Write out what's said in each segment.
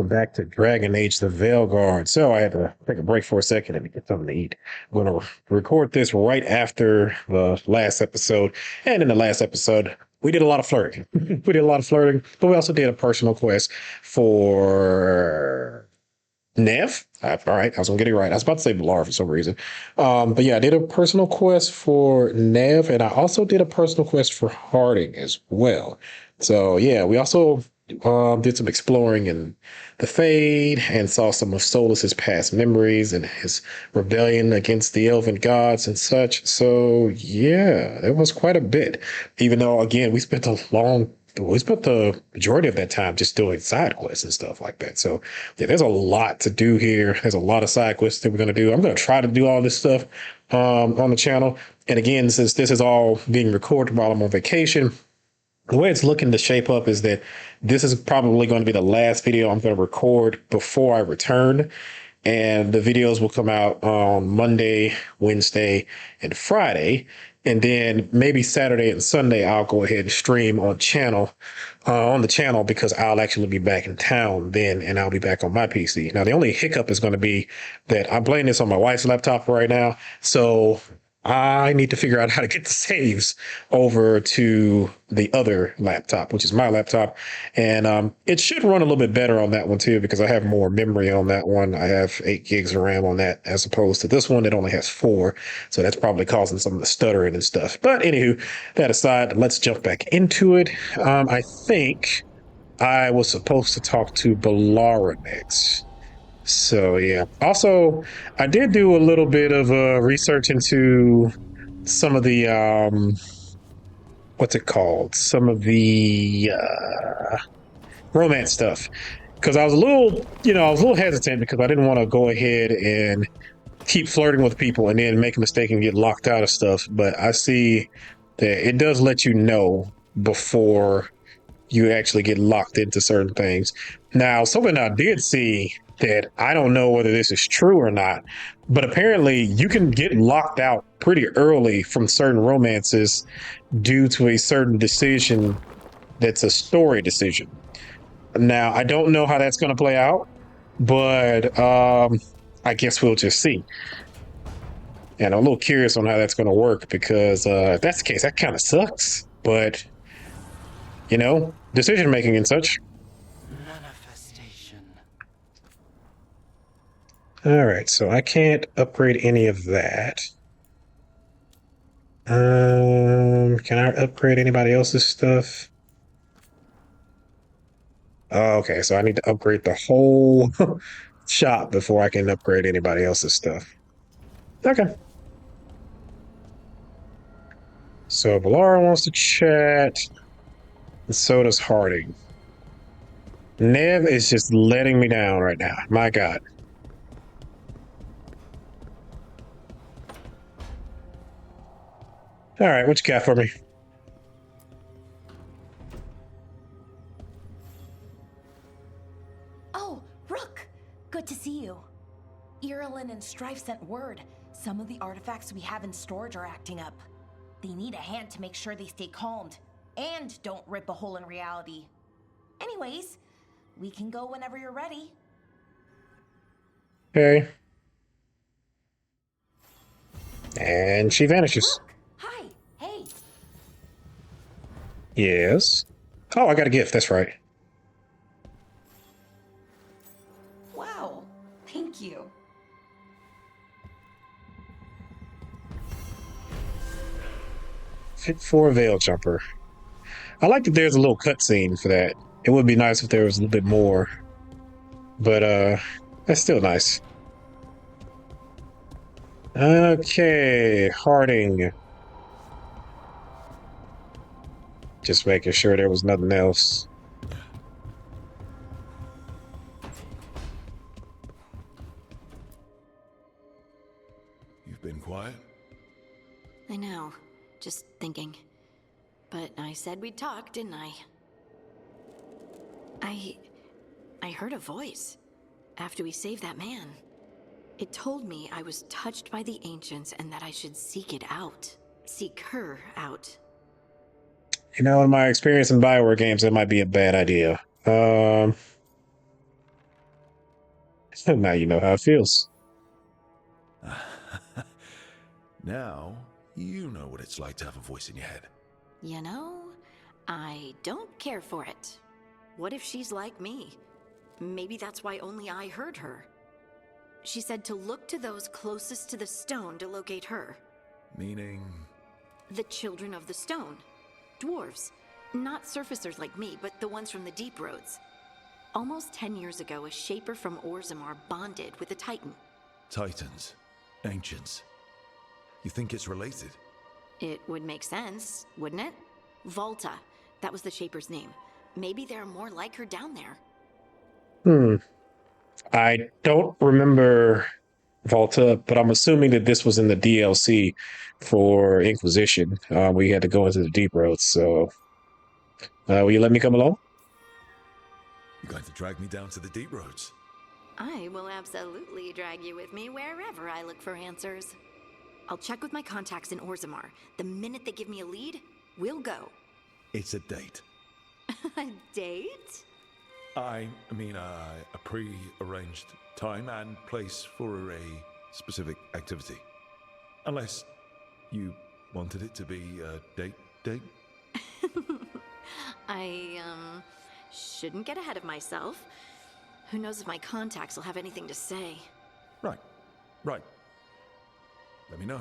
welcome back to Dragon Age the Veilguard. So I had to take a break for a second and get something to eat. I'm going to record this right after the last episode. And in the last episode, we did a lot of flirting. We did a lot of flirting, but we also did a personal quest for Nev. All right, I was gonna get it right. I was about to say Bellara for some reason. But yeah, I did a personal quest for Nev, and I also did a personal quest for Harding as well. So yeah, we also did some exploring in the Fade and saw some of Solus's past memories and his rebellion against the Elven gods and such. So yeah, it was quite a bit. Even though again, we spent the majority of that time just doing side quests and stuff like that. So yeah, there's a lot to do here. There's a lot of side quests that we're gonna do. I'm gonna try to do all this stuff on the channel. And again, since this is all being recorded while I'm on vacation, the way it's looking to shape up is that this is probably going to be the last video I'm going to record before I return. And the videos will come out on Monday, Wednesday, and Friday. And then maybe Saturday and Sunday, I'll go ahead and stream on the channel because I'll actually be back in town then and I'll be back on my PC. Now, the only hiccup is going to be that I'm playing this on my wife's laptop right now. So I need to figure out how to get the saves over to the other laptop, which is my laptop. And it should run a little bit better on that one too, because I have more memory on that one. I have 8 gigs of RAM on that as opposed to this one that only has 4. So that's probably causing some of the stuttering and stuff. But anywho, that aside, let's jump back into it. I think I was supposed to talk to Bellara next. So yeah. Also, I did do a little bit of research into some of the what's it called? Some of the romance stuff. Because I was a little, I was a little hesitant because I didn't want to go ahead and keep flirting with people and then make a mistake and get locked out of stuff. But I see that it does let you know before you actually get locked into certain things. Now, something I did see that I don't know whether this is true or not, but apparently you can get locked out pretty early from certain romances due to a certain decision that's a story decision. Now, I don't know how that's going to play out, but I guess we'll just see. And I'm a little curious on how that's going to work because if that's the case, that kind of sucks. But decision making and such. Manifestation. All right, so I can't upgrade any of that. Can I upgrade anybody else's stuff? Oh, okay, so I need to upgrade the whole shop before I can upgrade anybody else's stuff. Okay. So Bellara wants to chat, and so does Harding. Nev is just letting me down right now. My God. All right, what you got for me? Oh, Rook! Good to see you. Irilyn and Strife sent word. Some of the artifacts we have in storage are acting up. They need a hand to make sure they stay calmed and don't rip a hole in reality. Anyways, we can go whenever you're ready. Okay. And she vanishes. Rook! Hi! Hey! Yes. Oh, I got a gift. That's right. Wow! Thank you. Fit for a veil jumper. I like that there's a little cutscene for that. It would be nice if there was a little bit more. But that's still nice. Okay, Harding. Just making sure there was nothing else. You've been quiet? I know. Just thinking. But I said we'd talk, didn't I? I heard a voice after we saved that man. It told me I was touched by the ancients and that I should seek it out. Seek her out. In my experience in Bioware games, that might be a bad idea. Now you know how it feels. Now, you know what it's like to have a voice in your head. You know, I don't care for it. What if she's like me? Maybe that's why only I heard her. She said to look to those closest to the stone to locate her. Meaning... The children of the stone. Dwarves. Not surfacers like me, but the ones from the deep roads. Almost 10 years ago, a shaper from Orzammar bonded with a titan. Titans. Ancients. You think it's related? It would make sense, wouldn't it? Volta. That was the shaper's name. Maybe there are more like her down there. I don't remember Volta, but I'm assuming that this was in the DLC for Inquisition. We had to go into the deep roads. So, will you let me come along? You're going to drag me down to the deep roads? I will absolutely drag you with me wherever I look for answers. I'll check with my contacts in Orzammar. The minute they give me a lead, we'll go. It's a date. A date? I mean, a pre-arranged time and place for a specific activity. Unless you wanted it to be a date? I, shouldn't get ahead of myself. Who knows if my contacts will have anything to say. Right. Let me know.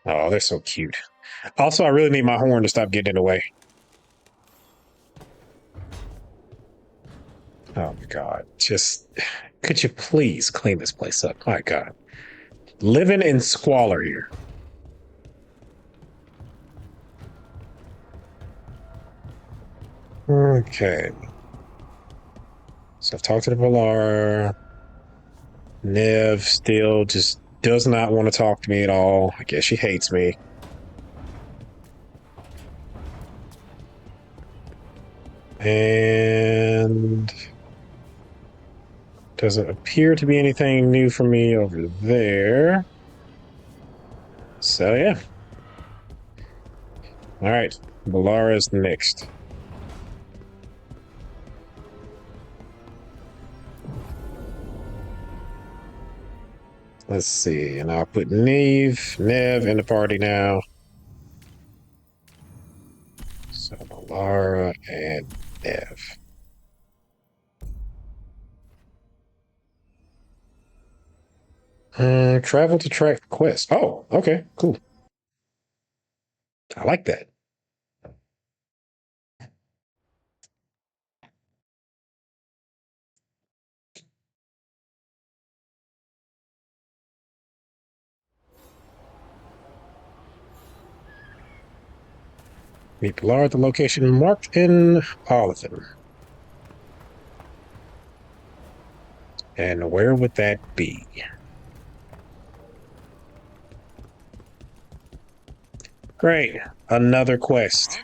Oh, they're so cute. Also, I really need my horn to stop getting in the way. Oh my God. Just, could you please clean this place up? My God. Living in squalor here. Okay. So I've talked to the Bellara. Nev still just does not want to talk to me at all. I guess she hates me. And doesn't appear to be anything new for me over there. So yeah. All right, Bellara's next. Let's see, and I'll put Nev in the party now. So Bellara and Nev. Travel to track quest. Oh, okay, cool. I like that. Meet Bellara at the location marked in Olithen. And where would that be? Great. Another quest.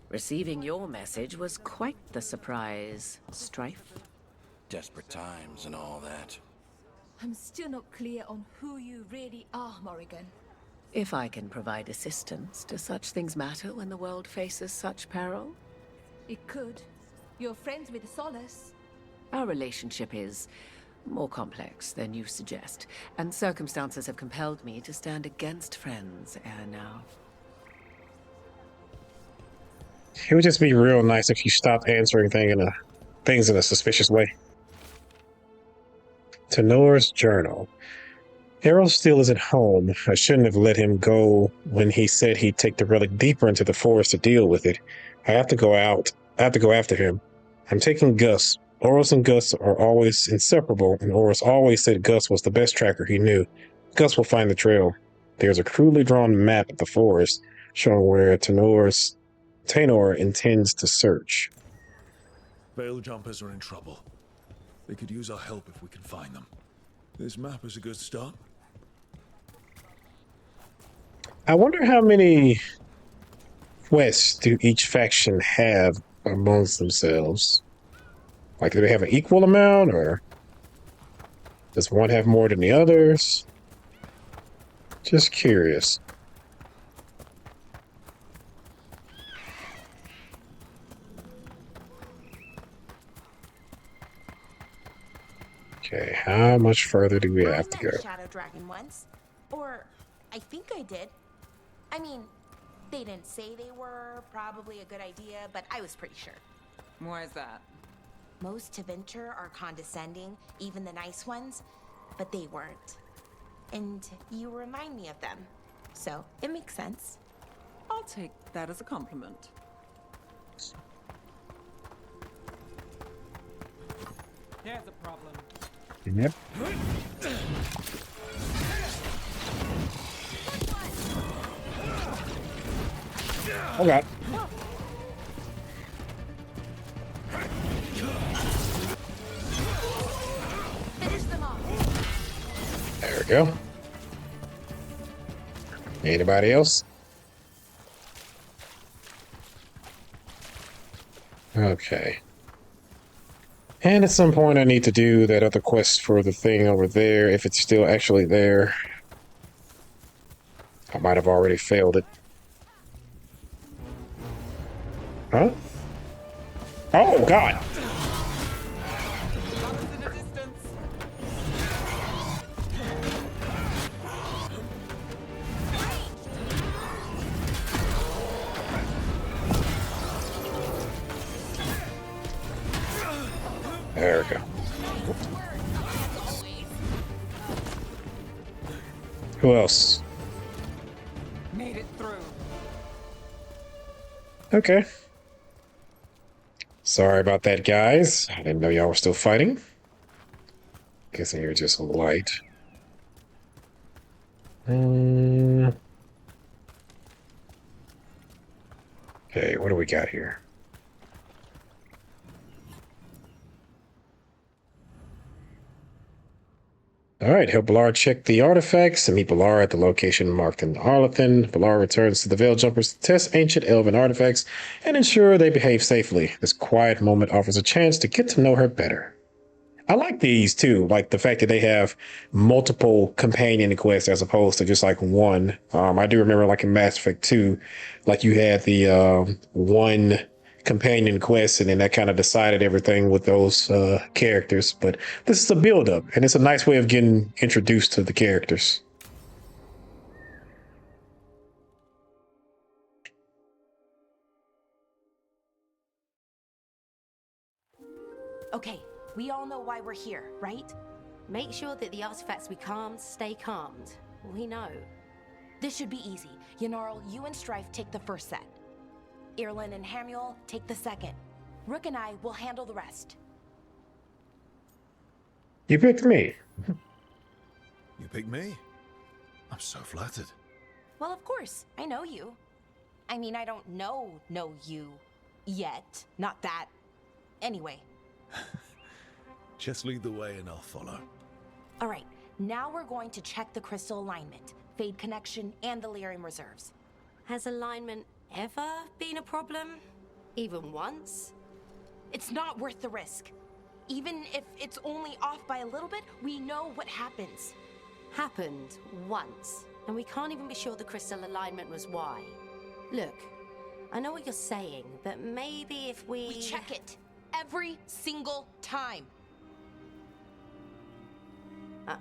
Receiving your message was quite the surprise, Strife. Desperate times and all that. I'm still not clear on who you really are, Morrigan. If I can provide assistance, do such things matter when the world faces such peril? It could. You're friends with Solace. Our relationship is more complex than you suggest, and circumstances have compelled me to stand against friends ere now. It would just be real nice if you stopped answering things in a suspicious way. Tenor's journal. Errol still isn't home. I shouldn't have let him go when he said he'd take the relic deeper into the forest to deal with it. I have to go after him. I'm taking Gus. Oros and Gus are always inseparable, and Oros always said Gus was the best tracker he knew. Gus will find the trail. There's a crudely drawn map of the forest showing where Tenor intends to search. Veil jumpers are in trouble. They could use our help if we can find them. This map is a good start. I wonder how many quests do each faction have amongst themselves? Like, do they have an equal amount, or does one have more than the others? Just curious. Okay, how much further do we I have to met go? a shadow dragon once. Or, I think I did. I mean, they didn't say they were probably a good idea, but I was pretty sure. Why is that? Most to venture are condescending, even the nice ones, but they weren't. And you remind me of them. So, it makes sense. I'll take that as a compliment. There's a problem. Yep. Oh god. Finish them off. There we go. Anybody else? Okay. And at some point I need to do that other quest for the thing over there, if it's still actually there. I might have already failed it. Huh? Oh, God! In the distance. There we go. Who else? Made it through. Okay. Sorry about that, guys. I didn't know y'all were still fighting. Guessing you're just light. Okay, what do we got here? All right, help Bellara check the artifacts and meet Bellara at the location marked in Arlethan. Bellara returns to the Veil Jumpers to test ancient elven artifacts and ensure they behave safely. This quiet moment offers a chance to get to know her better. I like these too, like the fact that they have multiple companion quests as opposed to just like one. I do remember like in Mass Effect 2, like you had the one companion quest and then that kind of decided everything with those characters. But this is a build up and it's a nice way of getting introduced to the characters. Okay, we all know why we're here, right? Make sure that the artifacts we calmed stay calmed. We know. This should be easy. Yanarl, you and Strife take the first set. Irlin and Hamuel take the second. Rook and I will handle the rest. You picked me. You pick me? I'm so flattered. Well, of course, I know you. I mean, I don't know you yet. Not that. Anyway. Just lead the way and I'll follow. All right, now we're going to check the crystal alignment, Fade Connection, and the Lyrium reserves. Has alignment ever been a problem? Even once? It's not worth the risk. Even if it's only off by a little bit, we know what happens. Happened once, and we can't even be sure the crystal alignment was why. Look, I know what you're saying, but maybe if We check it every single time.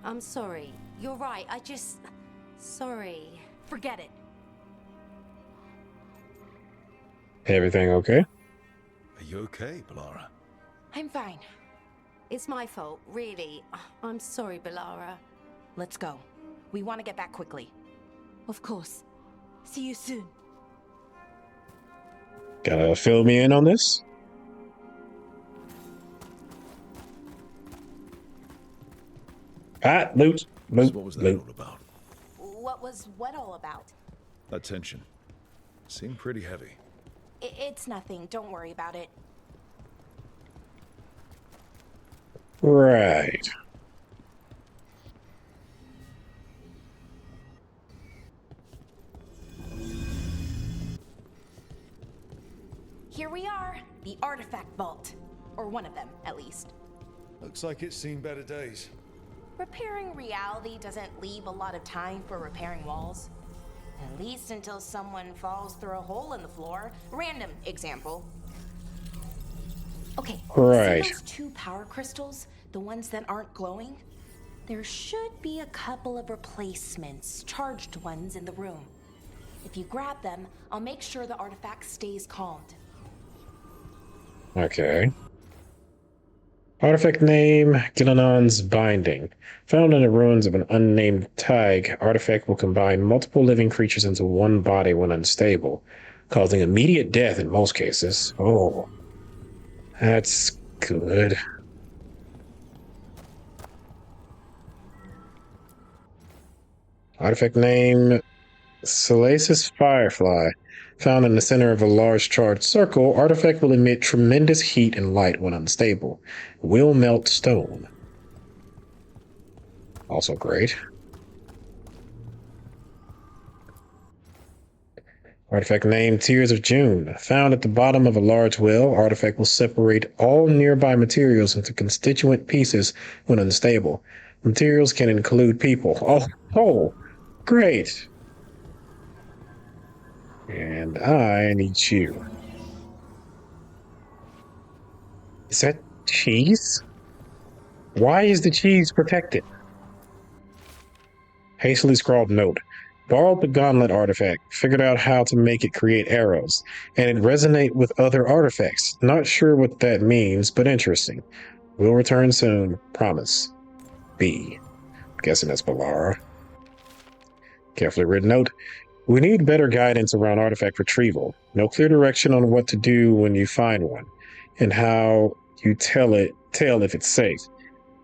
I'm sorry. You're right, sorry. Forget it. Everything okay? Are you okay, Bellara? I'm fine. It's my fault, really. I'm sorry, Bellara. Let's go. We want to get back quickly. Of course. See you soon. Gotta fill me in on this? Ah, loot, So loot, what was that loot. all about? What was what all about? That tension seemed pretty heavy. It's nothing. Don't worry about it. Right. Here we are, the artifact vault. Or one of them, at least. Looks like it's seen better days. Repairing reality doesn't leave a lot of time for repairing walls. At least until someone falls through a hole in the floor. Random example. Okay, Right. see those two power crystals? The ones that aren't glowing? There should be a couple of replacements, charged ones, in the room. If you grab them, I'll make sure the artifact stays calmed. Okay. Artifact name, Gillenon's Binding. Found in the ruins of an unnamed tag, artifact will combine multiple living creatures into one body when unstable, causing immediate death in most cases. Oh, that's good. Artifact name, Salacious Firefly. Found in the center of a large charged circle, artifact will emit tremendous heat and light when unstable. Will melt stone. Also great. Artifact name, Tears of June. Found at the bottom of a large well, artifact will separate all nearby materials into constituent pieces when unstable. Materials can include people. Oh, great. And I need you. Is that cheese? Why is the cheese protected? Hastily scrawled note. Borrowed the gauntlet artifact, figured out how to make it create arrows, and it resonate with other artifacts. Not sure what that means, but interesting. Will return soon. Promise. B. Guessing that's Bellara. Carefully written note. We need better guidance around artifact retrieval. No clear direction on what to do when you find one, and how you tell if it's safe.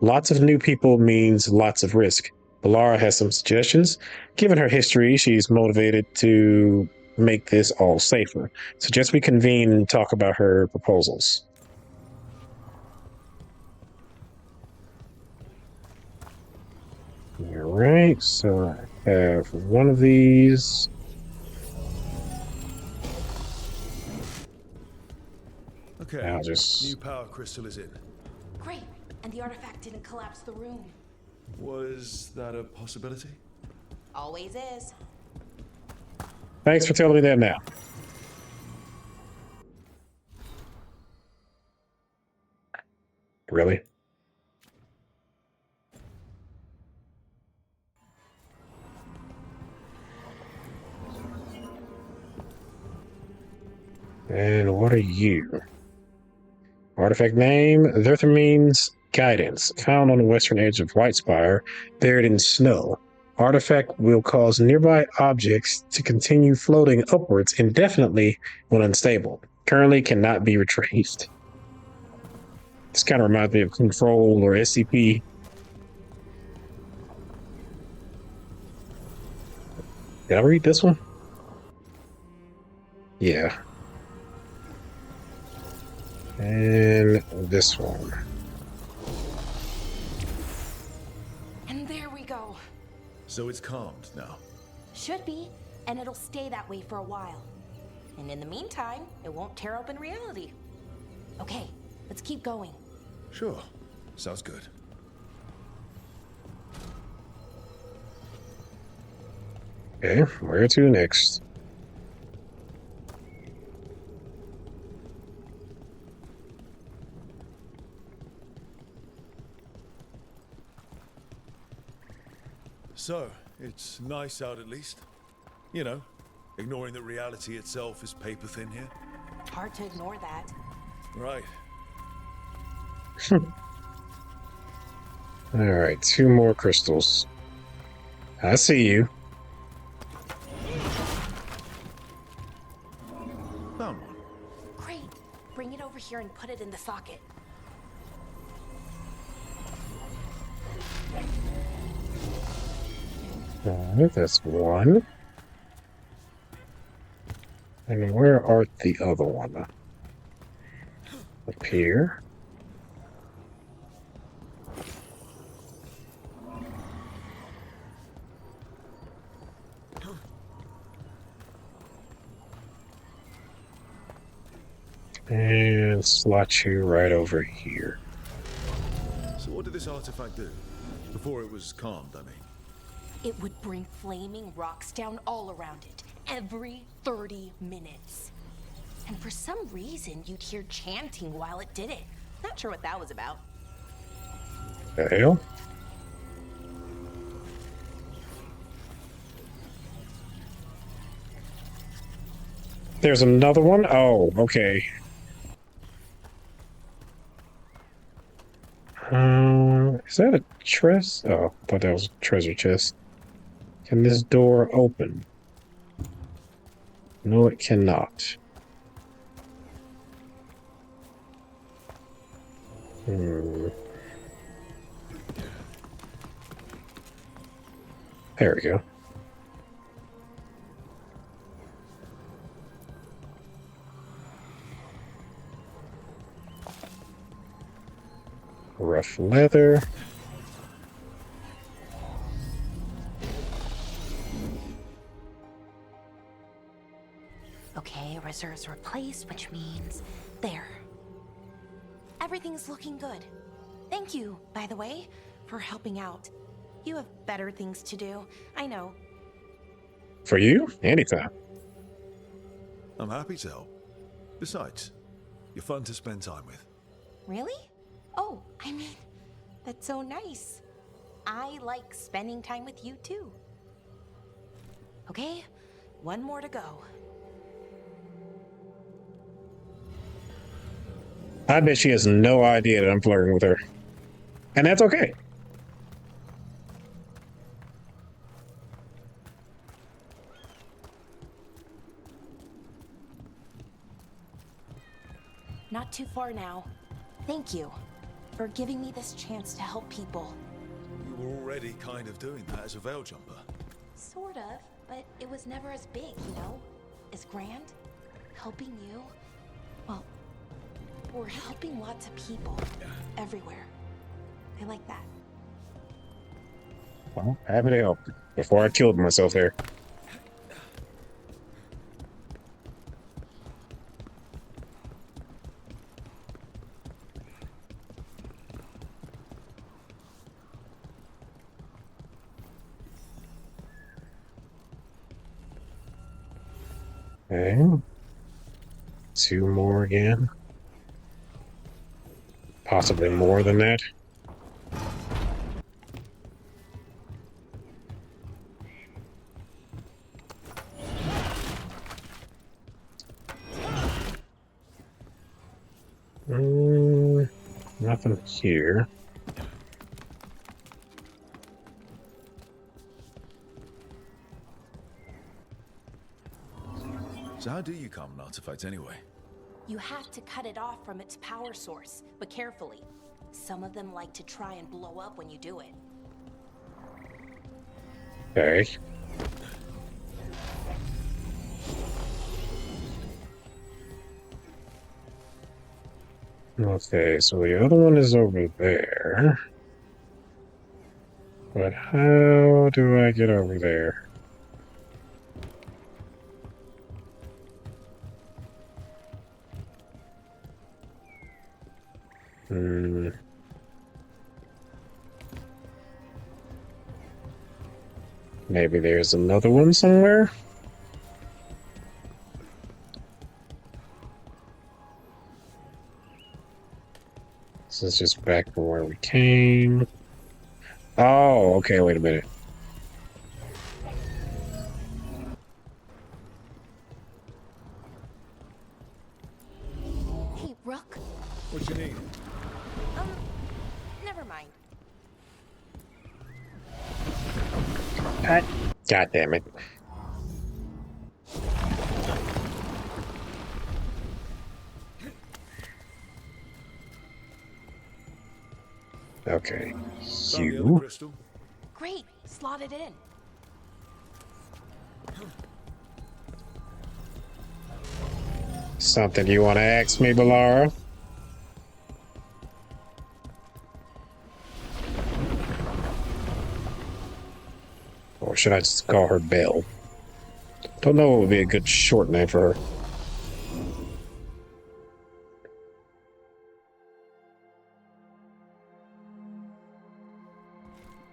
Lots of new people means lots of risk. Bellara has some suggestions. Given her history, she's motivated to make this all safer. Suggest we convene and talk about her proposals. All right, so I have one of these. Okay, I'll just... new power crystal is in. Great, and the artifact didn't collapse the room. Was that a possibility? Always is. Thanks for telling me that now. Really? And what are you? Artifact name, Therthamines Guidance. Found on the western edge of Whitespire, buried in snow. Artifact will cause nearby objects to continue floating upwards indefinitely when unstable. Currently cannot be retrieved. This kind of reminds me of Control or SCP. Did I read this one? Yeah. And this one. And there we go. So it's calmed now. Should be, and it'll stay that way for a while. And in the meantime, it won't tear open reality. Okay, let's keep going. Sure. Sounds good. Okay, where to next? So, it's nice out at least. You know, ignoring that reality itself is paper thin here. Hard to ignore that. Right. Alright, 2 more crystals. I see you. Found one. Great. Bring it over here and put it in the socket. Alright, that's one. And where art the other one? Up here. And slot you right over here. So what did this artifact do? Before it was calmed, I mean. It would bring flaming rocks down all around it, every 30 minutes. And for some reason, you'd hear chanting while it did it. Not sure what that was about. The hell? There's another one? Oh, okay. Is that a chest? Oh, I thought that was a treasure chest. Can this door open? No, it cannot. Hmm. There we go. Rough leather. Okay, reserves replaced, which means there. Everything's looking good. Thank you, by the way, for helping out. You have better things to do, I know. For you? Anytime. I'm happy to help. Besides, you're fun to spend time with. Really? Oh, I mean, that's so nice. I like spending time with you too. Okay, one more to go. I bet she has no idea that I'm flirting with her. And that's okay. Not too far now. Thank you for giving me this chance to help people. You were already kind of doing that as a veil jumper. Sort of, but it was never as big, you know? As grand. Helping you. Well, we're helping lots of people. Everywhere. I like that. Well, happy to help. Before I killed myself there. Okay. 2 more again. Possibly more than that. Nothing here. So how do you calm an artifact anyway? You have to cut it off from its power source, but carefully. Some of them like to try and blow up when you do it. Okay. Okay, so the other one is over there. But how do I get over there? Maybe there's another one somewhere? This is just back from where we came. Oh, okay, wait a minute. Hey, Rook. What you need? Never mind. God damn it. Okay. Found the other You. crystal. Great, slot it in. Something you want to ask me, Bellara? Or should I just call her Belle? Don't know what would be a good short name for her.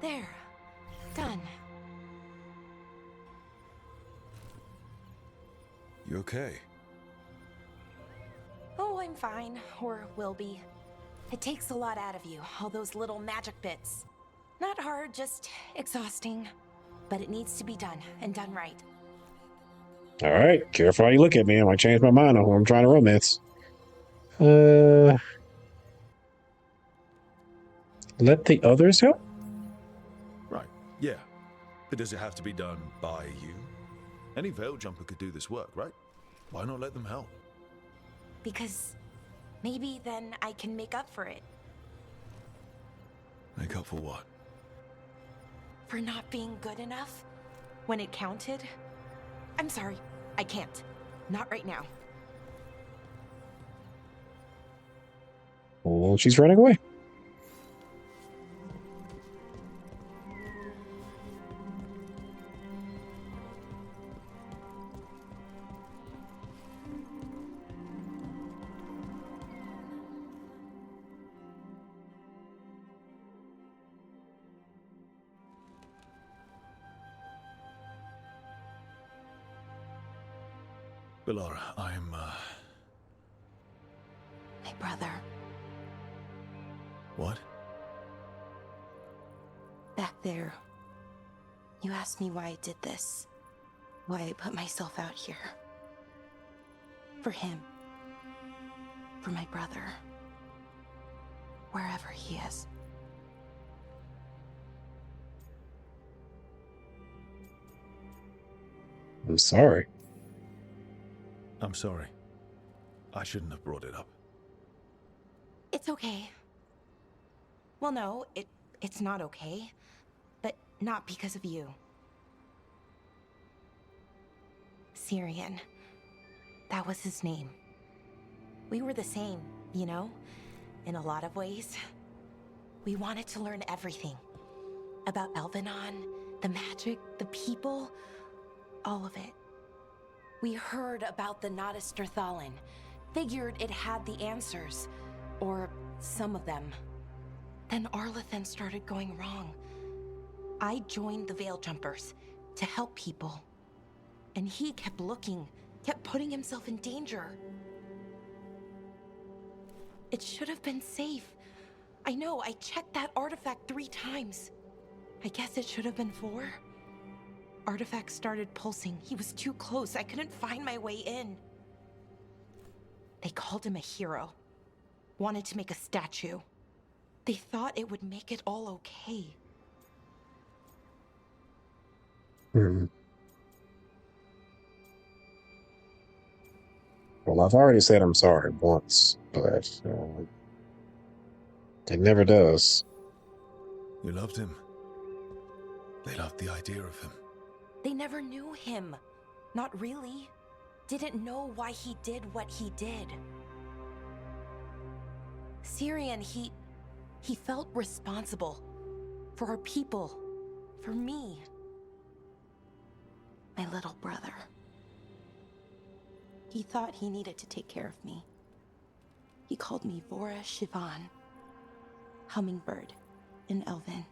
There. Done. You okay? Oh, I'm fine. Or will be. It takes a lot out of you, all those little magic bits. Not hard, just exhausting. But it needs to be done, and done right. All right, careful how you look at me. I might change my mind on who I'm trying to romance. Let the others help? Right, yeah. But does it have to be done by you? Any veil jumper could do this work, right? Why not let them help? Because maybe then I can make up for it. Make up for what? For not being good enough when it counted. I'm sorry, I can't. Not right now. Oh, she's running away. Bellara, I'm, My brother, What? back there. You asked me why I did this. Why I put myself out here. For him. For my brother. Wherever he is. I'm sorry. I'm sorry. I shouldn't have brought it up. It's okay. Well, no, it's not okay. But not because of you. Syrian. That was his name. We were the same, you know? In a lot of ways. We wanted to learn everything. About Elvenon, the magic, the people, all of it. We heard about the Notisterthalin, figured it had the answers, or some of them. Then Arlathan started going wrong. I joined the Veil Jumpers to help people. And he kept looking, kept putting himself in danger. It should have been safe. I know, I checked that artifact 3 times. I guess it should have been 4. Artifact started pulsing. He was too close. I couldn't find my way in. They called him a hero. Wanted to make a statue. They thought it would make it all okay. Well, I've already said I'm sorry once, but it never does. You loved him. They loved the idea of him. They never knew him. Not really. Didn't know why he did what he did. Syrian, he felt responsible. For our people. For me. My little brother. He thought he needed to take care of me. He called me Vora Shivan. Hummingbird in Elven.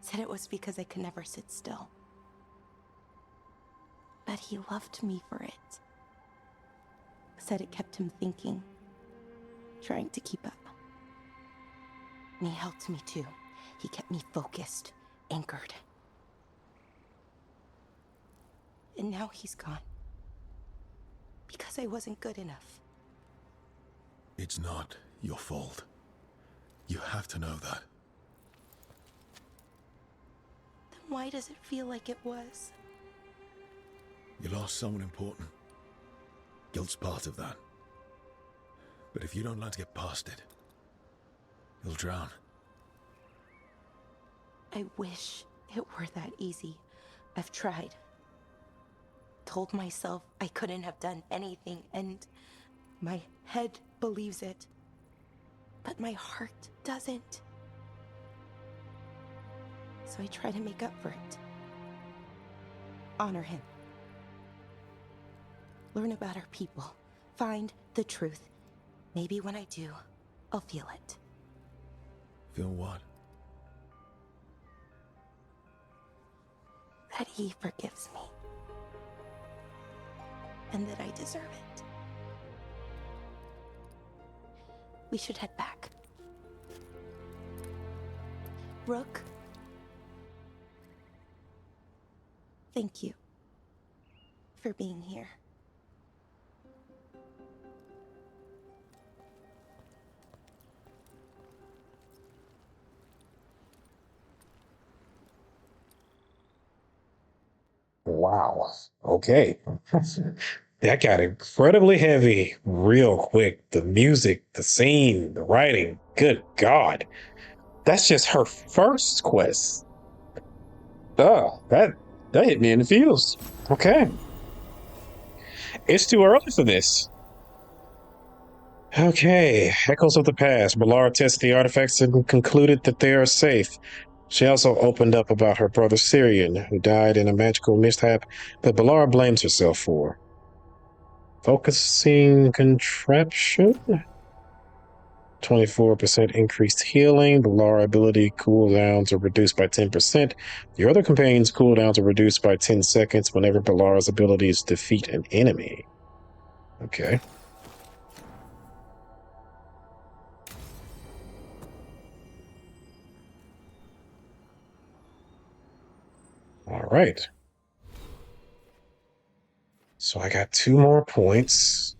Said it was because I could never sit still. But he loved me for it. Said it kept him thinking. Trying to keep up. And he helped me too. He kept me focused, anchored. And now he's gone. Because I wasn't good enough. It's not your fault. You have to know that. Then why does it feel like it was? You lost someone important. Guilt's part of that. But if you don't learn to get past it, you'll drown. I wish it were that easy. I've tried. Told myself I couldn't have done anything, and my head believes it. But my heart doesn't. So I try to make up for it. Honor him. Learn about our people. Find the truth. Maybe when I do, I'll feel it. Feel what? That he forgives me. And that I deserve it. We should head back. Brooke. Thank you for being here. Wow. Okay. That got incredibly heavy real quick. The music, the scene, the writing. Good God. That's just her first quest. Oh, that hit me in the feels. Okay. It's too early for this. Okay. Echoes of the past. Bellara tested the artifacts and concluded that they are safe. She also opened up about her brother Syrian, who died in a magical mishap that Bellara blames herself for. Focusing contraption? 24% increased healing. The Lara ability cooldowns are reduced by 10%. Your other companion's cooldowns are reduced by 10 seconds whenever Bellara's abilities defeat an enemy. Okay. All right. So I got 2 more points.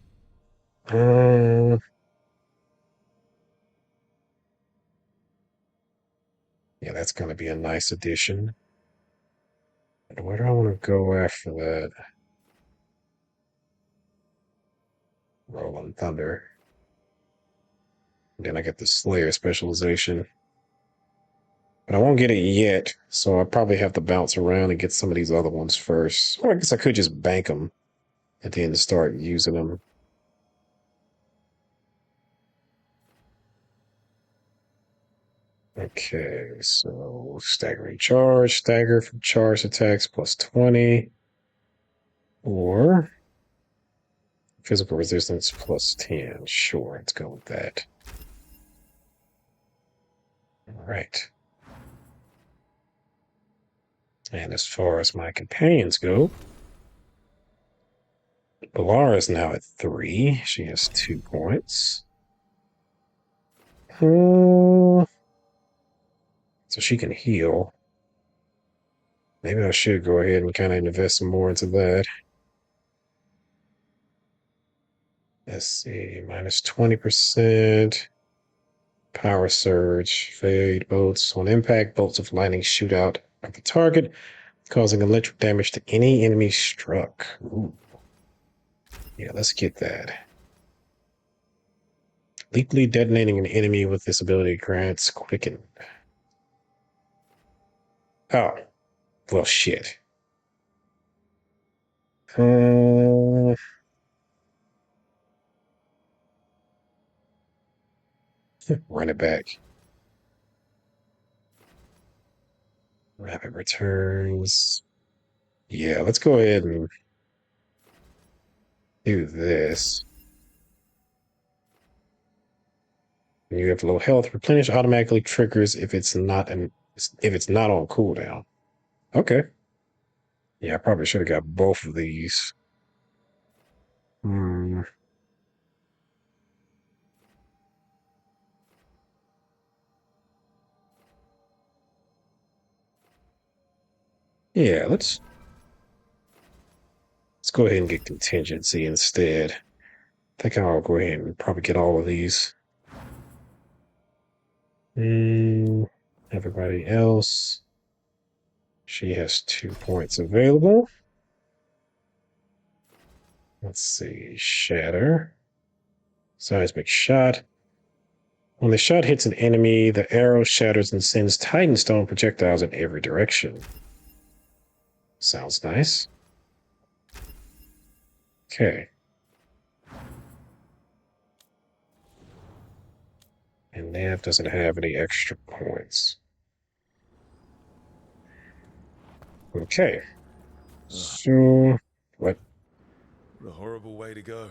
Yeah, that's going to be a nice addition. And where do I want to go after that? Rolling Thunder. Then I get the Slayer specialization. But I won't get it yet, so I probably have to bounce around and get some of these other ones first. Or I guess I could just bank them and then start using them. Okay, so staggering charge, stagger from charge attacks plus 20, or physical resistance plus 10. Sure, let's go with that. All right. And as far as my companions go, Bellara is now at 3. She has 2 points. So she can heal. Maybe I should go ahead and kind of invest some more into that. Let's see, minus 20%. Power surge, fade bolts. On impact, bolts of lightning shoot out at the target, causing electric damage to any enemy struck. Ooh. Yeah, let's get that. Lethally detonating an enemy with this ability grants quicken. Oh, well, shit. Run it back. Rapid returns. Yeah, let's go ahead and do this. You have low health. Replenish automatically triggers if it's not on cooldown. Okay. Yeah, I probably should have got both of these. Yeah, let's go ahead and get contingency instead. I think I'll go ahead and probably get all of these. Everybody else. She has 2 points available. Let's see. Shatter. Seismic shot. When the shot hits an enemy, the arrow shatters and sends Titan Stone projectiles in every direction. Sounds nice. Okay. And Nav doesn't have any extra points. Okay. So, what? What a horrible way to go.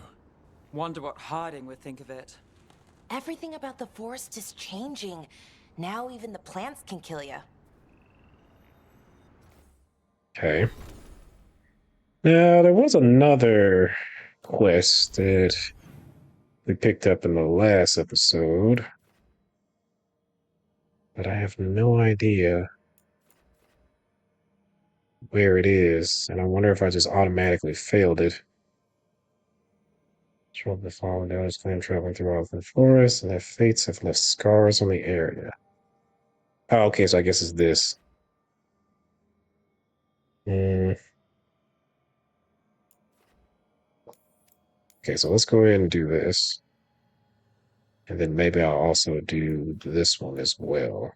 Wonder what Harding would think of it. Everything about the forest is changing. Now even the plants can kill you. Okay. Now, there was another quest that we picked up in the last episode. but I have no idea where it is, and I wonder if I just automatically failed it. Trouble the fallen down is claim traveling throughout the forest, and their fates have left scars on the area. Oh, okay, so I guess it's this. Hmm. Okay, so let's go ahead and do this. And then maybe I'll also do this one as well.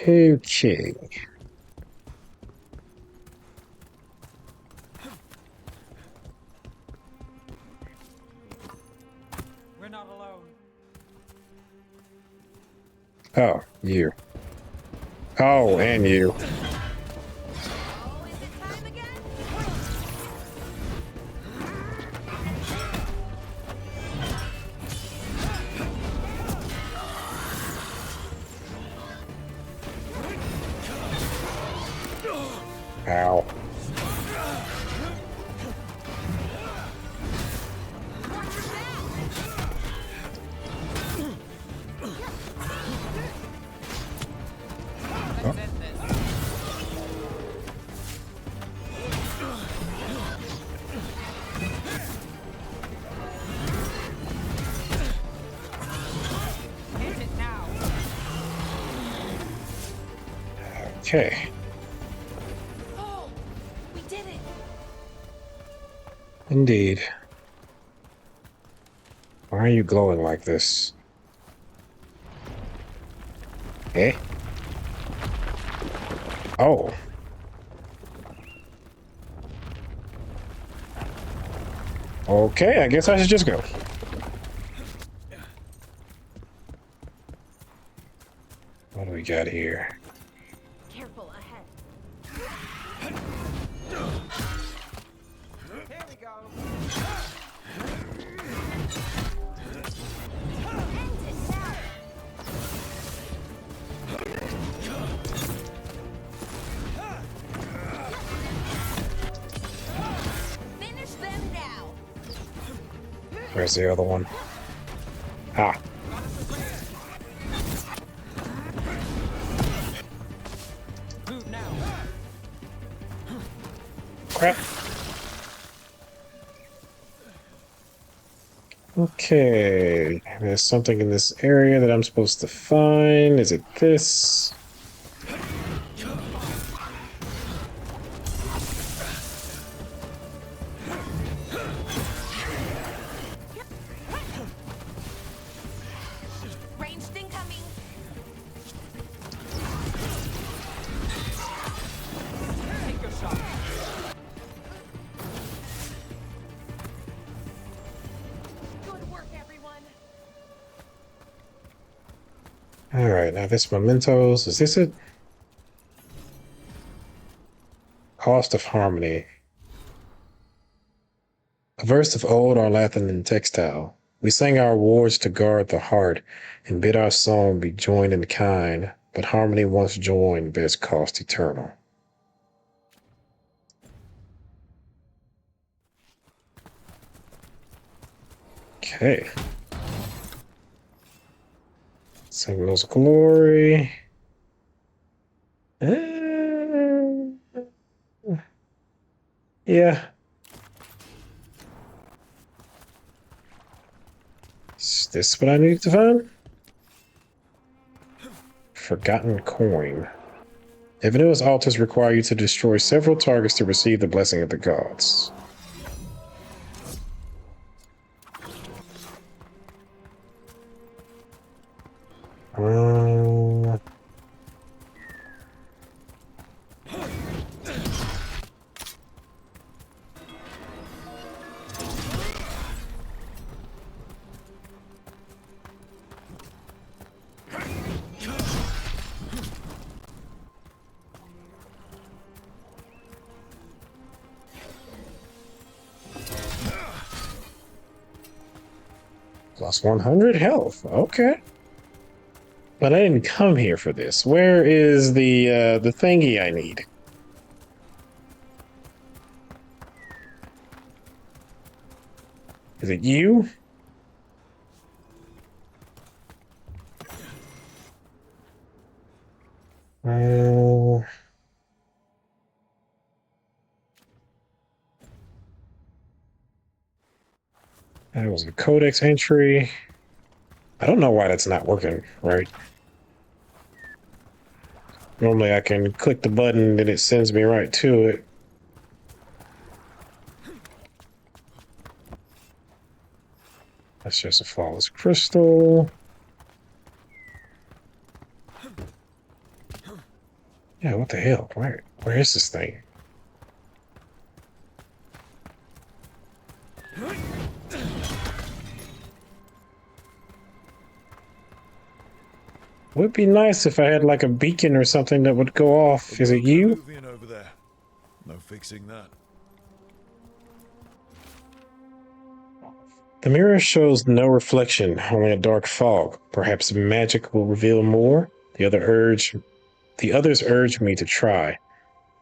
Okay. We're not alone. Oh, you. Oh, and you. Ow. Okay. Oh, we did it. Indeed. Why are you glowing like this? Eh? Oh. Okay, I guess I should just go. What do we got here? Careful ahead. Here we go. Finish them now. Where's the other one? Ah. Move now. Crap. Okay. There's something in this area that I'm supposed to find. Is it this? Ranged incoming. Take your shot. Good work, everyone. Alright, now this mementos. Is this it? Cost of Harmony. A verse of old Arlathan textile. We sang our wards to guard the heart, and bid our song be joined in kind, but harmony once joined bears cost eternal. Okay. Signals glory. Yeah. Is this what I need to find? Forgotten coin. Evanua's altars require you to destroy several targets to receive the blessing of the gods. Plus 100 health. Okay. But I didn't come here for this. Where is the thingy I need? Is it you? Oh. That was a codex entry. I don't know why that's not working, right? Normally I can click the button and it sends me right to it. That's just a flawless crystal. Yeah, what the hell? Where is this thing? Would be nice if I had like a beacon or something that would go off. Is it you? Over there. No fixing that. The mirror shows no reflection, only a dark fog. Perhaps magic will reveal more. The others urge me to try.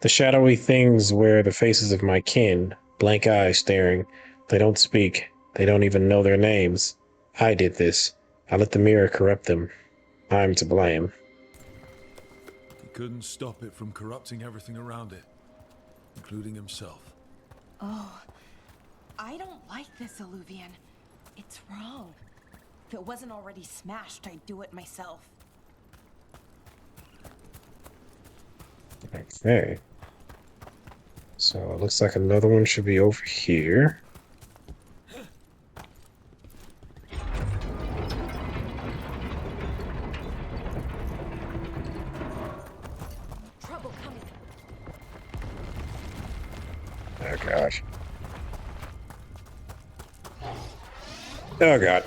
The shadowy things wear the faces of my kin, blank eyes staring. They don't speak. They don't even know their names. I did this. I let the mirror corrupt them. I'm to blame. He couldn't stop it from corrupting everything around it, including himself. Oh, I don't like this, Illuvian. It's wrong. If it wasn't already smashed, I'd do it myself. Okay. So it looks like another one should be over here. Trouble coming. Oh gosh. Oh god.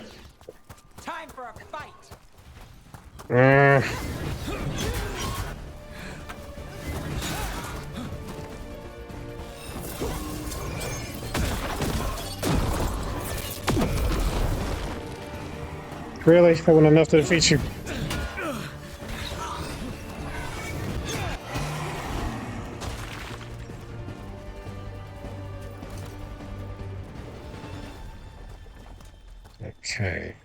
Time for a fight. Really? That wasn't enough to defeat you? Okay.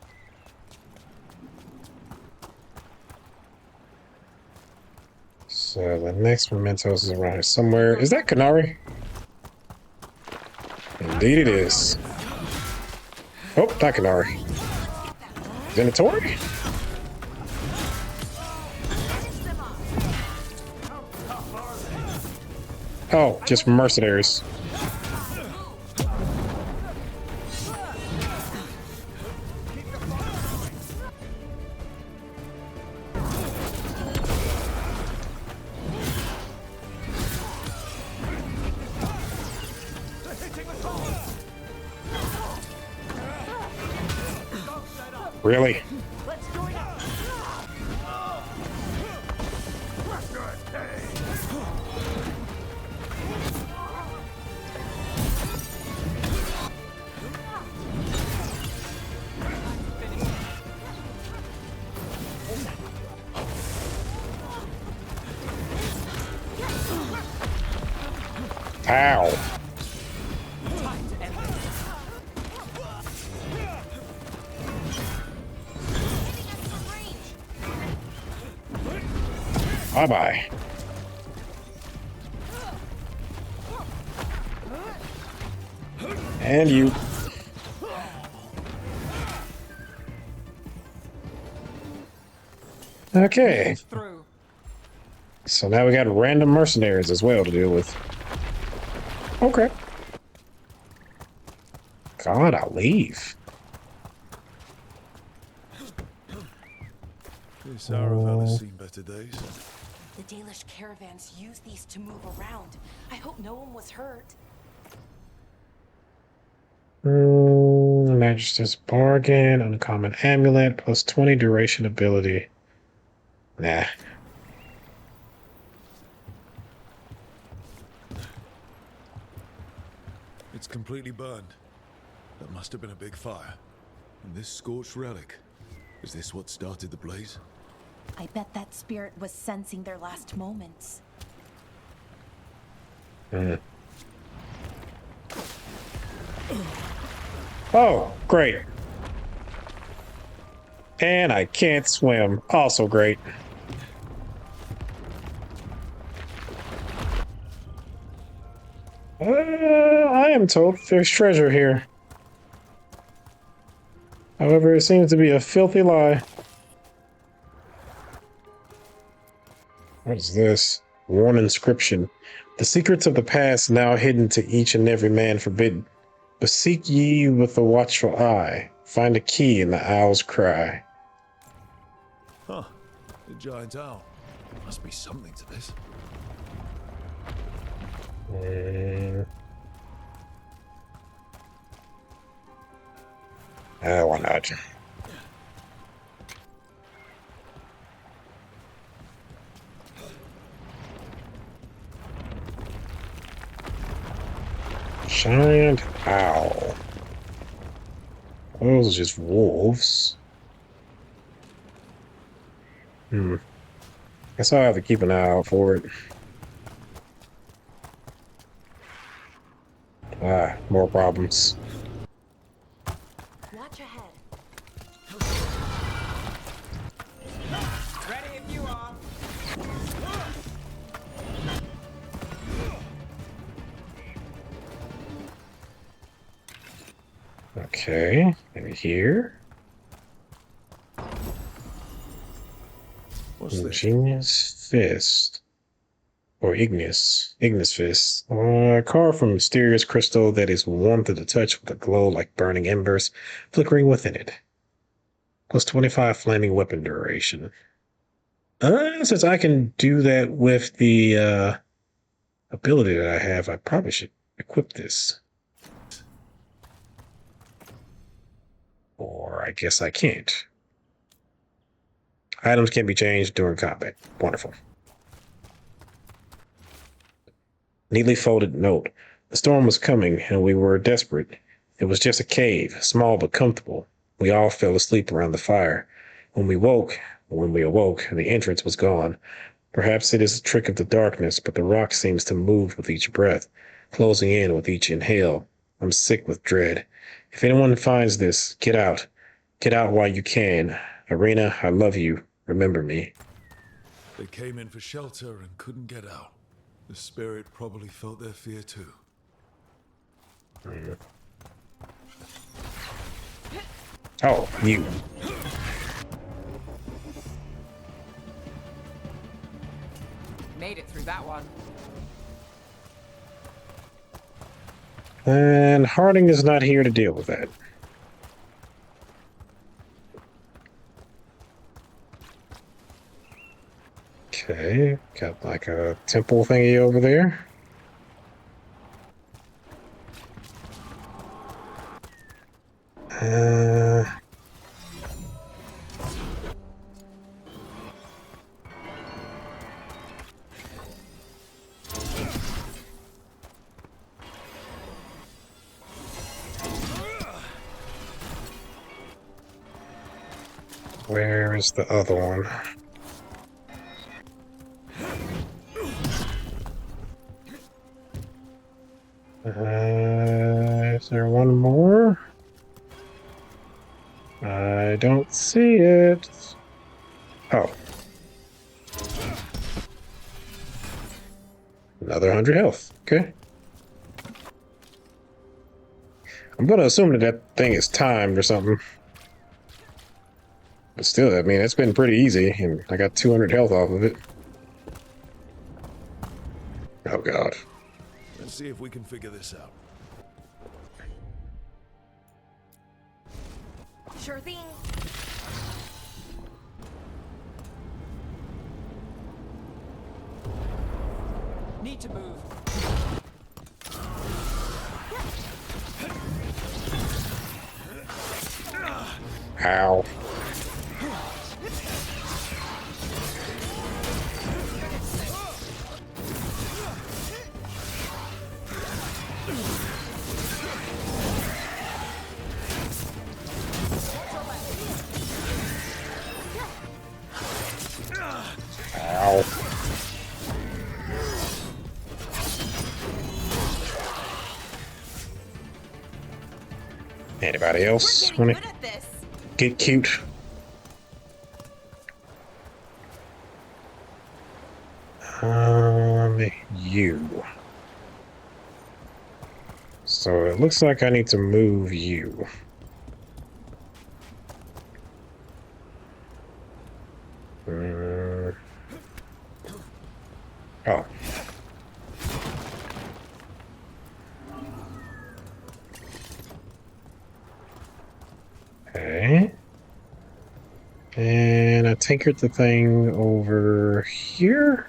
So the next mementos is around here somewhere. Is that Canary? Indeed it is. Oh, not Canary. Venatori? Oh, just mercenaries. Really? Ow. Bye-bye. And you. Okay. Through. So now we got random mercenaries as well to deal with. Okay. God, I'll leave. This Aravella's seen better days. The Dalish caravans use these to move around. I hope no one was hurt. Magister's Bargain, Uncommon Amulet, plus 20 duration ability. Nah. It's completely burned. That must have been a big fire. And this scorched relic, is this what started the blaze? I bet that spirit was sensing their last moments. Oh, great. And I can't swim. Also great. I am told there's treasure here. However, it seems to be a filthy lie. What is this? Worn inscription. The secrets of the past now hidden to each and every man forbidden. But seek ye with a watchful eye. Find a key in the owl's cry. Huh. The giant owl. Must be something to this. Why not? Giant owl. Those are just wolves. Guess I'll have to keep an eye out for it. Ah, more problems. Watch ahead. Ready if you are. Okay, maybe here. What's this? Ingenious fist. Or ignis fist. Carved from mysterious crystal that is warm to the touch with a glow like burning embers flickering within it. Plus 25 flaming weapon duration. Since I can do that with the ability that I have, I probably should equip this. Or I guess I can't. Items can be changed during combat. Wonderful. Neatly folded note. The storm was coming, and we were desperate. It was just a cave, small but comfortable. We all fell asleep around the fire. When we awoke, the entrance was gone. Perhaps it is a trick of the darkness, but the rock seems to move with each breath, closing in with each inhale. I'm sick with dread. If anyone finds this, get out. Get out while you can. Arena, I love you. Remember me. They came in for shelter and couldn't get out. The spirit probably felt their fear too. Oh, you. Made it through that one. And Harding is not here to deal with that. Okay, got like a temple thingy over there. Where is the other one? Is there one more? I don't see it. Oh. Another 100 health. Okay. I'm gonna assume that that thing is timed or something. But still, I mean, it's been pretty easy, and I got 200 health off of it. Oh, God. Let's see if we can figure this out. Sure thing. Need to move. Ow. Ow. Anybody We're else getting want good to at this. get cute? You. So it looks like I need to move you. Oh. Okay. And I tinkered the thing over here.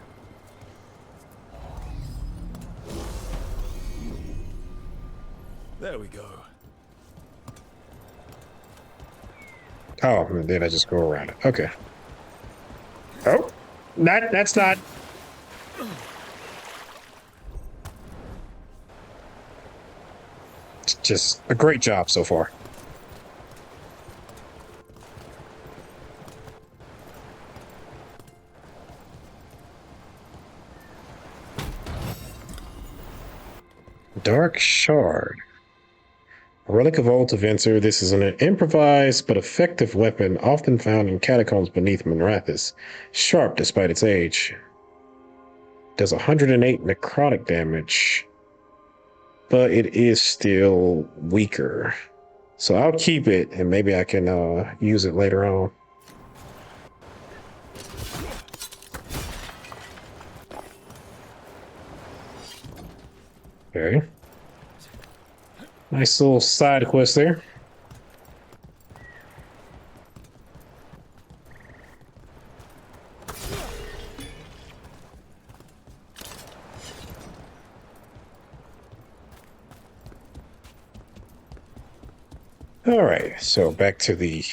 There we go. Oh, and then I just go around it. Okay. Oh, that's not. Just a great job so far. Dark Shard. A relic of old Venser, this is an improvised but effective weapon often found in catacombs beneath Minrathous. Sharp despite its age. Does 108 necrotic damage, but it is still weaker. So I'll keep it, and maybe I can use it later on. Okay. Nice little side quest there. All right, so back to the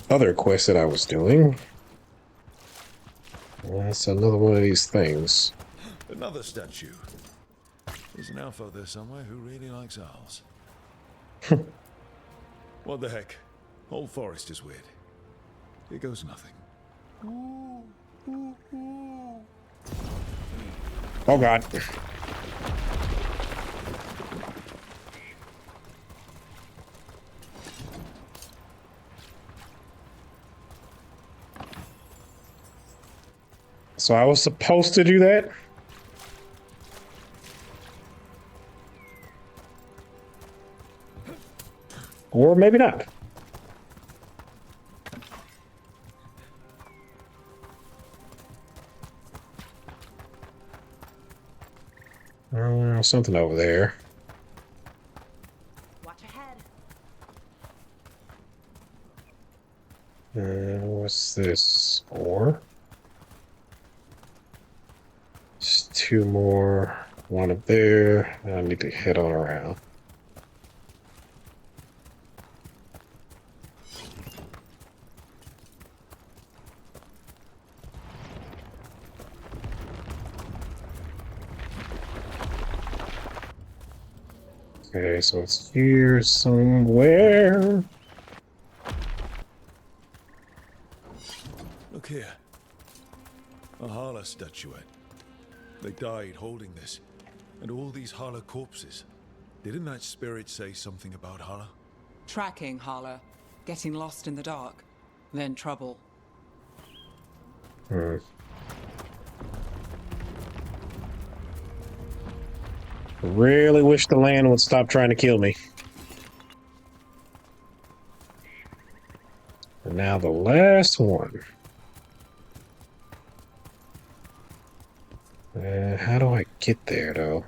other quest that I was doing. That's another one of these things. Another statue. There's an elf out there somewhere who really likes owls. What the heck? Whole forest is weird. Here goes nothing. Oh God. So I was supposed to do that? Or maybe not. Something over there. Watch ahead. What's this for? Just two more. One up there. I need to head on around. Okay, so it's here somewhere. Look here. A Hala statuette. They died holding this. And all these Hala corpses. Didn't that spirit say something about Hala? Tracking Hala, getting lost in the dark, then trouble. Really wish the land would stop trying to kill me. And now the last one. How do I get there, though?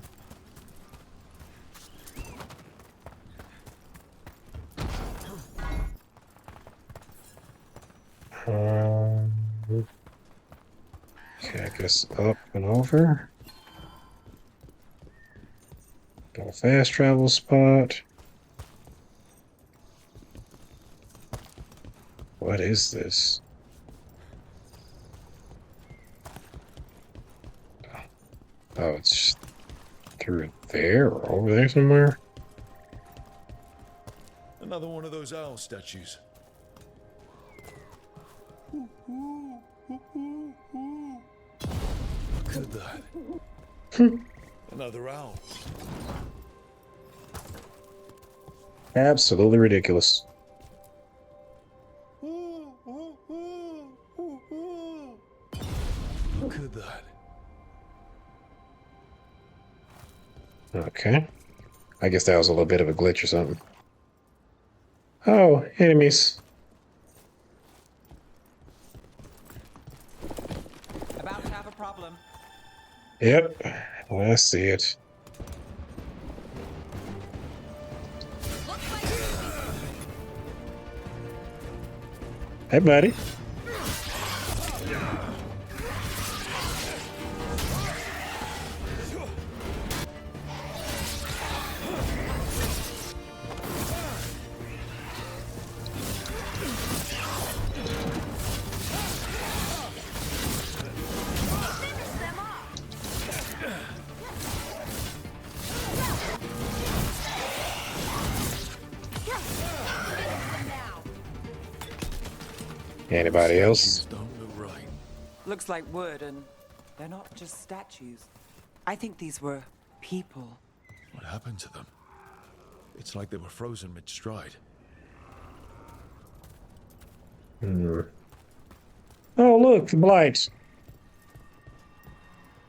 Okay, I guess up and over. Got a fast travel spot. What is this? Oh, it's through there or over there somewhere? Another one of those owl statues. Look at that. Another owl. Absolutely ridiculous. Look at that. Okay. I guess that was a little bit of a glitch or something. Oh, enemies. About to have a problem. Yep. I see it. Hey, buddy. Anybody else? These don't look right. Looks like wood, and they're not just statues. I think these were people. What happened to them? It's like they were frozen mid-stride. Oh, look, the blight.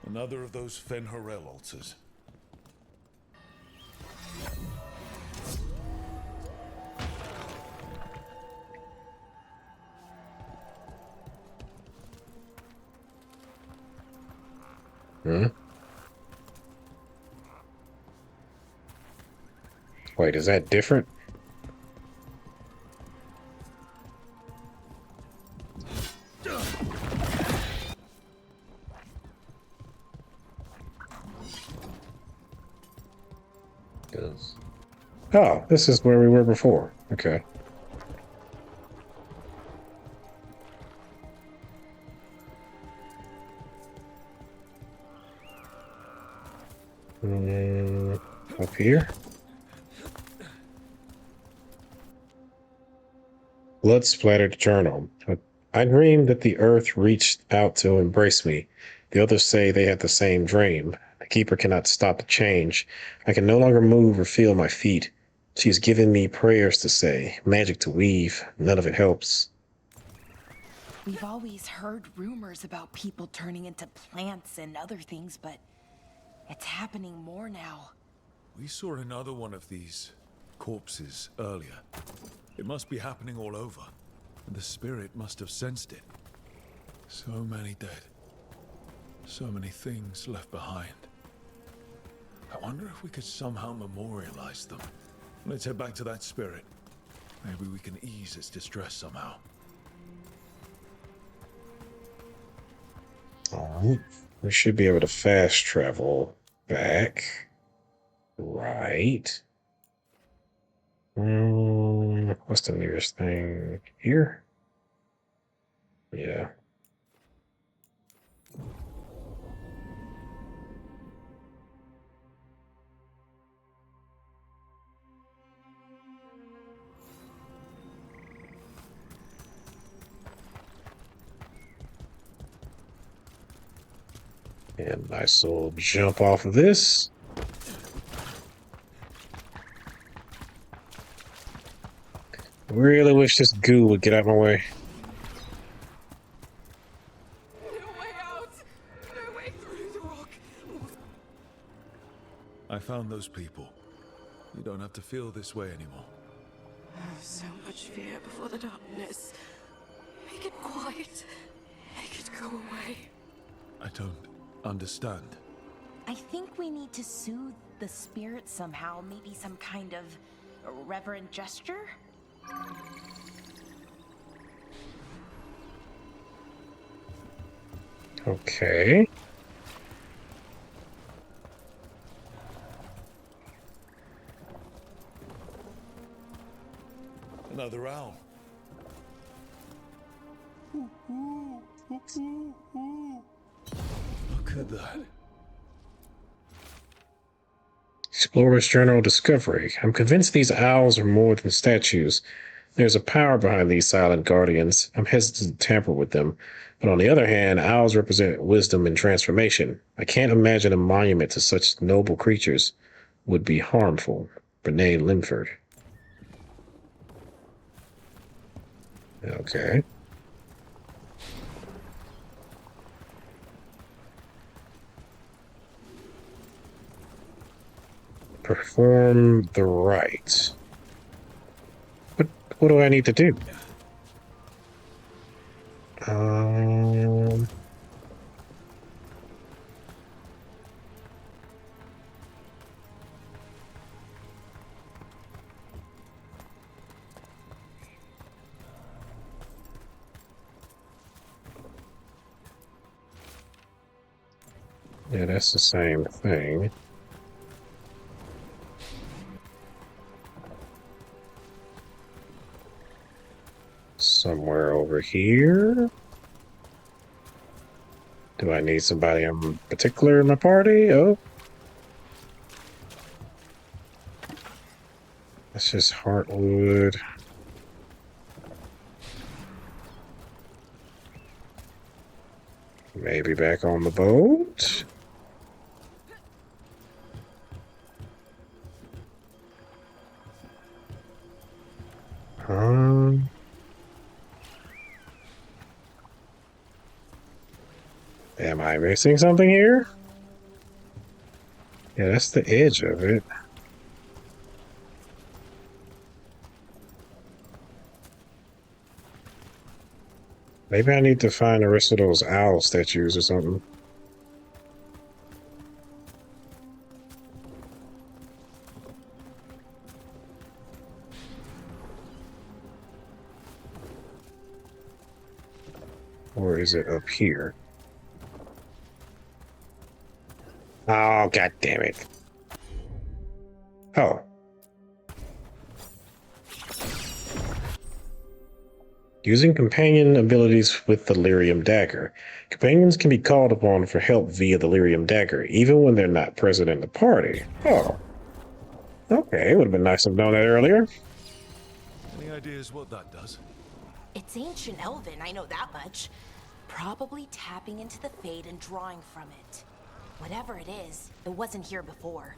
Another of those Fen'Harel altars. Wait, is that different? Oh, this is where we were before. Okay. Up here? Blood splattered journal. I dreamed that the earth reached out to embrace me. The others say they had the same dream. The keeper cannot stop the change. I can no longer move or feel my feet. She's given me prayers to say, magic to weave. None of it helps. We've always heard rumors about people turning into plants and other things, but it's happening more now. We saw another one of these corpses earlier. It must be happening all over, and the spirit must have sensed it. So many dead. So many things left behind. I wonder if we could somehow memorialize them. Let's head back to that spirit. Maybe we can ease its distress somehow. Alright. We should be able to fast travel back. Right. What's the nearest thing here? Yeah. And nice little jump off of this. Really wish this goo would get out of my way. No way out! No way through the rock! I found those people. You don't have to feel this way anymore. So much fear before the darkness. Make it quiet. Make it go away. I don't understand. I think we need to soothe the spirit somehow, maybe some kind of reverent gesture? Okay. Another owl. Look at that. Explorer's Journal Discovery. I'm convinced these owls are more than statues. There's a power behind these silent guardians. I'm hesitant to tamper with them. But on the other hand, owls represent wisdom and transformation. I can't imagine a monument to such noble creatures would be harmful. Brene Limford. Okay. Perform the rite. What do I need to do? Um, yeah, that's the same thing. Somewhere over here. Do I need somebody in particular in my party? Oh. That's just Heartwood. Maybe back on the boat? Um, am I missing something here? Yeah, that's the edge of it. Maybe I need to find the rest of those owl statues or something. Or is it up here? Oh, god damn it. Oh. Using companion abilities with the Lyrium Dagger. Companions can be called upon for help via the Lyrium Dagger, even when they're not present in the party. Oh. Okay, it would have been nice to have known that earlier. Any ideas what that does? It's ancient Elven, I know that much. Probably tapping into the Fade and drawing from it. Whatever it is, it wasn't here before.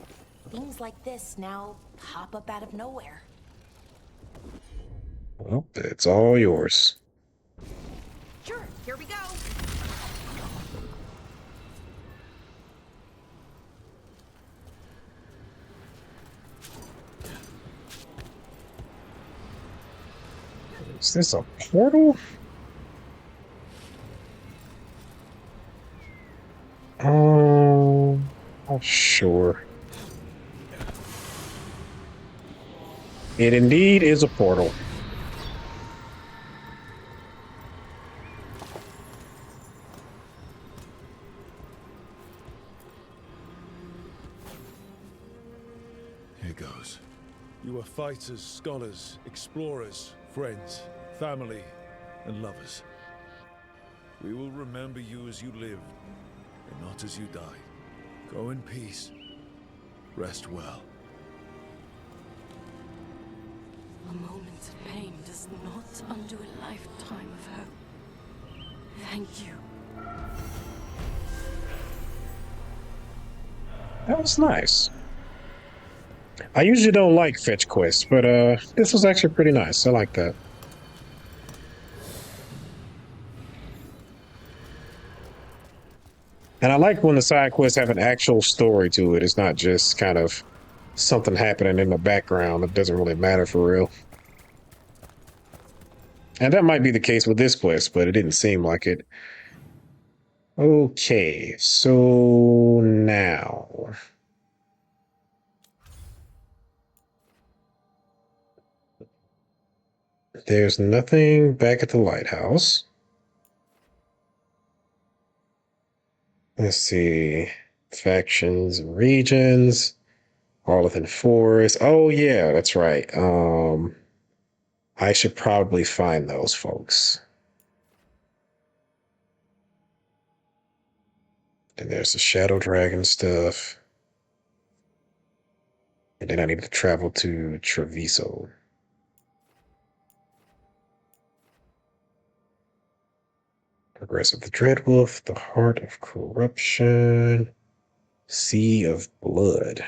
Things like this now pop up out of nowhere. Well, it's all yours. Sure, here we go. Is this a portal? Oh, sure. It indeed is a portal. Here goes. You are fighters, scholars, explorers, friends, family, and lovers. We will remember you as you lived, and not as you died. Go in peace. Rest well. A moment of pain does not undo a lifetime of hope. Thank you. That was nice. I usually don't like fetch quests, but this was actually pretty nice. I like that. And I like when the side quests have an actual story to it. It's not just kind of something happening in the background that doesn't really matter for real. And that might be the case with this quest, but it didn't seem like it. Okay, so now. There's nothing back at the lighthouse. Let's see. Factions and regions. Arlington Forest. Oh yeah, that's right. I should probably find those folks. And there's the Shadow Dragon stuff. And then I need to travel to Treviso. Progress of the Dreadwolf, the Heart of Corruption, Sea of Blood.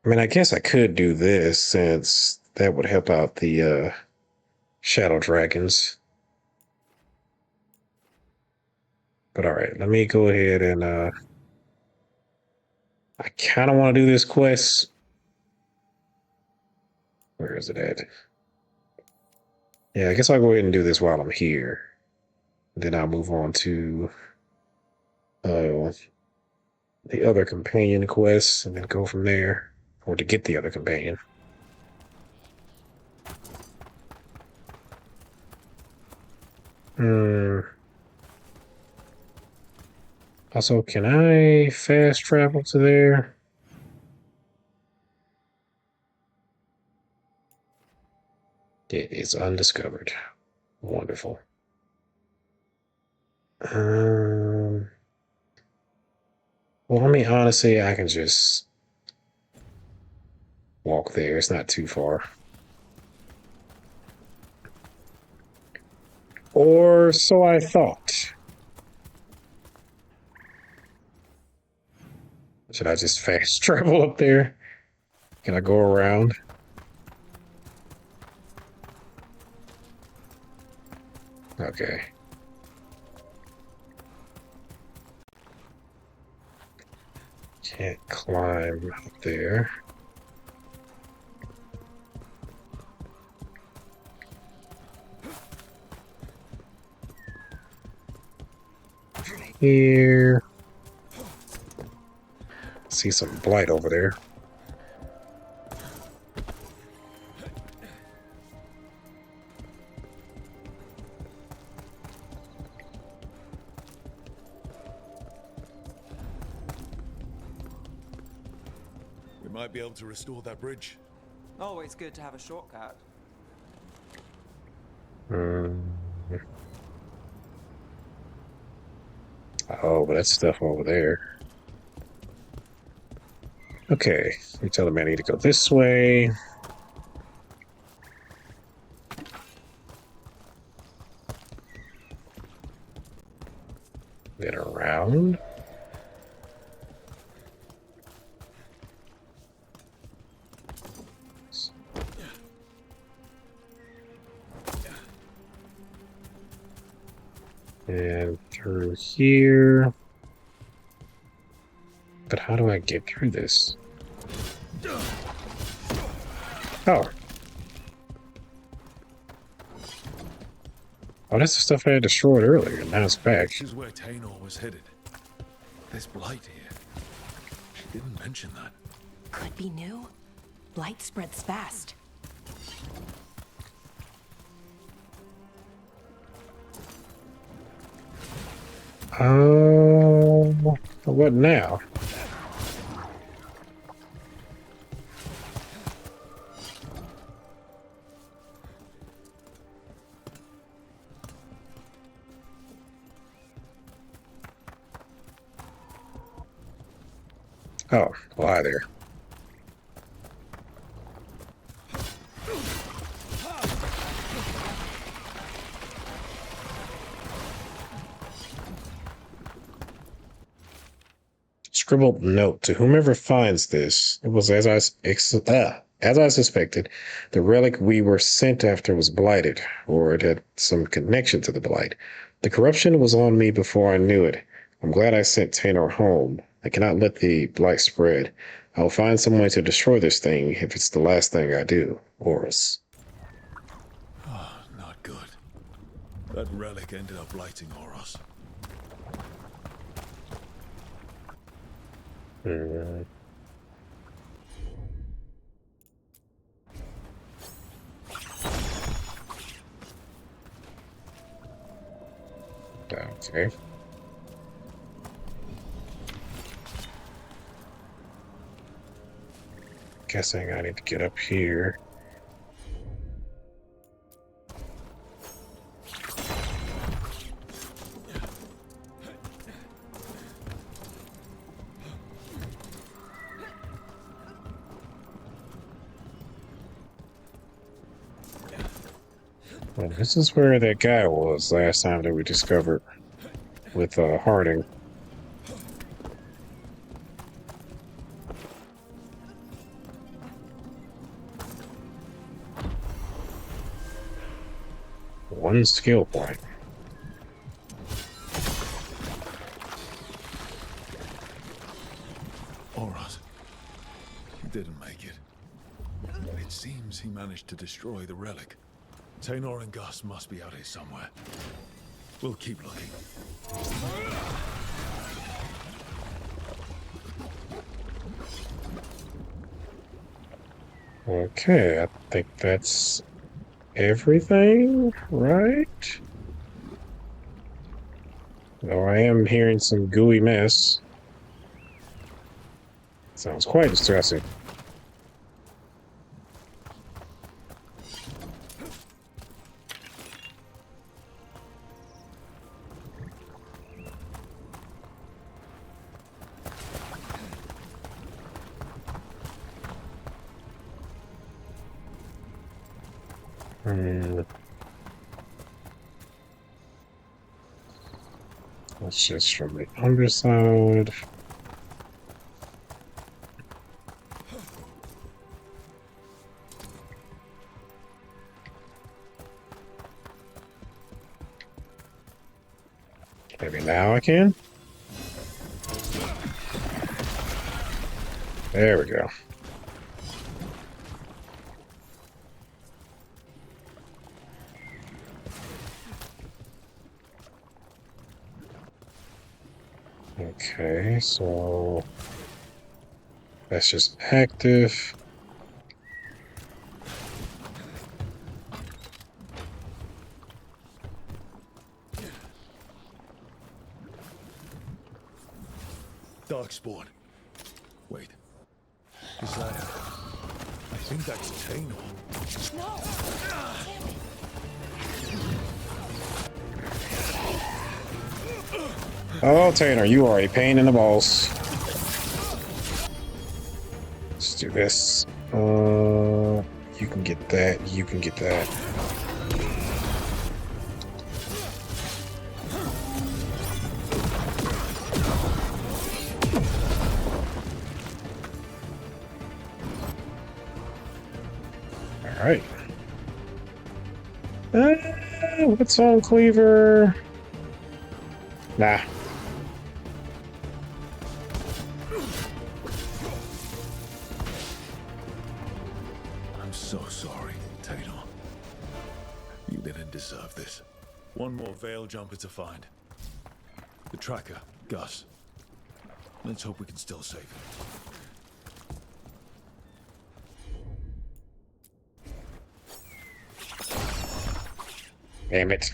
I mean, I guess I could do this since that would help out the shadow dragons. But all right, let me go ahead and I kind of want to do this quest. Where is it at? Yeah, I guess I'll go ahead and do this while I'm here. Then I'll move on to the other companion quests and then go from there, or to get the other companion. Also, can I fast travel to there? It is undiscovered. Wonderful. Well, I mean, honestly, I can just walk there. It's not too far. Or so I thought. Should I just fast travel up there? Can I go around? Okay. Can't climb up there. Here. See some blight over there. We might be able to restore that bridge. Always good to have a shortcut. Oh, but that's stuff over there. Okay, you're telling me I need to go this way. Then around. And through here. But how do I get through this? Oh. Oh, that's the stuff I had destroyed earlier, and now it's back. This is where Tainor was headed. There's blight here. She didn't mention that. Could be new. Blight spreads fast. Oh, what now? Oh, well, hi there. Scribbled note to whomever finds this. It was as I suspected. The relic we were sent after was blighted, or it had some connection to the blight. The corruption was on me before I knew it. I'm glad I sent Tainor home. I cannot let the blight spread. I'll find some way to destroy this thing if it's the last thing I do. Horus. Oh, not good. That relic ended up blighting Horus. Okay. Guessing I need to get up here. Well, this is where that guy was last time that we discovered with Harding. One skill point. Alright. He didn't make it. It seems he managed to destroy the relic. Taynor and Gus must be out here somewhere. We'll keep looking. Okay, I think that's everything, right? Though I am hearing some gooey mess. Sounds quite distressing. That's just from the underside. Maybe now I can? There we go. Okay, so that's just active. Darkspawn. Wait. Is that... I think that's Taynor. No! Oh, Tanner, you are a pain in the balls. Let's do this. You can get that. You can get that. All right. What's on Cleaver? Nah. I'm so sorry, Taynor. You didn't deserve this. One more Veil jumper to find. The tracker, Gus. Let's hope we can still save him. Damn it.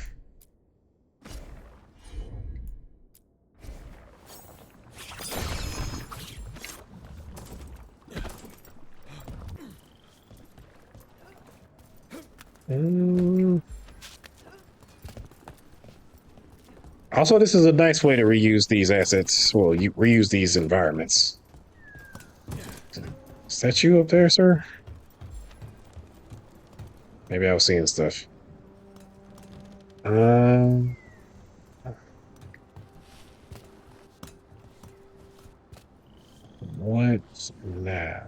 Also, this is a nice way to reuse these assets. Well, you reuse these environments. Is that you up there, sir? Maybe I was seeing stuff. What now?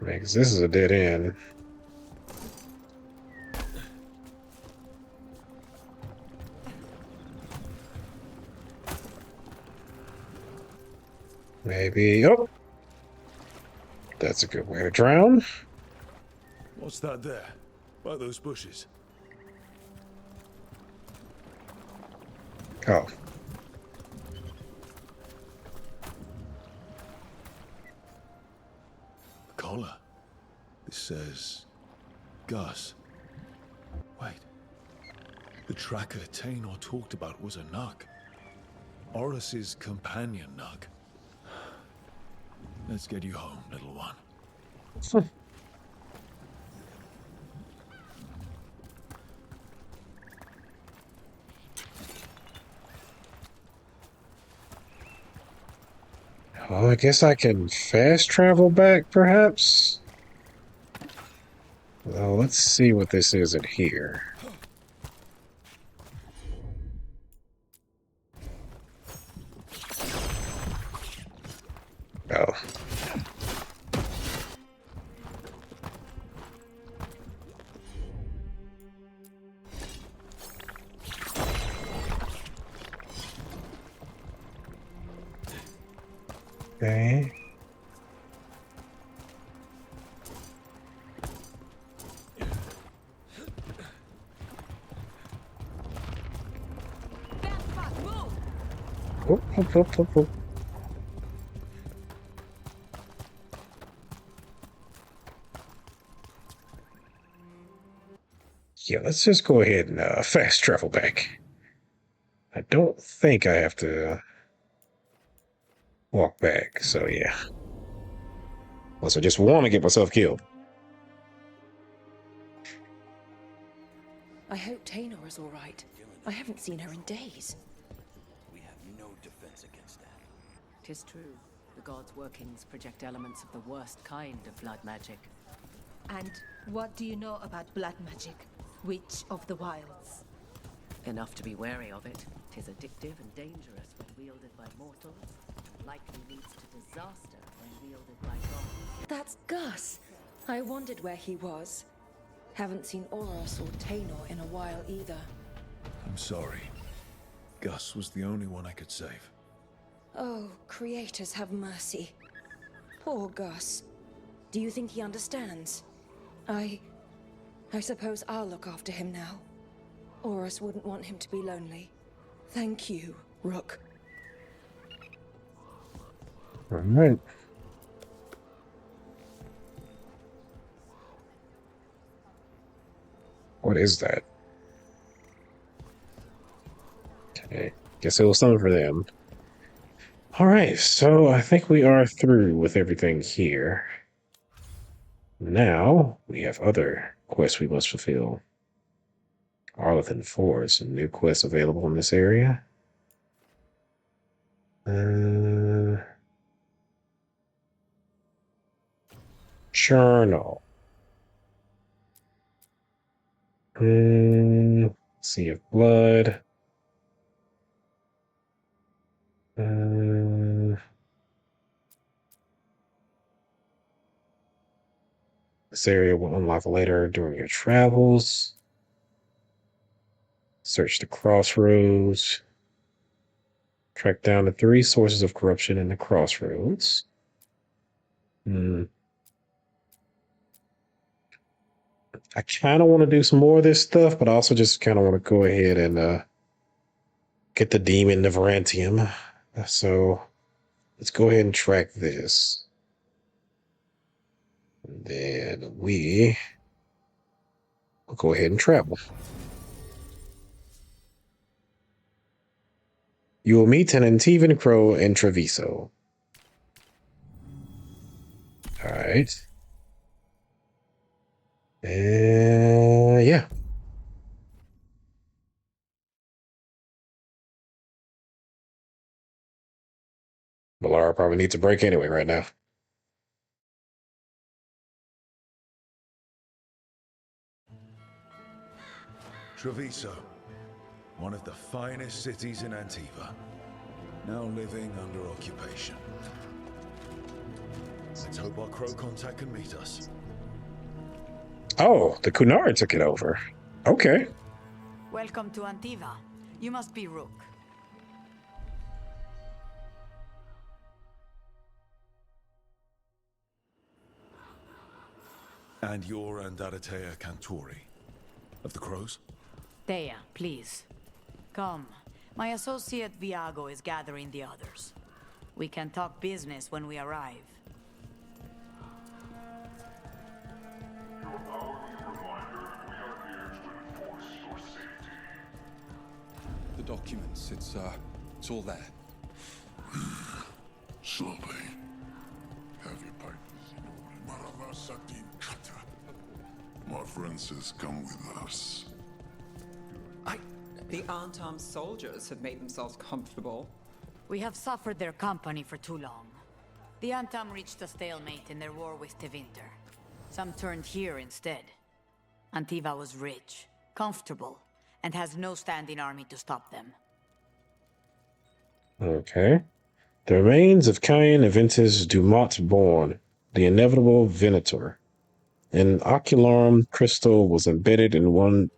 Because this is a dead end. Maybe. Oh! That's a good way to drown. What's that there? By those bushes? Oh. A collar. This says... Gus. Wait. The tracker Taynor talked about was a Nug. Oris's companion Nug. Let's get you home, little one. Well, I guess I can fast travel back, perhaps? Well, let's see what this is in here. Oh. Okay. Oh, oh, oh, oh, oh. Yeah, let's just go ahead and fast travel back. I don't think I have to walk back, so yeah. Unless I just want to get myself killed. I hope Taynor is all right. I haven't seen her in days. We have no defense against that. 'Tis true. The gods' workings project elements of the worst kind of blood magic. And what do you know about blood magic? Witch of the Wilds? Enough to be wary of it. 'Tis addictive and dangerous when wielded by mortals, and likely leads to disaster when wielded by gods. That's Gus. I wondered where he was. Haven't seen Oros or Taynor in a while either. I'm sorry. Gus was the only one I could save. Oh, creators have mercy. Poor Gus. Do you think he understands? I suppose I'll look after him now. Oros wouldn't want him to be lonely. Thank you, Rook. All right. What is that? Okay, guess it was something for them. All right, so I think we are through with everything here. Now we have other quests we must fulfill. Arlington Forest, a new quest available in this area. Journal. Sea of Blood. This area will unlock later during your travels. Search the crossroads. Track down the 3 sources of corruption in the crossroads. I kind of want to do some more of this stuff, but I also just kind of want to go ahead and get the demon of Varantium. So let's go ahead and track this. And then we will go ahead and travel. You will meet an Antivan Crow in Treviso. All right. Yeah. Bellara probably needs a break anyway right now. Treviso, one of the finest cities in Antiva, now living under occupation. Let's hope our crow contact can meet us. Oh, the Kunari took it over. Okay. Welcome to Antiva. You must be Rook. And you're Andaratea Cantori, of the Crows? Thea, please. Come. My associate Viago is gathering the others. We can talk business when we arrive. The documents, it's all there. Slowly. Have your papers in order. Maravasatin Kata. My friend says come with us. The unarmed soldiers have made themselves comfortable. We have suffered their company for too long. The Antam reached a stalemate in their war with Tevinter. Some turned here instead. Antiva was rich, comfortable, and has no standing army to stop them. Okay. The remains of Cain Aventus Dumont Born, the inevitable Venator. An ocularum crystal was embedded in one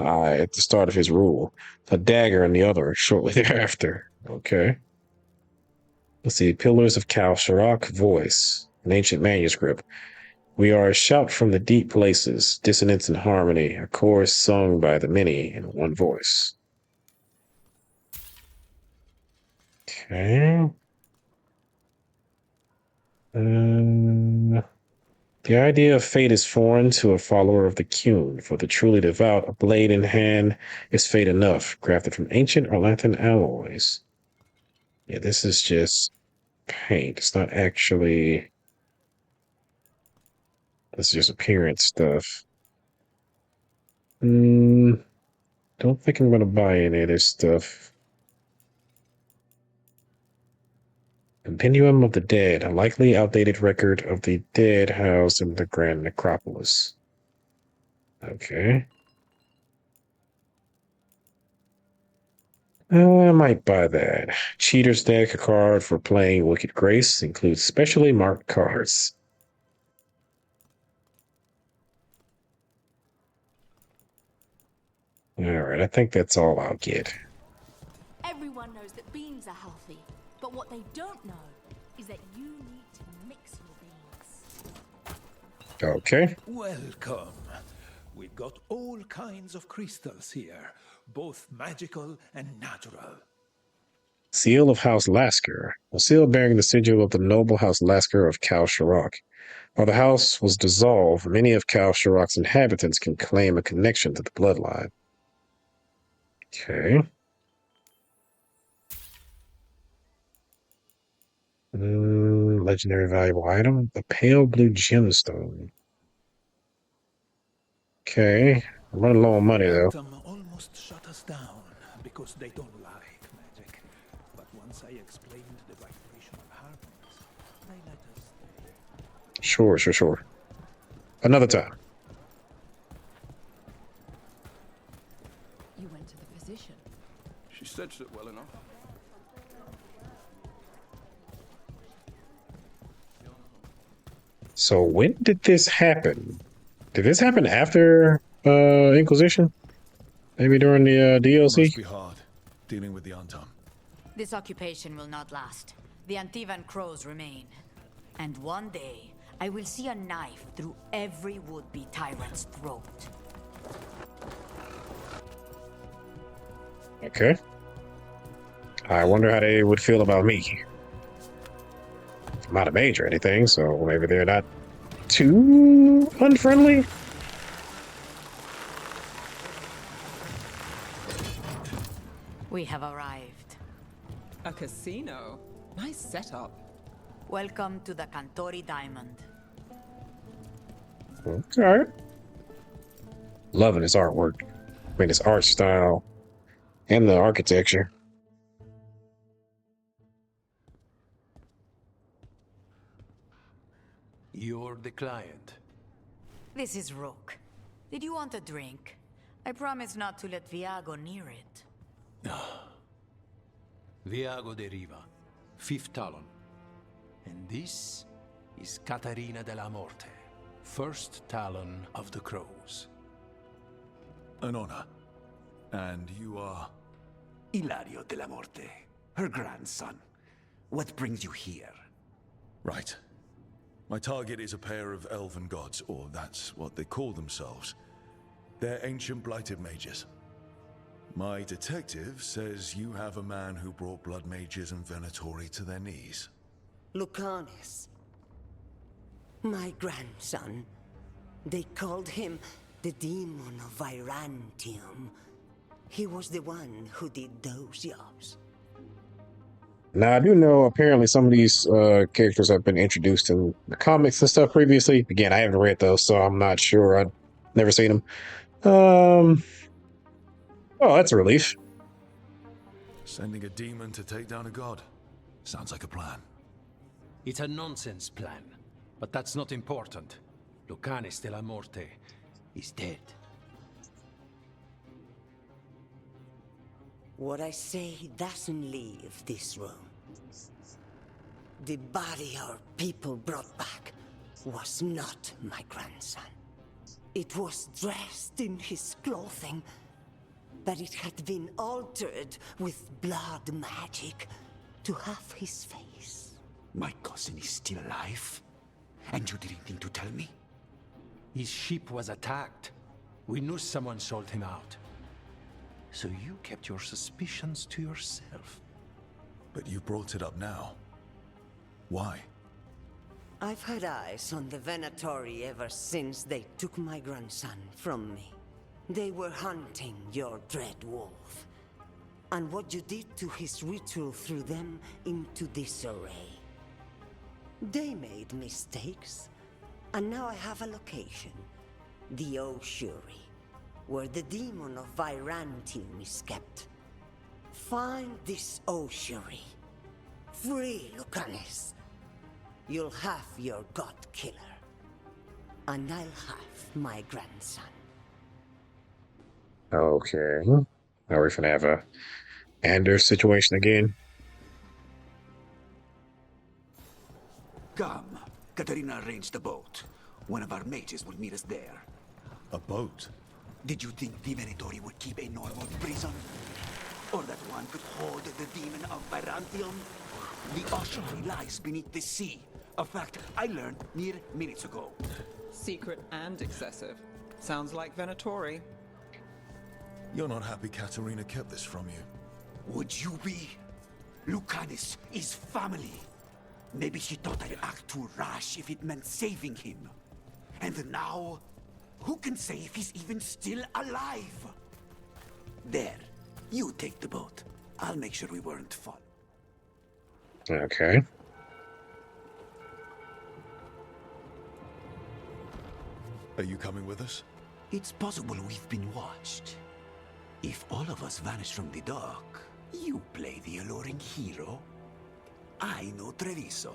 eye at the start of his rule, a dagger in the other shortly thereafter. Okay. Let's see. Pillars of Kal Sharok voice. An ancient manuscript. We are a shout from the deep places, dissonance and harmony, a chorus sung by the many in one voice. Okay. The idea of fate is foreign to a follower of the Qun. For the truly devout, a blade in hand is fate enough, crafted from ancient Orlanthan alloys. Yeah, this is just paint. It's not actually... This is just appearance stuff. Don't think I'm going to buy any of this stuff. Compendium of the Dead, a likely outdated record of the dead housed in the Grand Necropolis. Okay. I might buy that. Cheater's Deck, a card for playing Wicked Grace, includes specially marked cards. Alright, I think that's all I'll get. Everyone knows that beans are healthy, but what they don't know is that you need to mix your beans. Okay. Welcome. We've got all kinds of crystals here, both magical and natural. Seal of House Lasker, a seal bearing the sigil of the noble House Lasker of Kal Sharok. While the house was dissolved, many of Kal Sharok's inhabitants can claim a connection to the bloodline. Okay. Legendary valuable item, the pale blue gemstone. Okay, I'm running low on money though. Almost shut us down because they don't like magic. But once I explained the vibration of harmonies, they let us stay. Sure. Another time. You went to the physician. She stitched it well enough. So when did this happen? Did this happen after Inquisition? Maybe during the DLC? It must be hard, dealing with the Antam. This occupation will not last. The Antivan crows remain. And one day, I will see a knife through every would-be tyrant's throat. Okay. I wonder how they would feel about me. I'm not a mage or anything, so maybe they're not too unfriendly. We have arrived. A casino? Nice setup. Welcome to the Cantori Diamond. Okay. Loving his artwork. I mean, his art style and the architecture. You're the client. This is Rook. Did you want a drink? I promise not to let Viago near it. Viago de Riva, 5th Talon. And this is Catarina de la Morte, 1st Talon of the Crows. An honor. And you are? Ilario de la Morte, her grandson. What brings you here? Right. My target is a pair of elven gods, or that's what they call themselves. They're ancient blighted mages. My detective says you have a man who brought blood mages and Venatori to their knees. Lucanis. My grandson. They called him the Demon of Virantium. He was the one who did those jobs. Now, I do know apparently some of these characters have been introduced in the comics and stuff previously. Again, I haven't read those, so I'm not sure. I've never seen them. Oh, that's a relief. Sending a demon to take down a god. Sounds like a plan. It's a nonsense plan, but that's not important. Lucanis de la Morte is dead. What I say doesn't leave this room. The body our people brought back was not my grandson. It was dressed in his clothing, but it had been altered with blood magic to have his face. My cousin is still alive? And you didn't think to tell me? His ship was attacked. We knew someone sold him out. So you kept your suspicions to yourself. But you brought it up now. Why? I've had eyes on the Venatori ever since they took my grandson from me. They were hunting your dread wolf. And what you did to his ritual threw them into disarray. They made mistakes, and now I have a location. The Oshuri, where the demon of Virantium is kept. Find this Oshuri. Free Lucanis. You'll have your god killer. And I'll have my grandson. Okay. Now we're gonna have a Anders situation again. Come. Katarina arranged a boat. One of our mages will meet us there. A boat? Did you think the Venatori would keep a normal prison? Or that one could hold the demon of Virantium? The Oshuri lies beneath the sea. A fact I learned mere minutes ago. Secret and excessive. Sounds like Venatori. You're not happy Katarina kept this from you. Would you be? Lucanis is family. Maybe she thought I'd act too rash if it meant saving him. And now, who can say if he's even still alive? There, you take the boat. I'll make sure we weren't fought. Okay. Are you coming with us? It's possible we've been watched. If all of us vanish from the dock, you play the alluring hero. I know Treviso.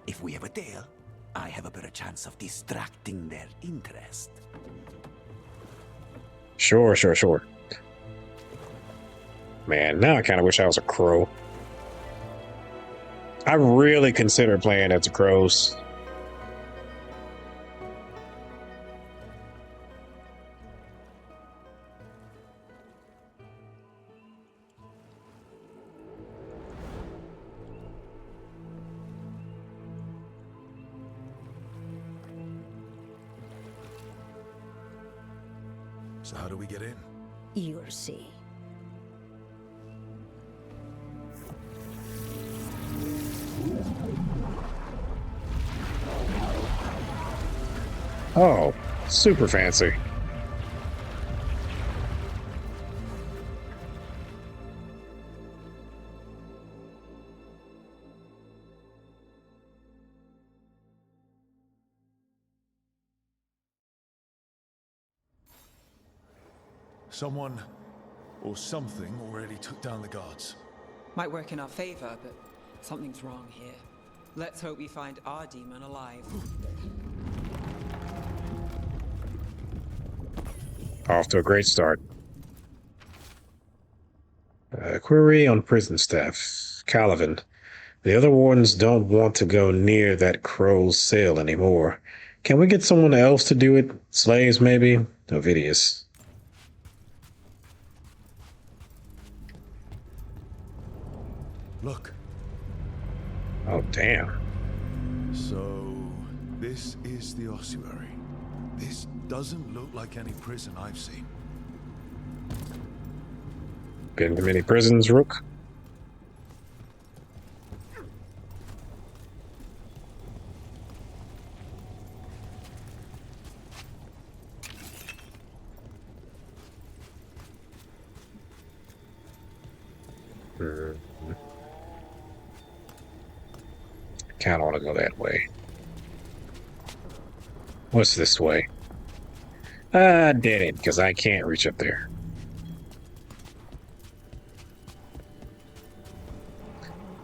If we have a tail, I have a better chance of distracting their interest. Sure. Man, now I kind of wish I was a crow. I really considered playing as a crows. So how do we get in? You'll see. Oh, super fancy. Someone or something already took down the guards. Might work in our favor, but something's wrong here. Let's hope we find our demon alive. Off to a great start. Query on prison staff. Calivan. The other wardens don't want to go near that crow's cell anymore. Can we get someone else to do it? Slaves, maybe? Ovidius. Look. Oh, damn. So, this is the ossuary. This doesn't look like any prison I've seen. Been to many prisons, Rook? Kinda wanna go that way. What's this way? Dead end, because I can't reach up there.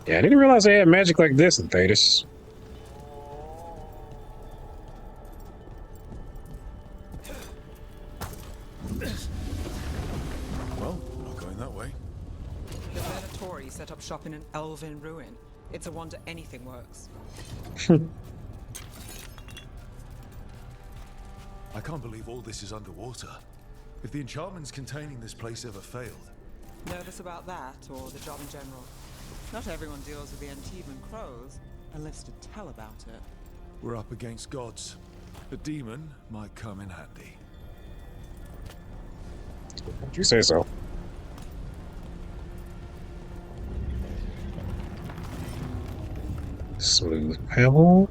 Yeah, I didn't realize they had magic like this in Thetis. Well, not going that way. The Venatori set up shop in an elven ruin. It's a wonder anything works. I can't believe all this is underwater. If the enchantments containing this place ever failed. Nervous about that, or the job in general? Not everyone deals with the Antiban crows. unless to tell about it. We're up against gods. A demon might come in handy. Would you say so? Smooth pebble.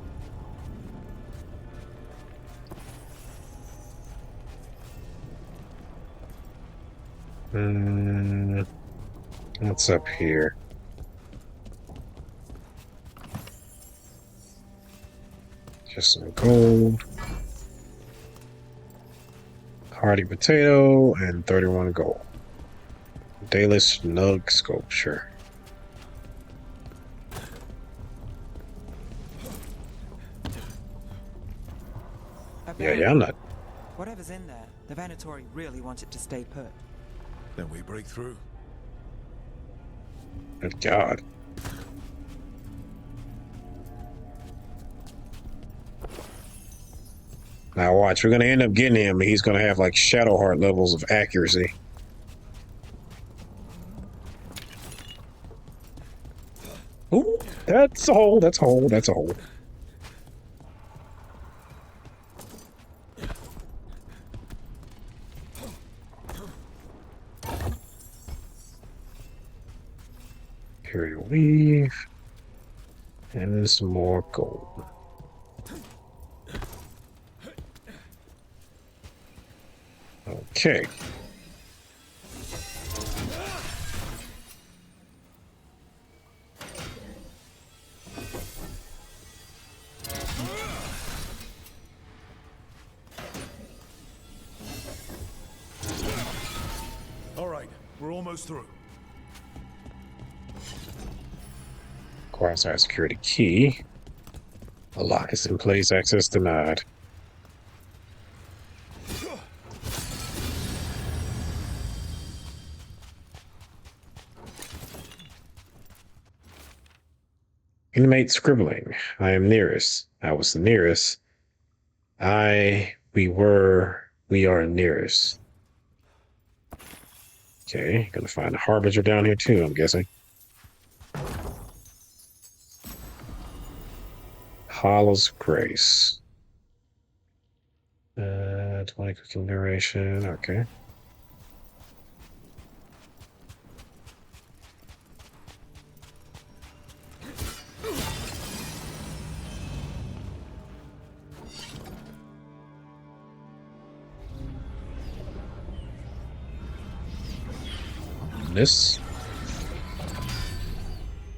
What's up here? Just some gold. Hardy potato and 31 gold. Dayless Nug sculpture. Yeah, I'm not. Whatever's in there, the Venatori really want it to stay put. Then we break through. Good God. Now watch, we're gonna end up getting him, and he's gonna have like Shadowheart levels of accuracy. Ooh, that's a hole, that's a hole, that's a hole. Here we leave. And some more gold. Okay. All right, we're almost through. Requires security key. A lock is in place. Access denied. Inmate scribbling. I am nearest. I was the nearest. We are nearest. Okay, gonna find the Harbinger down here too, I'm guessing. Hollow's Grace. 20 cooking duration, okay. This.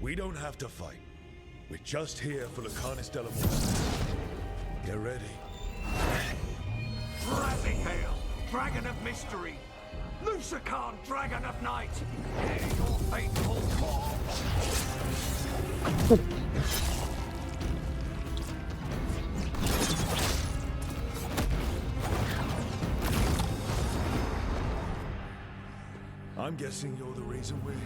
We don't have to fight. We're just here for Lucanus de la Morte. Get ready. Rising Hail, Dragon of Mystery! Lucican, Dragon of Night! Hear your faithful call! I'm guessing you're the reason we're here.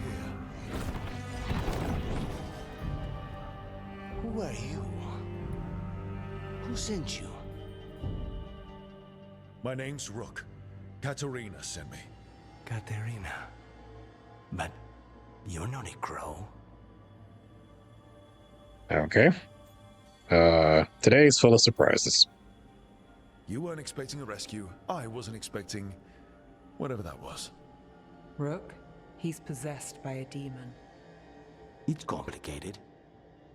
Who are you? Who sent you? My name's Rook. Katerina sent me. Katerina. But you're not a crow. Okay. Today's full of surprises. You weren't expecting a rescue. I wasn't expecting whatever that was. Rook, he's possessed by a demon. It's complicated.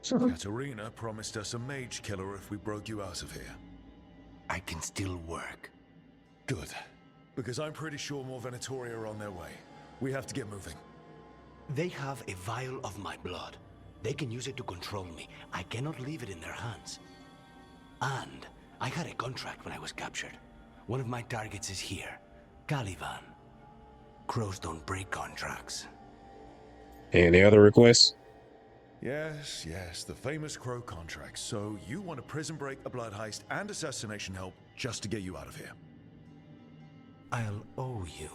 Katerina promised us a mage killer if we broke you out of here. I can still work. Good. Because I'm pretty sure more Venatori are on their way. We have to get moving. They have a vial of my blood. They can use it to control me. I cannot leave it in their hands. And I had a contract when I was captured. One of my targets is here. Caliban. Crows don't break contracts. Any other requests? Yes, the famous Crow contract. So you want a prison break, a blood heist, and assassination help just to get you out of here. I'll owe you.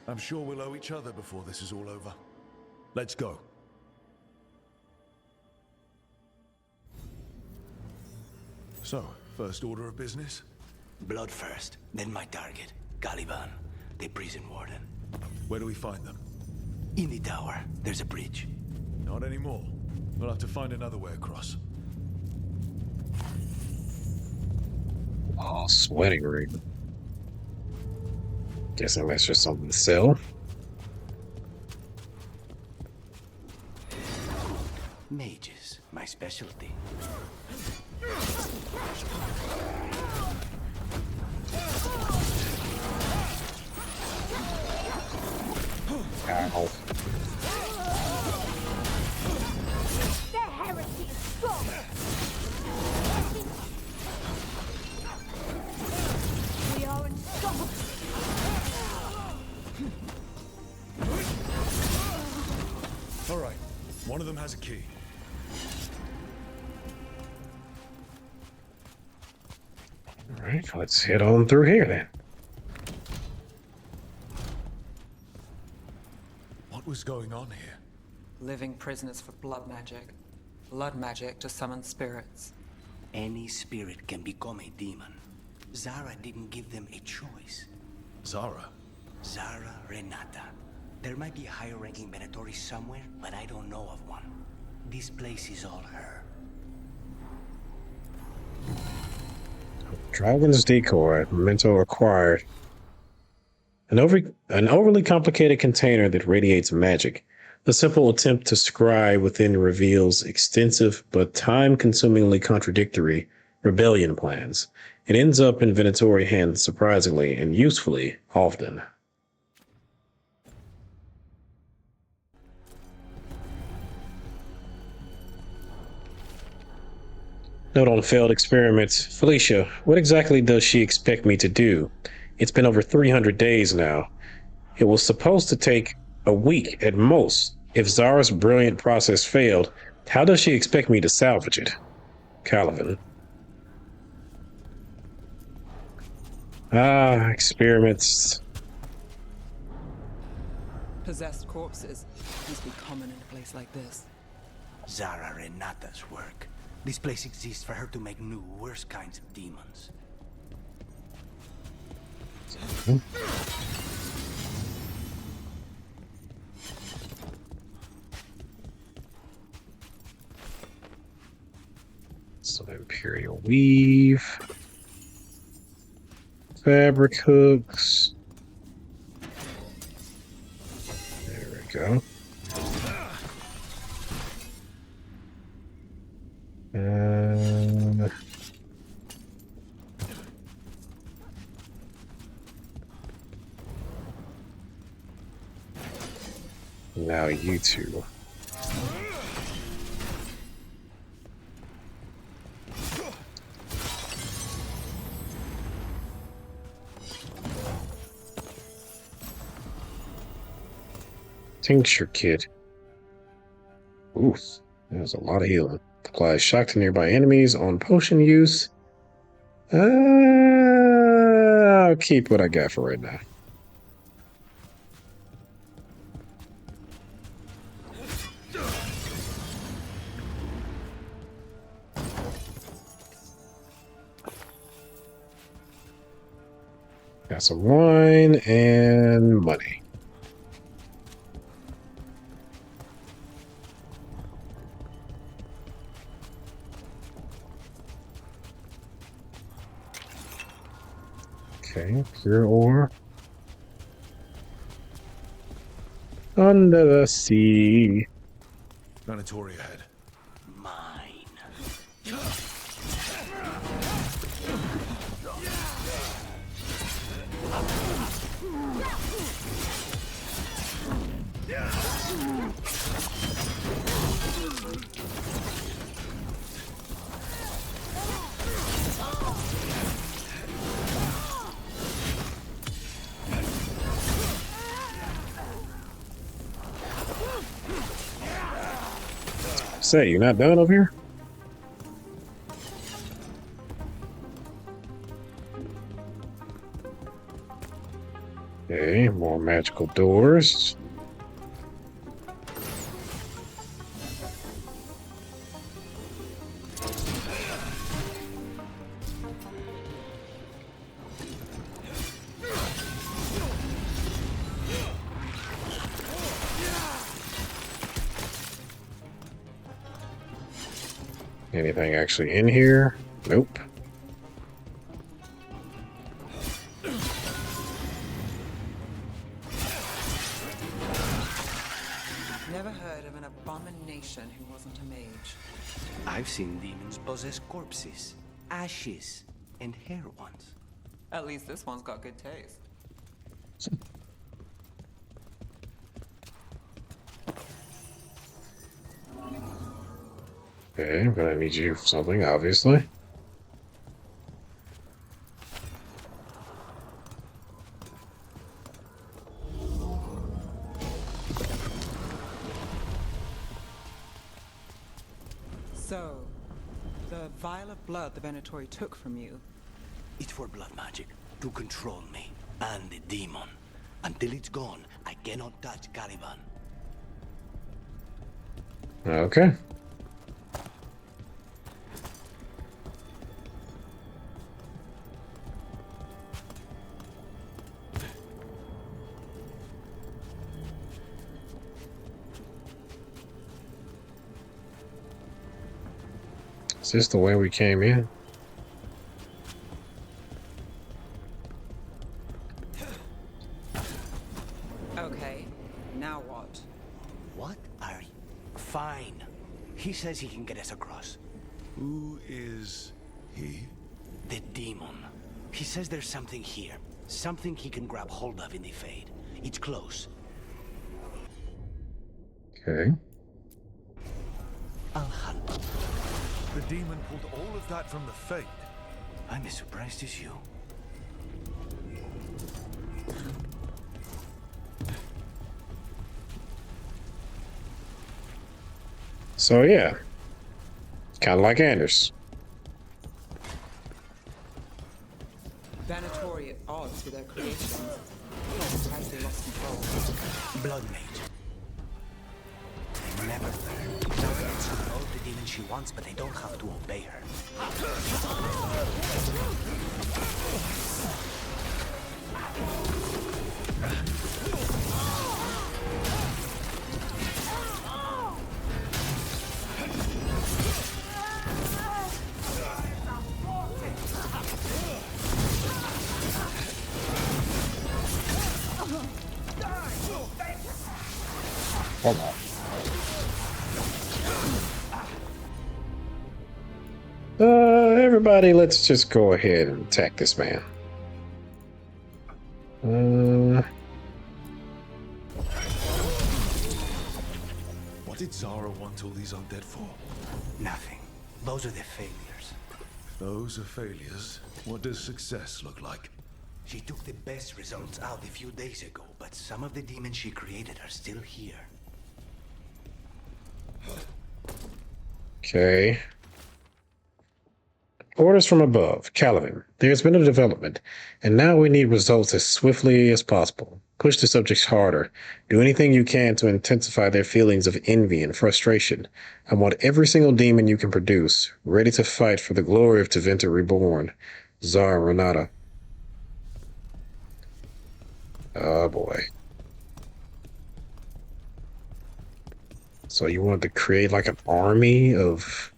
I'm sure we'll owe each other before this is all over. Let's go. So, first order of business? Blood first, then my target, Caliban, the prison warden. Where do we find them? In the tower. There's a bridge. Not anymore. We'll have to find another way across. Oh, sweating ring. Guessing that's just something to sell. Mages, my specialty. Ow. Their heresy is strong. We are unstoppable. All right, one of them has a key. All right, let's head on through here then. What was going on here? Living prisoners for blood magic. Blood magic to summon spirits. Any spirit can become a demon. Zara didn't give them a choice. Zara? Zara Renata. There might be a higher-ranking Venatori somewhere, but I don't know of one. This place is all her. Dragon's decoy, memento acquired. An overly complicated container that radiates magic. The simple attempt to scry within reveals extensive but time-consumingly contradictory rebellion plans. It ends up in Venatori hands surprisingly and usefully often. Note on failed experiments. Felicia, what exactly does she expect me to do? It's been over 300 days now. It was supposed to take a week at most. If Zara's brilliant process failed, how does she expect me to salvage it? Caliban. Ah, experiments. Possessed corpses must be common in a place like this. Zara Renata's work. This place exists for her to make new, worse kinds of demons. Some Imperial weave. Fabric hooks. There we go. Now you two. Tincture kit. Oof, there's a lot of healing. Applies shock to nearby enemies on potion use. I'll keep what I got for right now. Got some wine and money. Okay, pure ore. Under the sea. Venatori ahead. Say, you're not done over here? Okay, more magical doors. Anything actually in here? Nope. Never heard of an abomination who wasn't a mage. I've seen demons possess corpses, ashes, and hair once. At least this one's got good taste. Okay, I'm gonna need you for something, obviously. So, the vial of blood the Venatori took from you. It's for blood magic, to control me, and the demon. Until it's gone, I cannot touch Caliban. Okay. Is this the way we came in? Okay, now what? What are you? Fine. He says he can get us across. Who is he? The demon. He says there's something here. Something he can grab hold of in the Fade. It's close. Okay. I'll hunt. The demon pulled all of that from the Fade. I'm as surprised as you. So yeah, kind of like Anders. Venatori at odds with their creations. I'm surprised they lost control. Blood mage. Never learn. Targets control the demon she wants, but they don't have to obey her. Hold on. Everybody, let's just go ahead and attack this man. What did Zara want all these undead for? Nothing. Those are the failures. Those are failures. What does success look like? She took the best results out a few days ago, but some of the demons she created are still here. Okay. Orders from above. Caliban, there's been a development, and now we need results as swiftly as possible. Push the subjects harder. Do anything you can to intensify their feelings of envy and frustration. I want every single demon you can produce, ready to fight for the glory of Tevinter Reborn. Zara Renata. Oh boy. So you want to create like an army of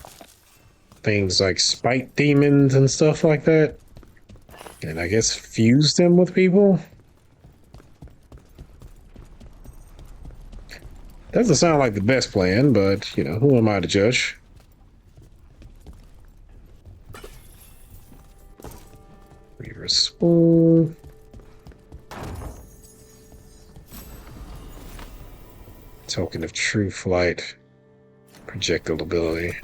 things like spite demons and stuff like that? And I guess fuse them with people? Doesn't sound like the best plan, but, you know, who am I to judge? Weaver's Spoon. Token of True Flight. Projectile ability.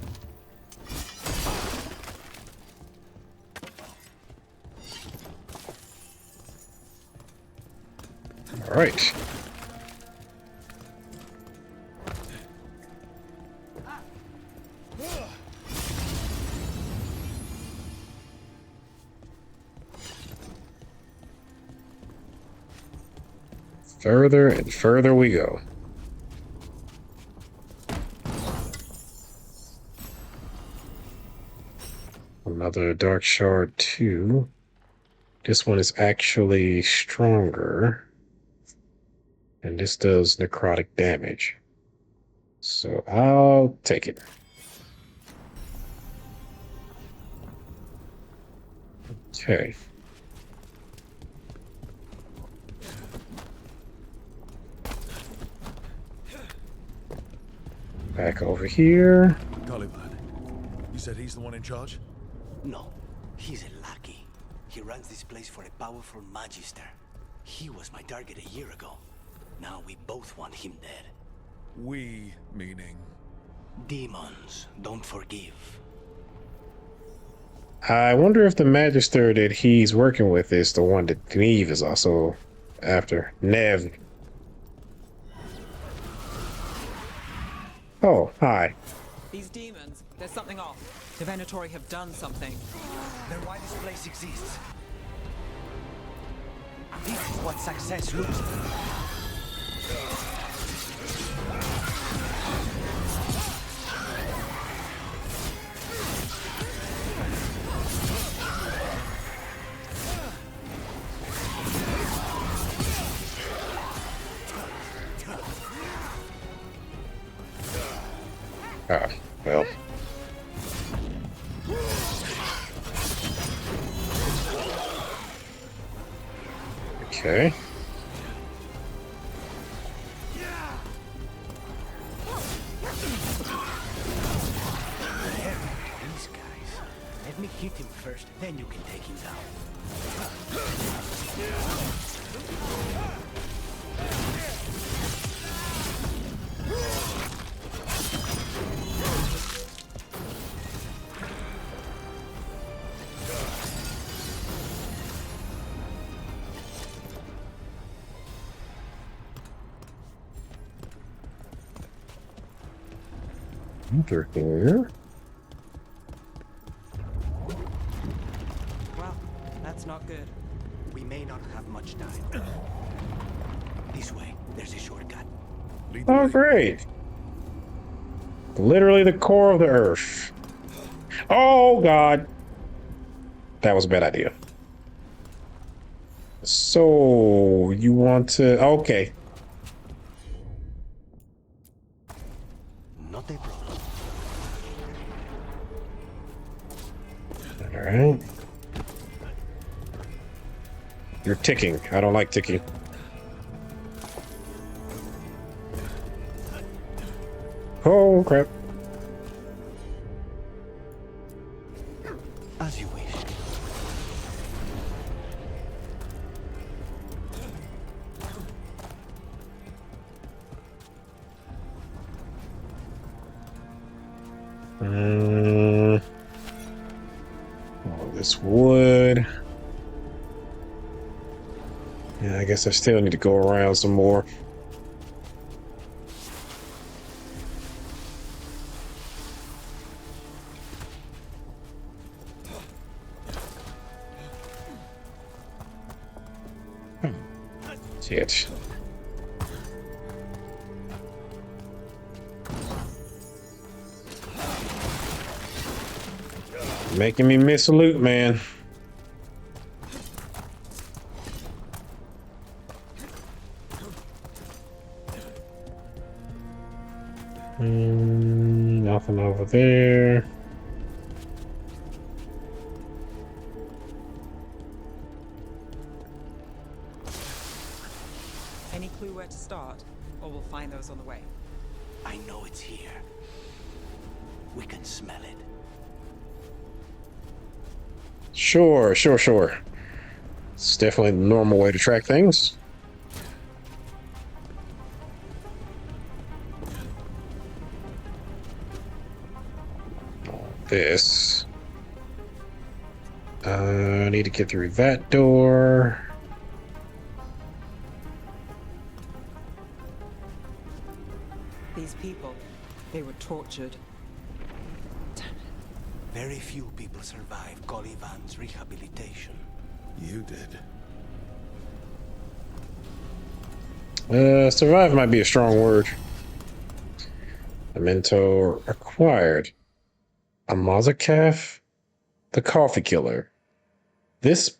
All right. Further and further we go. Another Dark Shard 2. This one is actually stronger. And this does necrotic damage. So I'll take it. Okay. Back over here. Caliban, you said he's the one in charge? No, he's a lackey. He runs this place for a powerful magister. He was my target a year ago. Now we both want him dead. We, meaning? Demons don't forgive. I wonder if the Magister that he's working with is the one that Neve is also after. Nev. Oh, hi. These demons, there's something off. The Venatori have done something. They're why this place exists. This is what success looks like. Ah, well. Okay. These guys. Let me hit him first, then you can take him down. Enter here. Well, that's not good. We may not have much time. This way, there's a shortcut. Oh, great. Literally the core of the earth. Oh, God. That was a bad idea. So, you want to... Okay. Not a problem. All right. You're ticking. I don't like ticking. Oh, crap. As you wish. All this wood. Yeah, I guess I still need to go around some more. Shit. Making me miss a loot, man. Nothing over there. Any clue where to start? Or we'll find those on the way. I know it's here. We can smell it. Sure. It's definitely the normal way to track things. This. I need to get through that door. These people, they were tortured. Very few people survive Caliban's rehabilitation. You did. Survive might be a strong word. Memento acquired. A Mazakaf? The coffee killer. This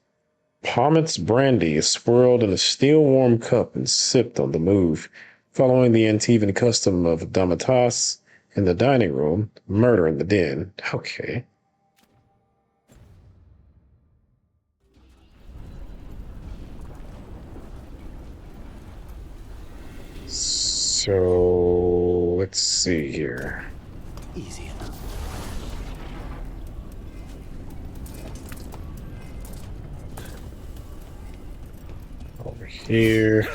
Pomet's brandy is swirled in a steel-warm cup and sipped on the move, following the Antivan custom of Damatas in the dining room, murder in the den. Okay. So let's see here. Easy enough. Over here.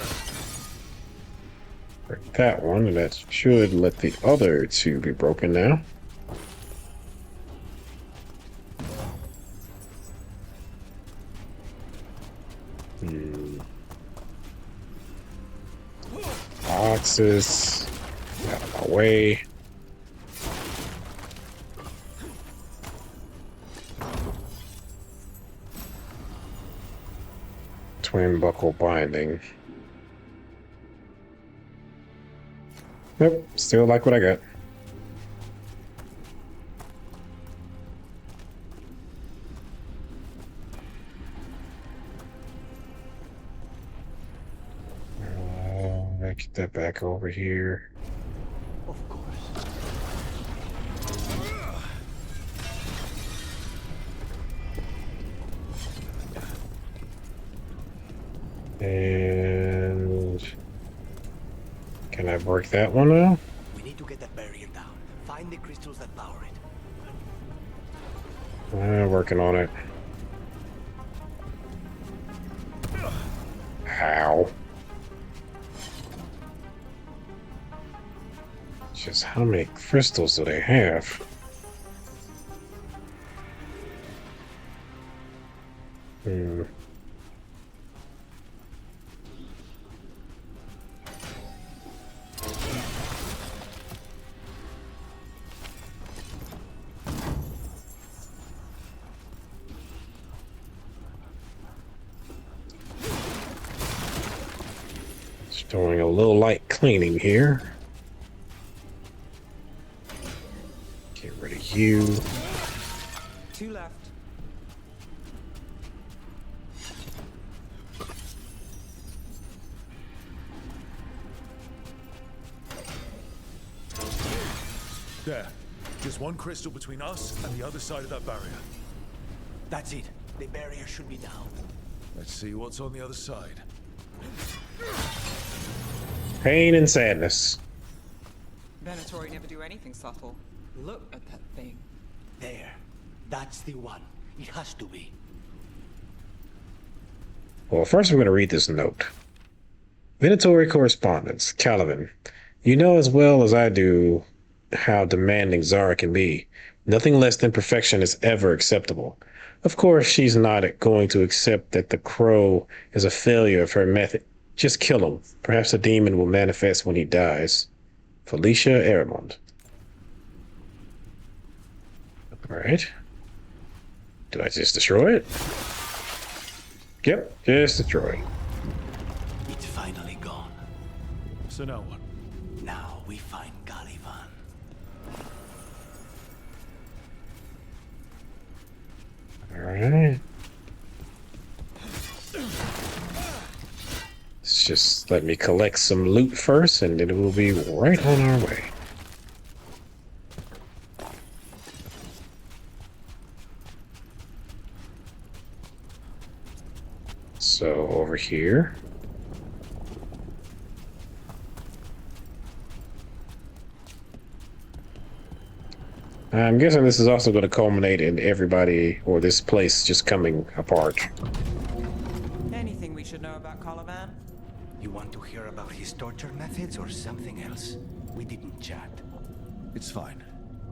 Break that one, and that should let the other two be broken now. Boxes. Out of my way. Twin buckle binding. Yep, still like what I got. Get that back over here. Of course. And can I break that one now? We need to get that barrier down. Find the crystals that power it. Working on it. How? Just how many crystals do they have? Just doing a little light cleaning here. Get rid of you. 2 left. There. Just one crystal between us and the other side of that barrier. That's it. The barrier should be down. Let's see what's on the other side. Pain and sadness. Venatori never do anything subtle. Look at that thing. There. That's the one. It has to be. Well, first we're going to read this note. Venatori correspondence. Caliban. You know as well as I do how demanding Zara can be. Nothing less than perfection is ever acceptable. Of course, she's not going to accept that the crow is a failure of her method. Just kill him. Perhaps the demon will manifest when he dies. Felicia Aramond. Alright. Do I just destroy it? Yep, just destroy. It's finally gone. So now what? Now we find Caliban. Alright. Let's just let me collect some loot first, and then we'll be right on our way. So over here. I'm guessing this is also going to culminate in everybody or this place just coming apart. Anything we should know about Caliban? You want to hear about his torture methods or something else? We didn't chat. It's fine.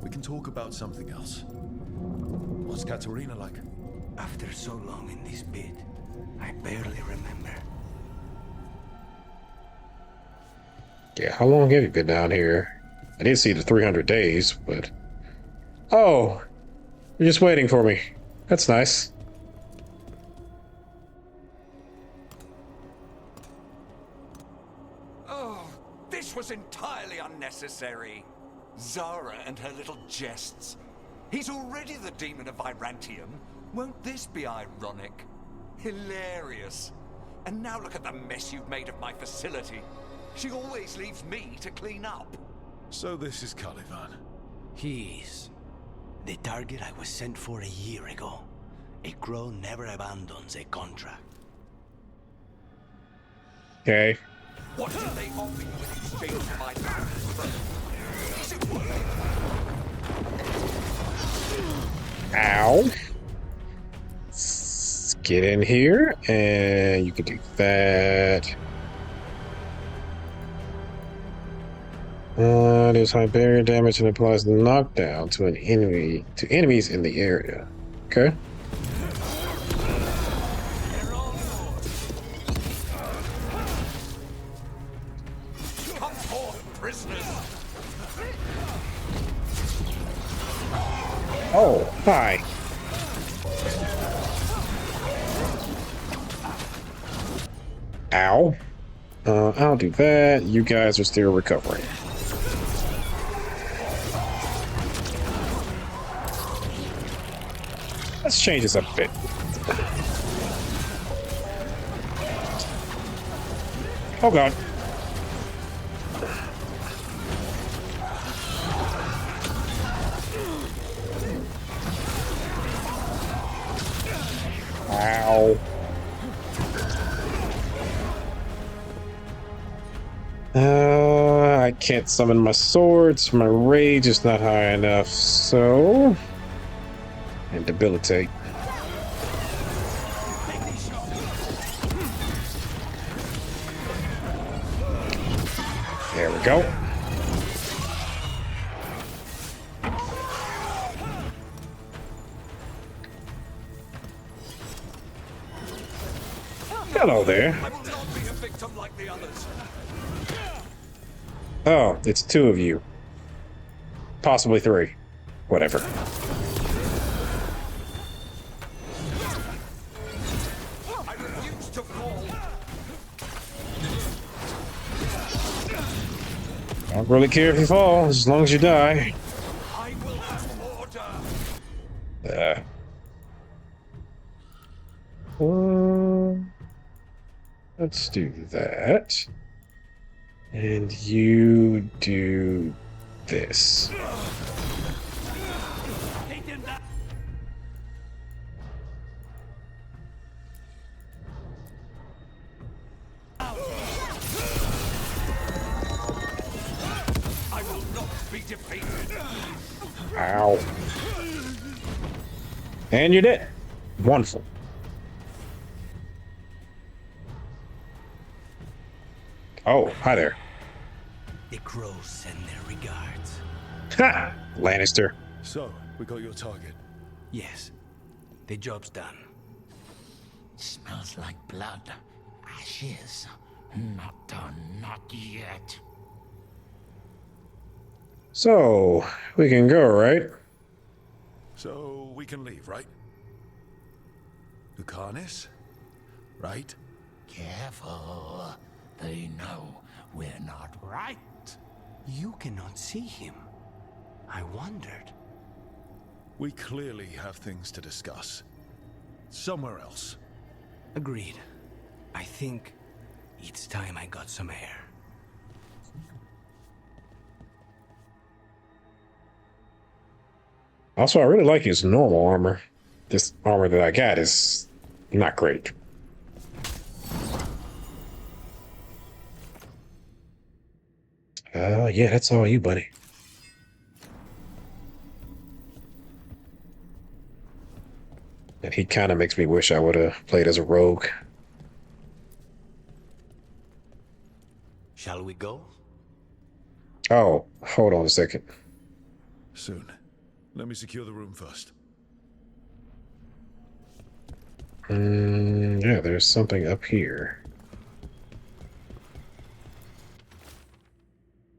We can talk about something else. What's Katerina like? After so long in this pit, I barely remember. Yeah, how long have you been down here? I did see the 300 days, but... Oh! You're just waiting for me. That's nice. Oh, this was entirely unnecessary. Zara and her little jests. He's already the demon of Virantium. Won't this be ironic? Hilarious. And now look at the mess you've made of my facility. She always leaves me to clean up. So this is Caliban. He is. The target I was sent for a year ago. A crow never abandons a contract. Okay. What do they offer you in exchange for my master's throne? Is it worth it? Ow. Let's get in here, and you can do that. There's high barrier damage and applies knockdown to enemies in the area. Okay. Come forth, prisoners. Oh, hi. Ow. I'll do that. You guys are still recovering. Let's change this up a bit. Oh god. Ow. I can't summon my swords. My rage is not high enough, so... And debilitate. There we go. Hello there. I will not be a victim like the others. Oh, it's two of you. Possibly three. Whatever. I refuse to fall. I don't really care if you fall, as long as you die. I will have order. Let's do that. And you do this. I will not be defeated. Ow. And you did. Wonderful. Oh, hi there. The crows send their regards. Ha! Lannister. So, we got your target. Yes. The job's done. Smells like blood. Ashes. Not done, not yet. So, we can go, right? So, we can leave, right? Lucanus? Right? Careful. They know we're not right. You cannot see him. I wondered. We clearly have things to discuss. Somewhere else. Agreed. I think it's time I got some air. Also, I really like his normal armor. This armor that I got is not great. Yeah, that's all you, buddy. And he kind of makes me wish I would have played as a rogue. Shall we go? Oh, hold on a second. Soon. Let me secure the room first. Yeah, there's something up here.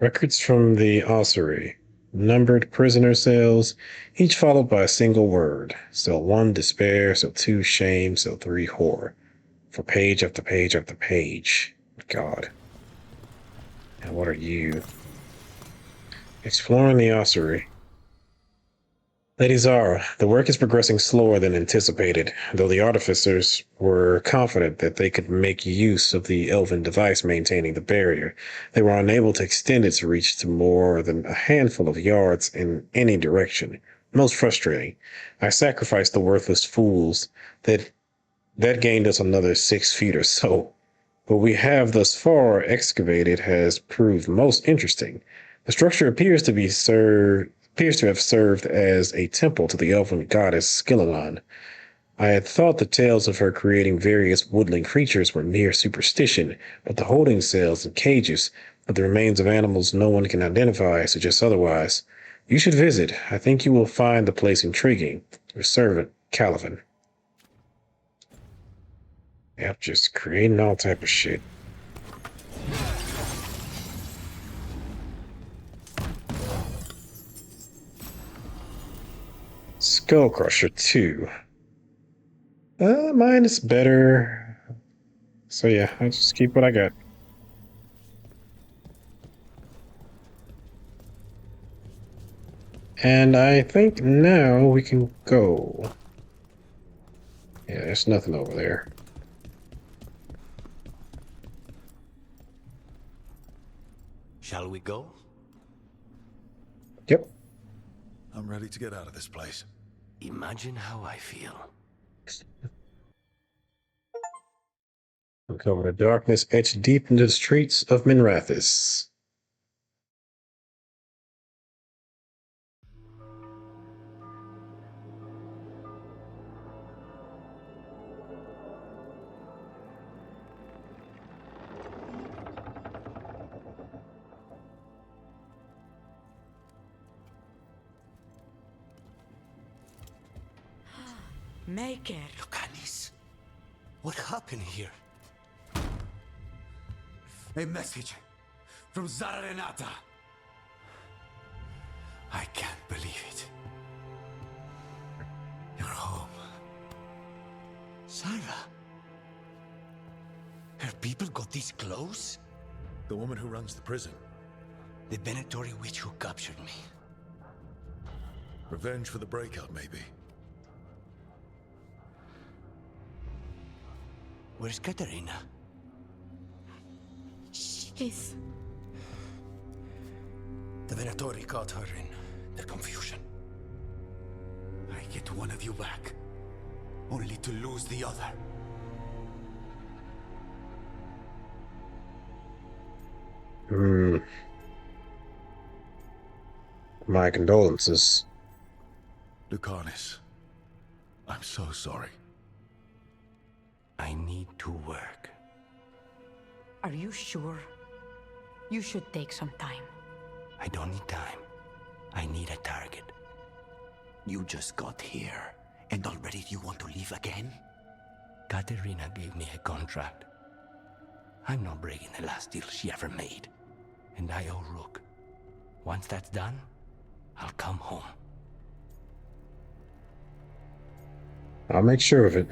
Records from the ossuary. Numbered prisoner cells, each followed by a single word. Cell 1, despair. Cell 2, shame. Cell 3, horror. For page after page after page. God. And what are you? Exploring the ossuary. Lady Zara, the work is progressing slower than anticipated, though the artificers were confident that they could make use of the elven device maintaining the barrier. They were unable to extend its reach to more than a handful of yards in any direction. Most frustrating. I sacrificed the worthless fools that gained us another 6 feet or so. what we have thus far excavated has proved most interesting. The structure appears to have served as a temple to the elven goddess Skillilan. I had thought the tales of her creating various woodland creatures were mere superstition, but the holding cells and cages with the remains of animals no one can identify suggest otherwise. You should visit. I think you will find the place intriguing. Your servant, Calivan. Yep, just creating all type of shit. Skullcrusher 2. Mine is better. So yeah, I'll just keep what I got. And I think now we can go. Yeah, there's nothing over there. Shall we go? Yep. I'm ready to get out of this place. Imagine how I feel. Uncover the darkness etched deep into the streets of Minrathis. Make it. Lucanis, what happened here? A message from Zara Renata. I can't believe it. You're home. Sarah? Her people got this close? The woman who runs the prison. The Venatori witch who captured me. Revenge for the breakout, maybe. Where's Katerina? She's... The Venatori caught her in their confusion. I get one of you back, only to lose the other. My condolences. Lucanis, I'm so sorry. I need to work. Are you sure? You should take some time. I don't need time. I need a target. You just got here, and already you want to leave again? Katerina gave me a contract. I'm not breaking the last deal she ever made. And I owe Rook. Once that's done, I'll come home. I'll make sure of it.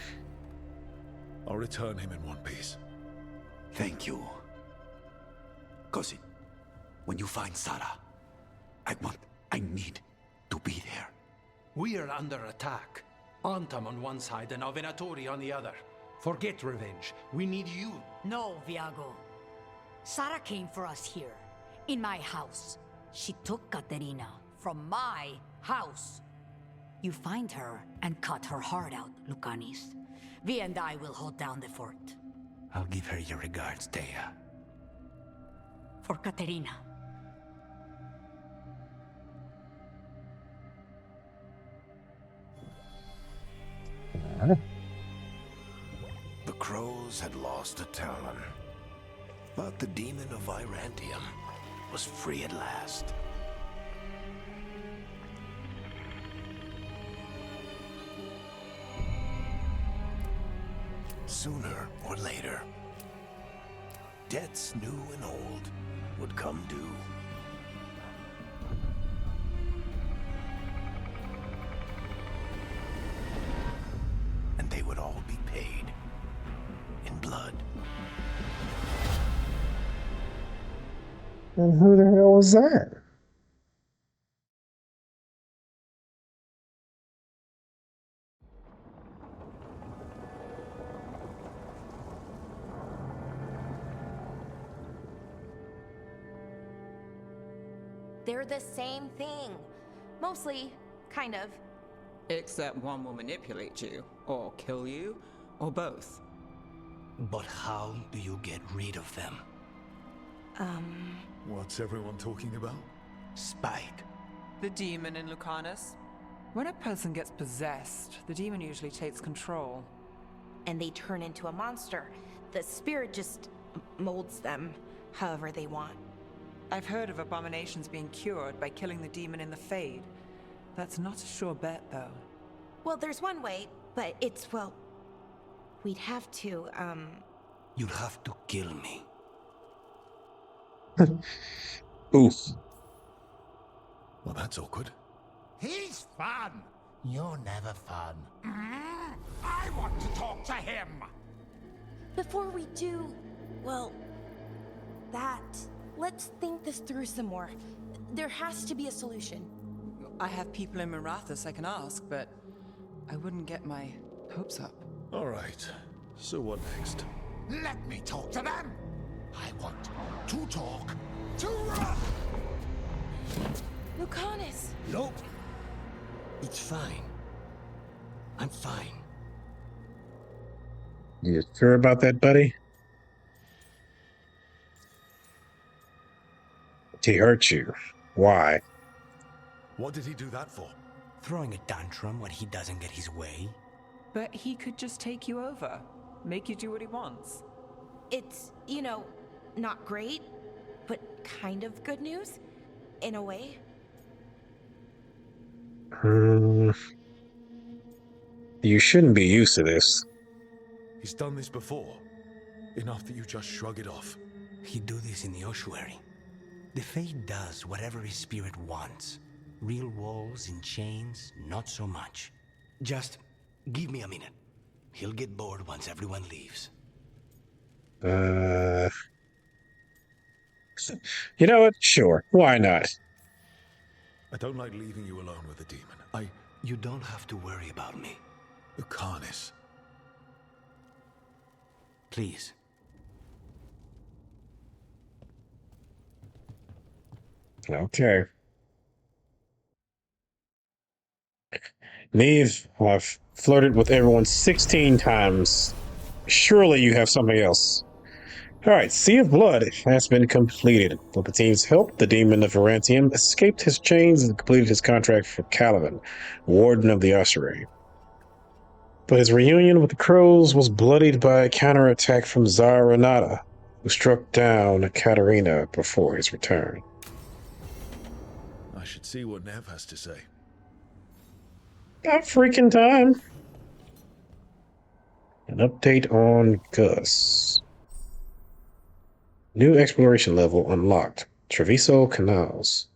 I'll return him in one piece. Thank you. Cousin, when you find Sarah, I need to be there. We are under attack. Antam on one side and Venatori on the other. Forget revenge. We need you. No, Viago. Sarah came for us here, in my house. She took Katerina from my house. You find her and cut her heart out, Lucanis. Vi and I will hold down the fort. I'll give her your regards, Dea. For Katerina. The crows had lost a talon, but the demon of Irantium was free at last. Sooner or later, debts new and old would come due. And they would all be paid in blood. And who the hell was that? They're the same thing. Mostly, kind of. Except one will manipulate you, or kill you, or both. But how do you get rid of them? What's everyone talking about? Spike. The demon in Lucanus. When a person gets possessed, the demon usually takes control. And they turn into a monster. The spirit just molds them however they want. I've heard of abominations being cured by killing the demon in the Fade. That's not a sure bet, though. Well, there's one way, but it's, well... We'd have to, You'd have to kill me. Oof. Well, that's awkward. He's fun. You're never fun. I want to talk to him. Before we do, well, that... Let's think this through some more. There has to be a solution. I have people in Marathas I can ask, but I wouldn't get my hopes up. All right. So what next? Let me talk to them. I want to talk to Lucanus! Nope. It's fine. I'm fine. You sure about that, buddy? He hurt you. Why? What did he do that for? Throwing a tantrum when he doesn't get his way? But he could just take you over. Make you do what he wants. It's, you know, not great, but kind of good news, in a way. You shouldn't be used to this. He's done this before. Enough that you just shrug it off. He'd do this in the ossuary. The Fate does whatever his spirit wants. Real walls and chains, not so much. Just give me a minute. He'll get bored once everyone leaves. You know what? Sure. Why not? I don't like leaving you alone with the demon. You don't have to worry about me. Lucanus. Please. Okay. Neve, I've flirted with everyone 16 times. Surely you have something else. Alright, Sea of Blood has been completed. With the team's help, the demon of Varantium escaped his chains and completed his contract for Caliban, Warden of the Ossuary. But his reunion with the Crows was bloodied by a counterattack from Tsar Renata, who struck down Katerina before his return. I should see what Nev has to say. Got freaking time. An update on Gus. New exploration level unlocked. Treviso Canals.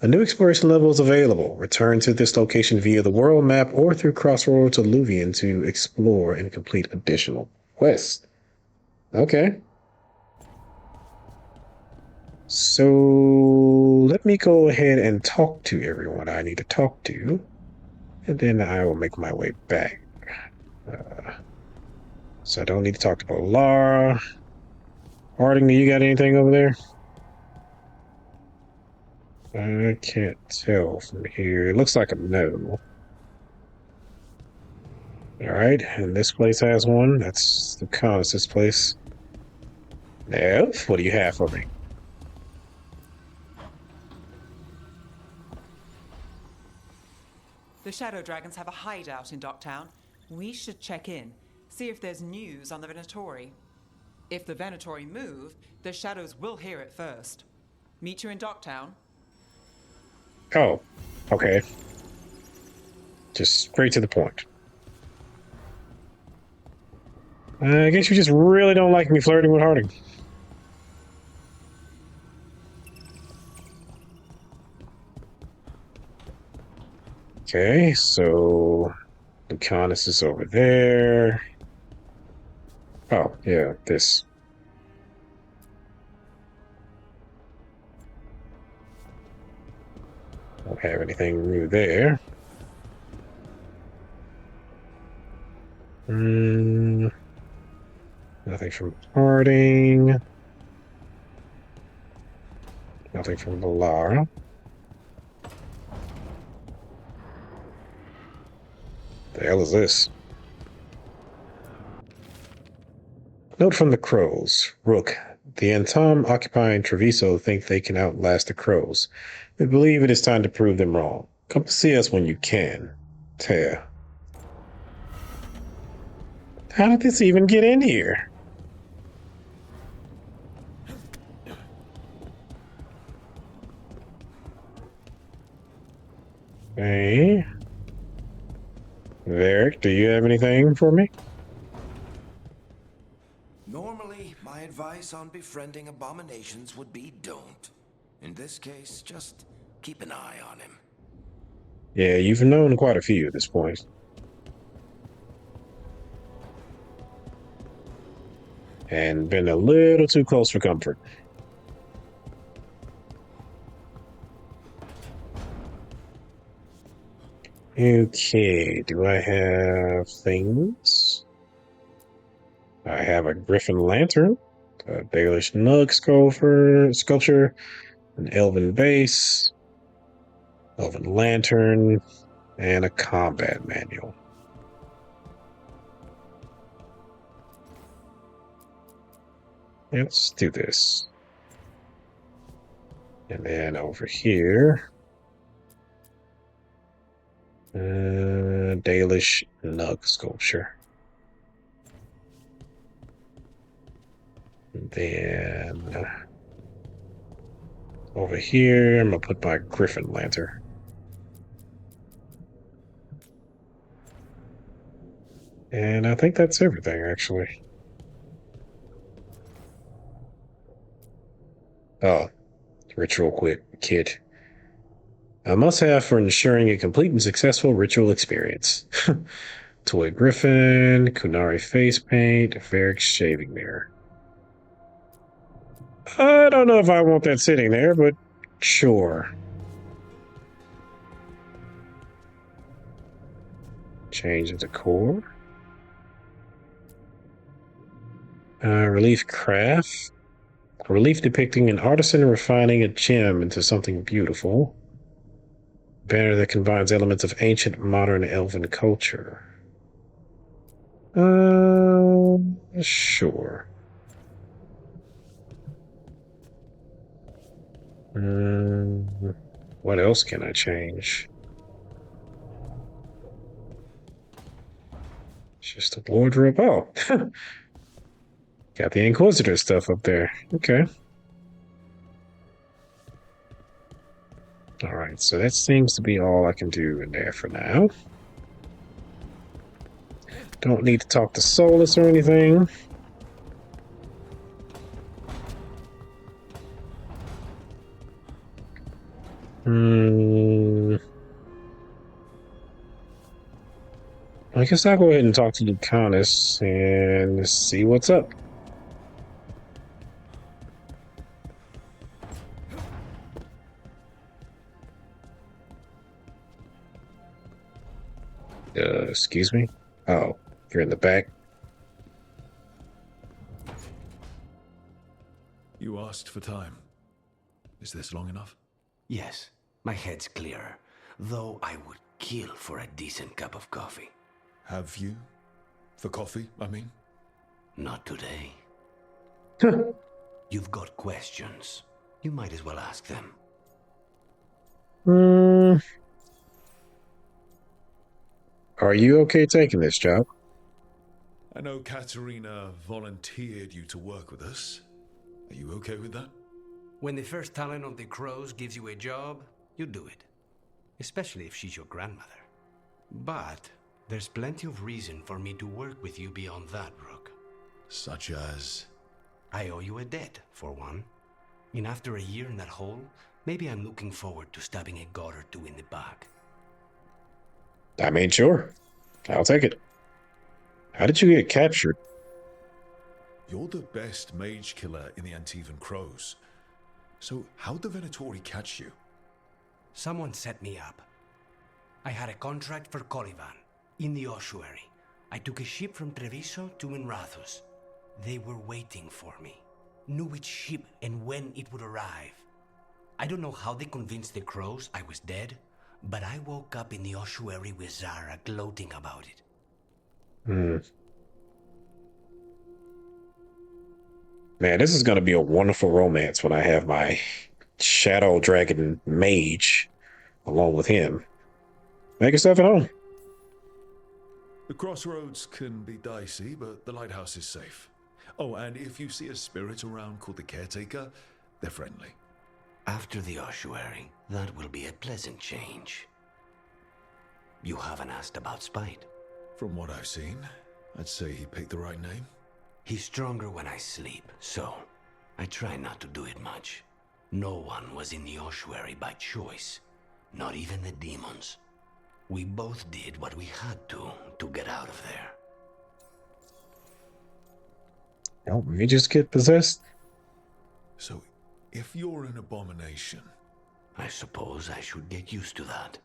A new exploration level is available. Return to this location via the world map or through Crossroads Alluvion to explore and complete additional quests. Okay. So let me go ahead and talk to everyone I need to talk to, and then I will make my way back. So I don't need to talk to Bellara. Harding, you got anything over there? I can't tell from here. It looks like a no. Alright, and this place has one. That's the Conus' place. Nev, what do you have for me? The Shadow Dragons have a hideout in Docktown. We should check in, see if there's news on the Venatori. If the Venatori move, the Shadows will hear it first. Meet you in Docktown. Oh, okay. Just straight to the point. I guess you just really don't like me flirting with Harding. Okay, so Lucanus is over there. Oh, yeah, this. Don't have anything new there. Nothing from Harding. Nothing from Bellara. The hell is this? Note from the Crows. Rook. The Antom occupying Treviso think they can outlast the Crows. We believe it is time to prove them wrong. Come to see us when you can. Tear. How did this even get in here? Hey. Varric, do you have anything for me? Normally, my advice on befriending abominations would be don't. In this case, just keep an eye on him. Yeah, you've known quite a few at this point. And been a little too close for comfort. Okay, do I have things? I have a Griffin Lantern, a Baelish Nug sculpture, an Elven Base, Elven Lantern, and a combat manual. Let's do this. And then over here, Baelish Nug sculpture. And then over here, I'm gonna put my Griffin Lantern. And I think that's everything, actually. Oh, ritual kit. A must-have for ensuring a complete and successful ritual experience. Toy Griffin, Kunari face paint, Varric shaving mirror. I don't know if I want that sitting there, but sure. Change the decor. Relief craft. A relief depicting an artisan refining a gem into something beautiful. Banner that combines elements of ancient, modern, elven culture. Sure. What else can I change? It's just a wardrobe. Oh, got the Inquisitor stuff up there. Okay. All right, so that seems to be all I can do in there for now. Don't need to talk to Solus or anything. I guess I'll go ahead and talk to Lucanus and see what's up. Excuse me? Oh, you're in the back? You asked for time. Is this long enough? Yes, my head's clearer, though I would kill for a decent cup of coffee. Have you? For coffee, I mean? Not today. You've got questions. You might as well ask them. Are you okay taking this job? I know Katerina volunteered you to work with us. Are you okay with that? When the first talent of the Crows gives you a job, you do it. Especially if she's your grandmother. But there's plenty of reason for me to work with you beyond that, Rook. Such as? I owe you a debt, for one. And after a year in that hole, maybe I'm looking forward to stabbing a god or two in the back. I mean, sure. I'll take it. How did you get captured? You're the best mage killer in the Antivan Crows. So how'd the Venatori catch you? Someone set me up. I had a contract for Colivan, in the ossuary. I took a ship from Treviso to Minrathus. They were waiting for me. Knew which ship and when it would arrive. I don't know how they convinced the Crows I was dead, but I woke up in the ossuary with Zara gloating about it. Man, this is going to be a wonderful romance when I have my Shadow Dragon Mage along with him. Make yourself at home. The crossroads can be dicey, but the lighthouse is safe. Oh, and if you see a spirit around called the Caretaker, they're friendly. After the ossuary, that will be a pleasant change. You haven't asked about Spite. From what I've seen, I'd say he picked the right name. He's stronger when I sleep, so I try not to do it much. No one was in the ossuary by choice, not even the demons. We both did what we had to get out of there. Oh, we just get possessed. So, if you're an abomination... I suppose I should get used to that.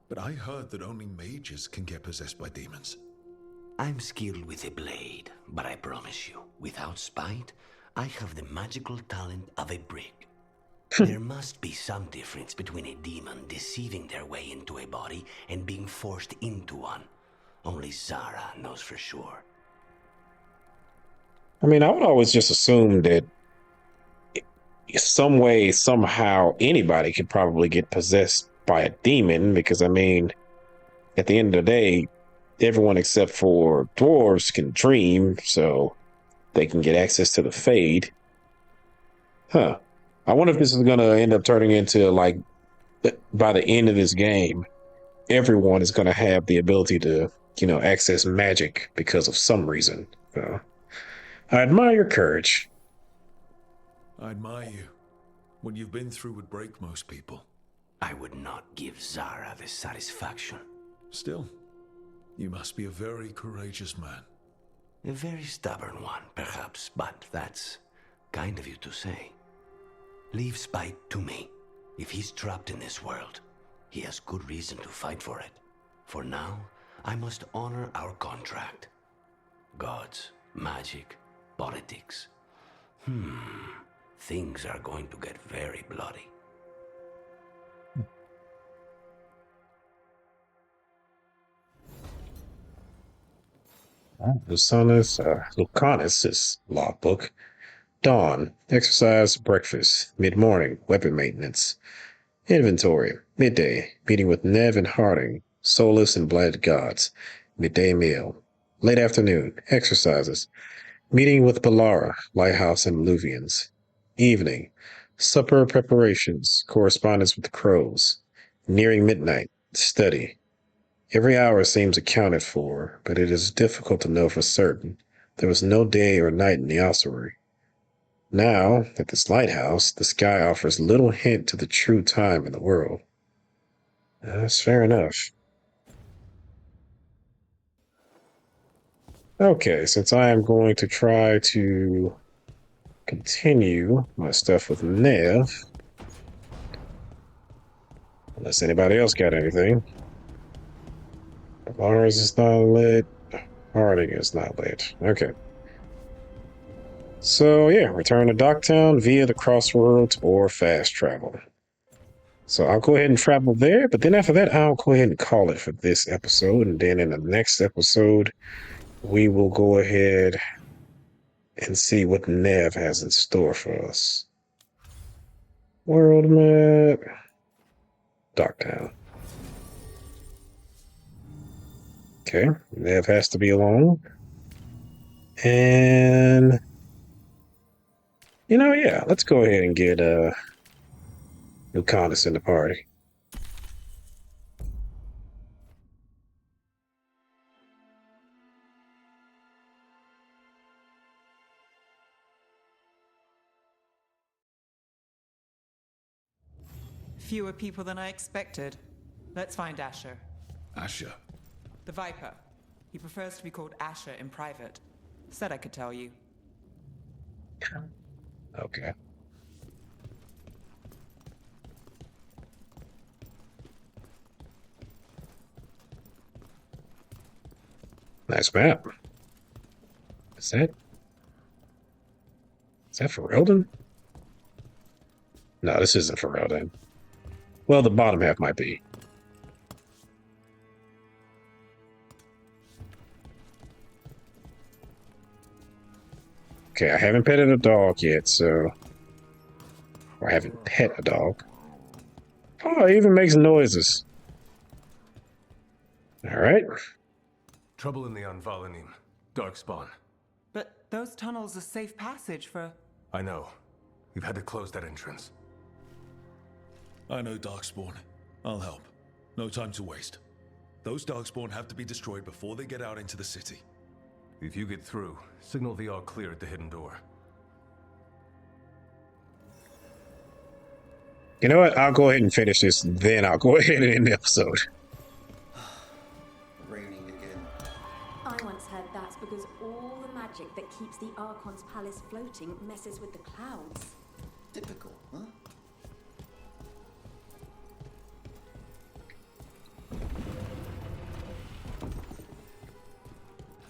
But I heard that only mages can get possessed by demons. I'm skilled with a blade, but I promise you, without Spite, I have the magical talent of a brick. There must be some difference between a demon deceiving their way into a body and being forced into one. Only Zara knows for sure. I mean, I would always just assume that some way, somehow, anybody could probably get possessed by a demon, because, I mean, at the end of the day, everyone except for dwarves can dream, so they can get access to the Fade. Huh. I wonder if this is going to end up turning into, like, by the end of this game, everyone is going to have the ability to, access magic because of some reason. So, I admire your courage. I admire you. What you've been through would break most people. I would not give Zara the satisfaction. Still, you must be a very courageous man. A very stubborn one, perhaps, but that's kind of you to say. Leave Spite to me. If he's trapped in this world, he has good reason to fight for it. For now, I must honor our contract. Gods, magic, politics. Things are going to get very bloody. Lucanus' logbook. Dawn, exercise, breakfast, mid-morning, weapon maintenance, inventory, midday, meeting with Nev and Harding, soulless and blighted gods, midday meal, late afternoon, exercises, meeting with Bellara, lighthouse and Luvians, evening, supper preparations, correspondence with the crows, nearing midnight, study. Every hour seems accounted for, but it is difficult to know for certain. There was no day or night in the ossuary. Now, at this lighthouse, the sky offers little hint to the true time in the world. That's fair enough. Okay, since I am going to try to continue my stuff with Nev, unless anybody else got anything. Lars is not lit. Harding is not lit. Okay. So yeah, return to Docktown via the crossroads or fast travel. So I'll go ahead and travel there, but then after that, I'll go ahead and call it for this episode. And then in the next episode, we will go ahead and see what Nev has in store for us. World map. Docktown. Okay, Nev has to be alone. And yeah, let's go ahead and get Lucanus in the party. Fewer people than I expected. Let's find Asher. Asher? The Viper. He prefers to be called Asher in private. Said I could tell you. Okay. Nice map. Is that for Eldon? No, this isn't for Eldon. Well, the bottom half might be. Okay, I haven't petted a dog yet, so... Or I haven't pet a dog. Oh, it even makes noises. Alright. Trouble in the Anvalanim. Darkspawn. But those tunnels are safe passage for... I know. We've had to close that entrance. I know Darkspawn. I'll help. No time to waste. Those Darkspawn have to be destroyed before they get out into the city. If you get through, signal the all clear at the hidden door. You know what? I'll go ahead and finish this, then I'll go ahead and end the episode. Raining again. I once heard that's because all the magic that keeps the Archon's palace floating messes with the clouds. Typical, huh?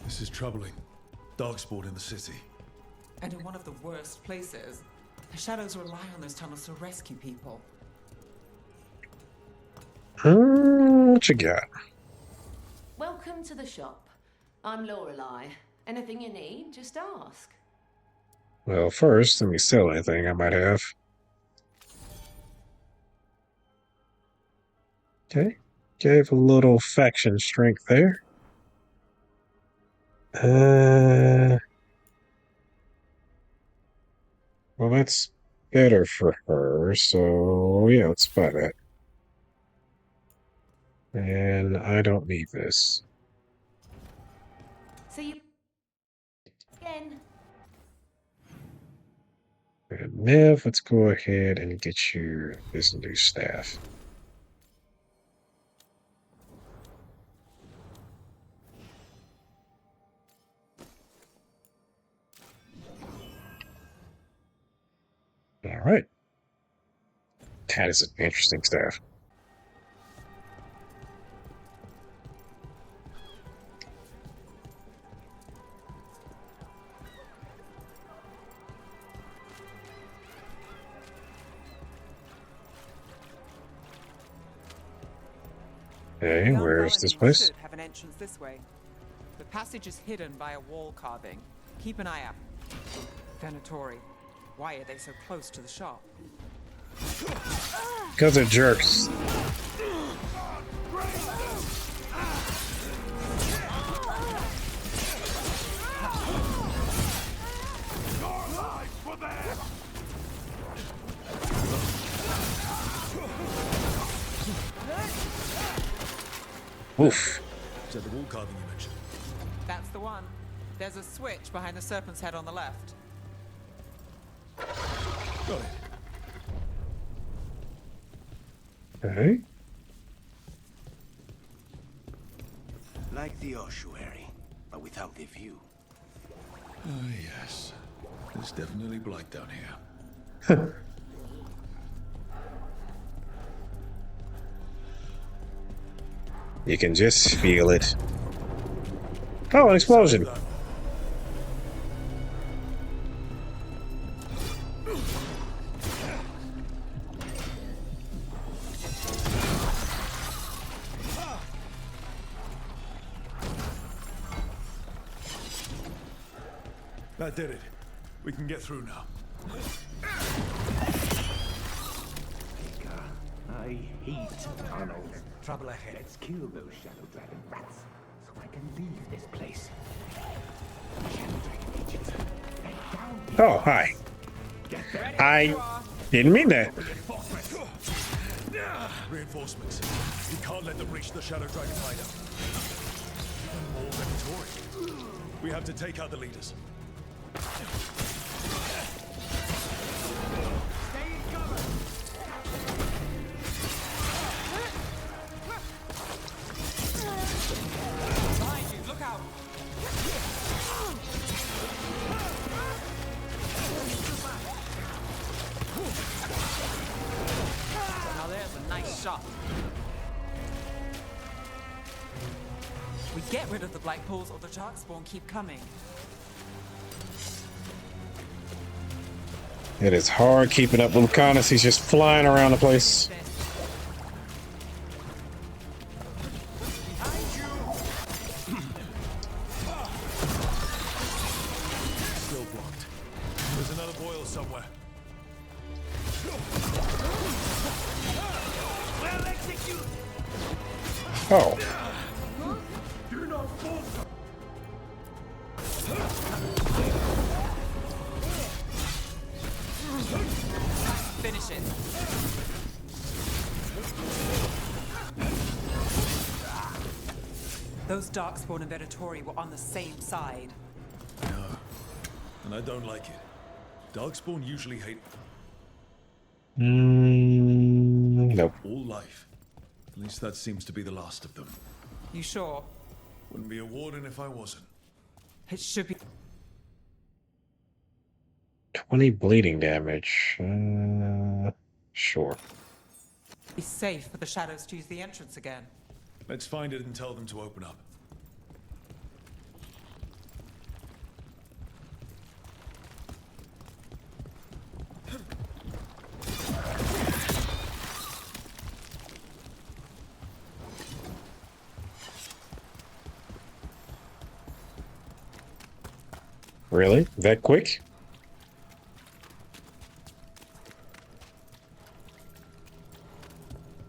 This is troubling. Darkspawn in the city. And in one of the worst places. The Shadows rely on those tunnels to rescue people. What you got? Welcome to the shop. I'm Lorelei. Anything you need, just ask. Well, first, let me sell anything I might have. Okay. Gave a little faction strength there. Well, that's better for her, so yeah, let's buy that. And I don't need this. See you again. And Nev, let's go ahead and get you this new staff. All right. That is an interesting staff. Okay, where is this place? Should have an entrance this way. The passage is hidden by a wall carving. Keep an eye out. Venatori. Why are they so close to the shop? Because they're jerks. Oof. Is that the wall carving you mentioned? That's the one. There's a switch behind the serpent's head on the left. Got it. Okay. Like the ossuary, but without the view. Ah, yes. It's definitely black down here. You can just feel it. Oh, an explosion. That did it. We can get through now. I hate tunnels. Trouble ahead. Let's kill those Shadow Dragon rats so I can leave this place. Shadow Dragon agents. Oh, hi. I didn't mean that. Reinforcements. We can't let them reach the Shadow Dragon hideout. Even more Venatori. We have to take out the leaders. Look out! Now there's a nice shot. We get rid of the black pools or the darkspawn keep coming. It is hard keeping up with Lucanus. He's just flying around the place. Still blocked. somewhere. Well executed. Oh. Do not falter. Finish it. Those Darkspawn and Venatori were on the same side. No, and I don't like it. Darkspawn usually hate Nope. all life. At least that seems to be the last of them. You sure? Wouldn't be a warden if I wasn't. It should be. 20 bleeding damage. Sure. Be safe for the shadows to use the entrance again. Let's find it and tell them to open up. Really? That quick?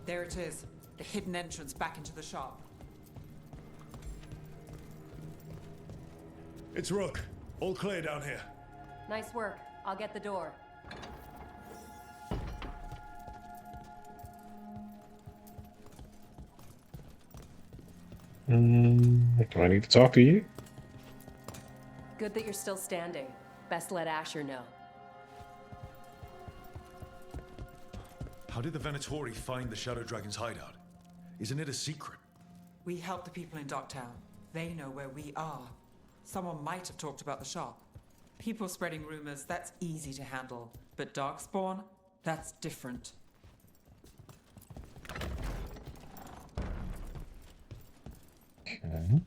There it is. The hidden entrance back into the shop. It's Rook. All clear down here. Nice work. I'll get the door. Do I need to talk to you? Good that you're still standing. Best let Asher know. How did the Venatori find the Shadow Dragon's hideout? Isn't it a secret? We help the people in Docktown. They know where we are. Someone might have talked about the shop. People spreading rumors, that's easy to handle. But Darkspawn, that's different. Okay.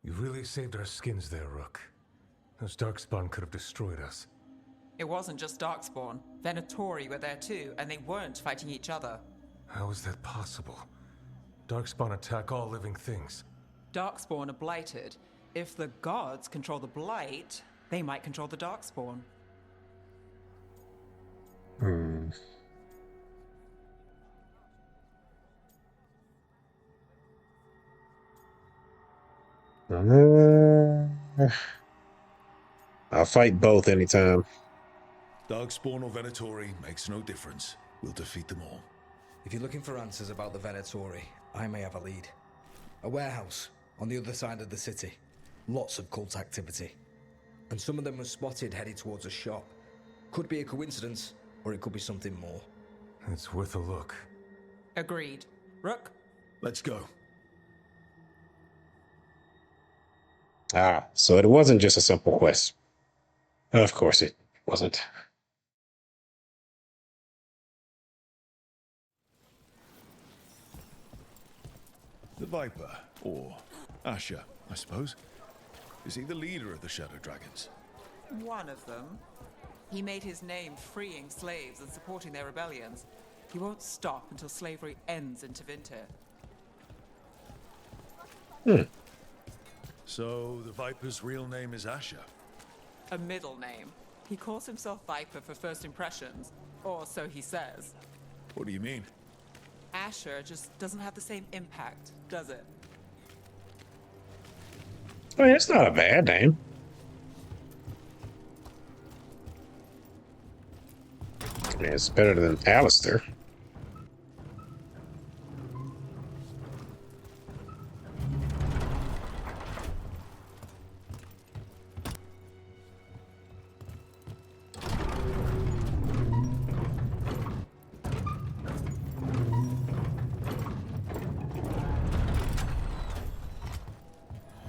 You really saved our skins there, Rook. Those Darkspawn could have destroyed us. It wasn't just Darkspawn. Venatori were there too, and they weren't fighting each other. How is that possible? Darkspawn attack all living things. Darkspawn are blighted. If the gods control the blight, they might control the Darkspawn. I'll fight both anytime. Darkspawn or Venatori makes no difference. We'll defeat them all. If you're looking for answers about the Venatori, I may have a lead. A warehouse on the other side of the city. Lots of cult activity. And some of them were spotted headed towards a shop. Could be a coincidence, or it could be something more. It's worth a look. Agreed. Rook? Let's go. Ah, so it wasn't just a simple quest. Of course it wasn't. The Viper, or Asher, I suppose. Is he the leader of the Shadow Dragons? One of them. He made his name freeing slaves and supporting their rebellions. He won't stop until slavery ends in Tevinter. So, the Viper's real name is Asher? A middle name. He calls himself Viper for first impressions, or so he says. What do you mean? Asher just doesn't have the same impact, does it? I mean, it's not a bad name. I mean, it's better than Alistair.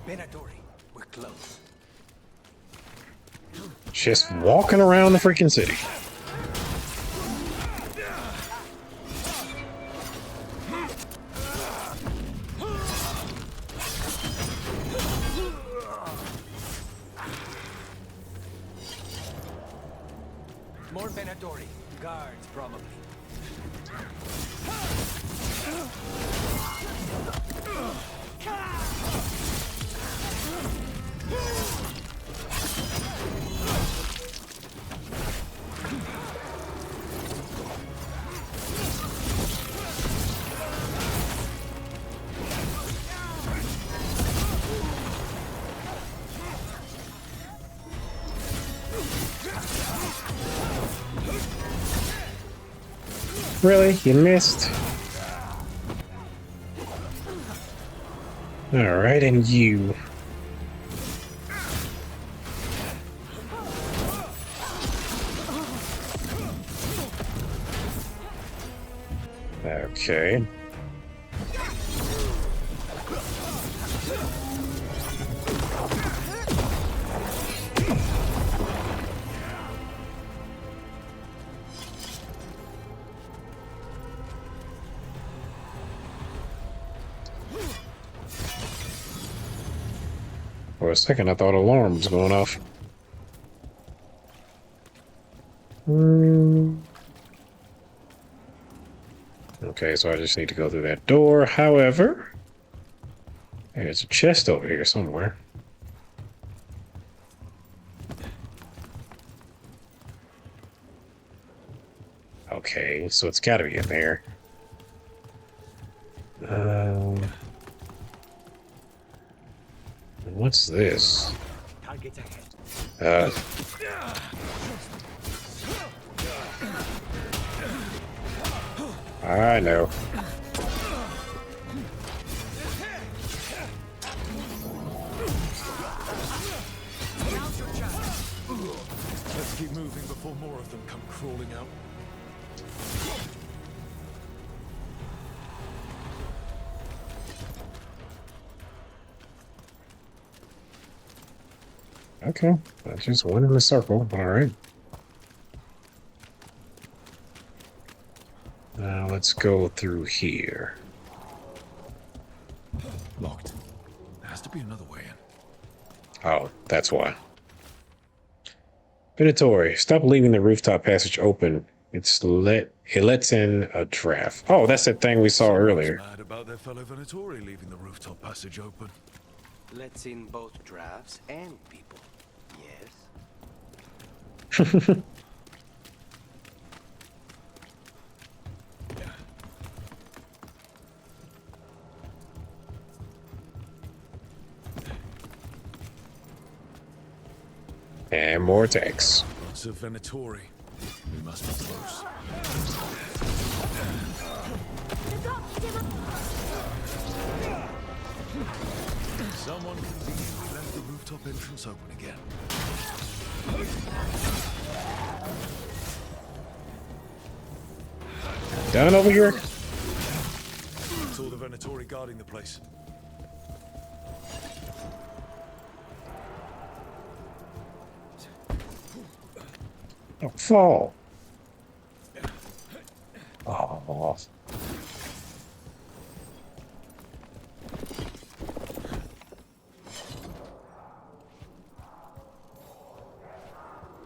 Venatori, we're close. Just walking around the freaking city. More Venatori. Guards, probably. Really? You missed? Alright, and you. Okay. For a second, I thought alarm was going off. Okay, so I just need to go through that door. However, there's a chest over here somewhere. Okay, so it's got to be in there. What's this? I know. Let's keep moving before more of them come crawling out. Okay, I just went in the circle. All right. Now let's go through here. Locked. There has to be another way in. Oh, that's why. Venatori, stop leaving the rooftop passage open. It lets in a draft. Oh, that's that thing we saw earlier. Mad about their fellow Venatori leaving the rooftop passage open. Let's in both drafts and people. Yes. And more attacks. Lots of Venatori. We must be close. Someone conveniently left the rooftop entrance open again. Down over here. Saw the Venatori guarding the place. Don't fall. Oh.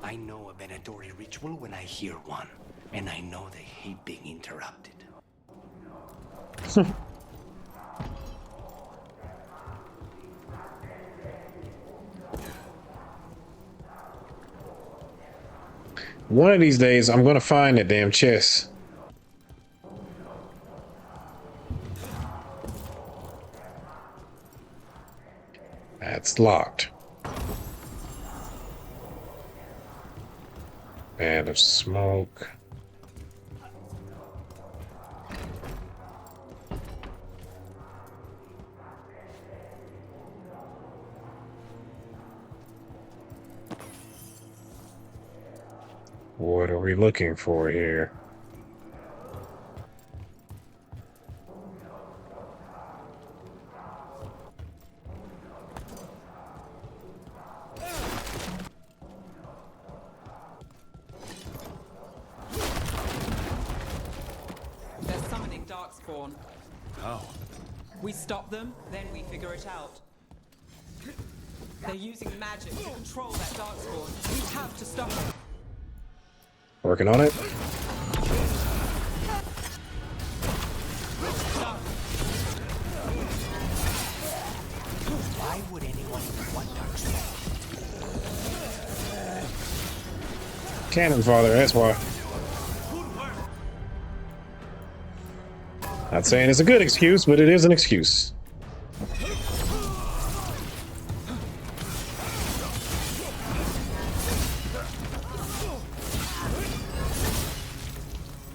I know a Venatori ritual when I hear one, and I know they hate being interrupted. One of these days, I'm gonna find that damn chest. That's locked. Band of smoke. What are we looking for here? They're summoning Darkspawn. How? We stop them, then we figure it out. They're using magic to control that Darkspawn. We have to stop them. Working on it. Cannon father, that's why. Not saying it's a good excuse, but it is an excuse.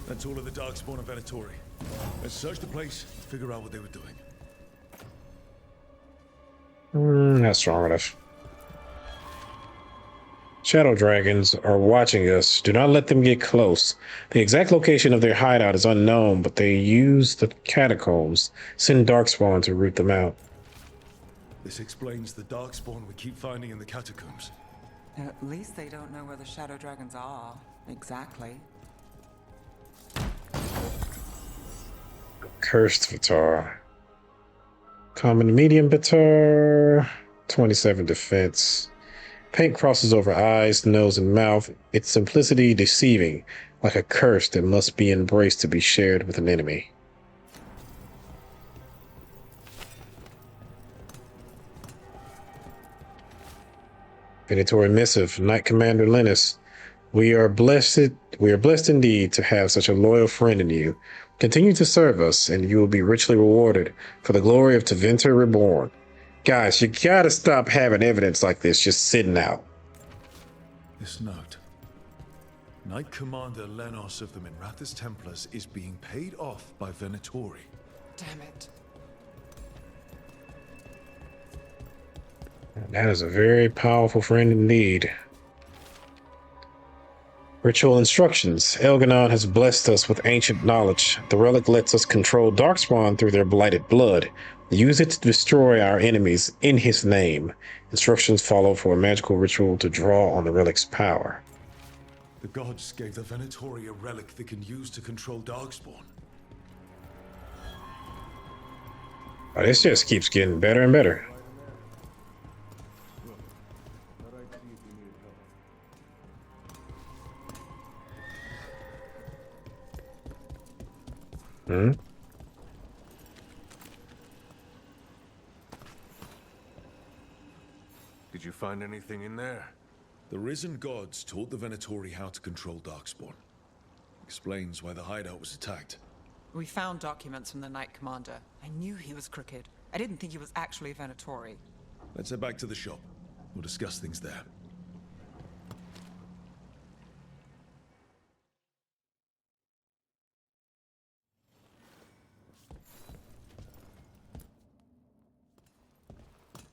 That's all of the Darkspawn of Venatori. Let's search the place, figure out what they were doing. Not strong enough. Shadow dragons are watching us. Do not let them get close. The exact location of their hideout is unknown, but they use the catacombs. Send Darkspawn to root them out. This explains the Darkspawn we keep finding in the catacombs. At least they don't know where the Shadow Dragons are. Exactly. Cursed Vitar. Common medium Vitar. 27 defense. Paint crosses over eyes, nose, and mouth. Its simplicity deceiving, like a curse that must be embraced to be shared with an enemy. Venatori missive, Knight Commander Linus. We are blessed indeed to have such a loyal friend in you. Continue to serve us, and you will be richly rewarded for the glory of Tevinter Reborn. Guys, you gotta stop having evidence like this just sitting out. This note. Knight Commander Lenos of the Minrathous Templars is being paid off by Venatori. Damn it. That is a very powerful friend indeed. Ritual instructions. Elganon has blessed us with ancient knowledge. The relic lets us control Darkspawn through their blighted blood. Use it to destroy our enemies in his name. Instructions follow for a magical ritual to draw on the relic's power. The gods gave the Venatori a relic they can use to control Darkspawn. Oh, this just keeps getting better and better. Hmm? Did you find anything in there? The risen gods taught the Venatori how to control Darkspawn. Explains why the hideout was attacked. We found documents from the Knight Commander. I knew he was crooked. I didn't think he was actually Venatori. Let's head back to the shop. We'll discuss things there.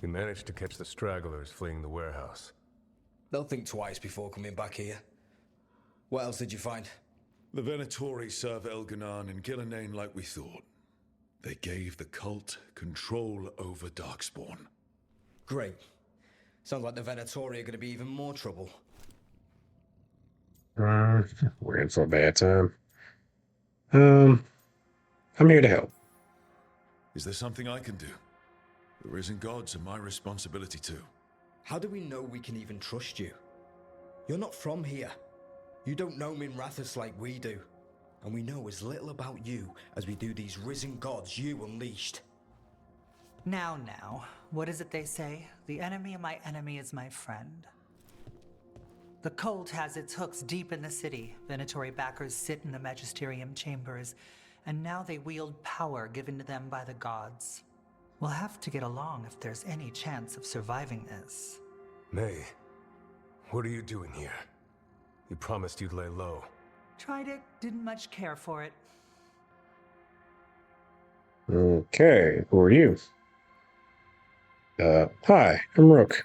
We managed to catch the stragglers fleeing the warehouse. They'll think twice before coming back here. What else did you find? The Venatori serve Elganon and Gillenane like we thought. They gave the cult control over Darkspawn. Great. Sounds like the Venatori are going to be even more trouble. We're in for a bad time. I'm here to help. Is there something I can do? The risen gods are my responsibility too. How do we know we can even trust you? You're not from here. You don't know Minrathous like we do. And we know as little about you as we do these risen gods you unleashed. Now, what is it they say? The enemy of my enemy is my friend. The cult has its hooks deep in the city. Venatori backers sit in the magisterium chambers, and now they wield power given to them by the gods. We'll have to get along if there's any chance of surviving this. May, what are you doing here? You promised you'd lay low. Tried it, didn't much care for it. Okay, who are you? Hi, I'm Rook.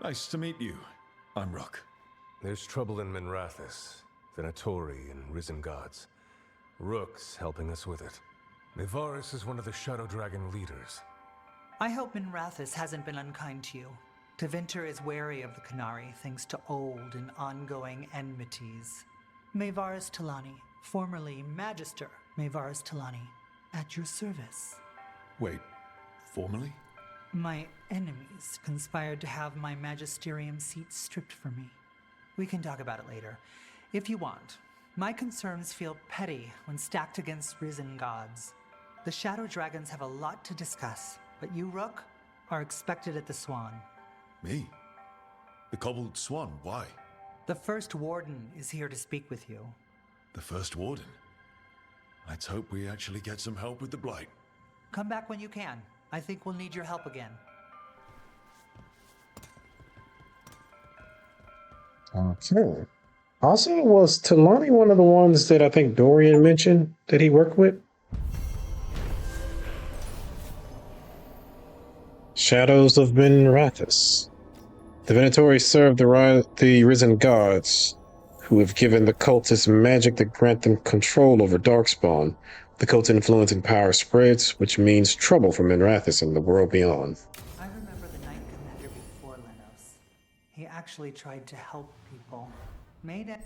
Nice to meet you. I'm Rook. There's trouble in Minrathous, Venatori, and risen gods. Rook's helping us with it. Mevaris is one of the Shadow Dragon leaders. I hope Minrathous hasn't been unkind to you. Tevinter is wary of the Qunari thanks to old and ongoing enmities. Mevaris Talani, formerly Magister Mevaris Talani, at your service. Wait, formally? My enemies conspired to have my magisterium seat stripped from me. We can talk about it later, if you want. My concerns feel petty when stacked against risen gods. The Shadow Dragons have a lot to discuss, but you, Rook, are expected at the Swan. Me? The Cobbled Swan, why? The First Warden is here to speak with you. The First Warden? Let's hope we actually get some help with the Blight. Come back when you can. I think we'll need your help again. Okay. Also, was Talani one of the ones that I think Dorian mentioned that he worked with? Shadows of Ben Rathis. The Venatori serve the risen gods, who have given the cultists magic that grant them control over Darkspawn. The cult's influence and power spreads, which means trouble for Minrathis and the world beyond. I remember the Night Commander before Lenos. He actually tried to help people. Made it.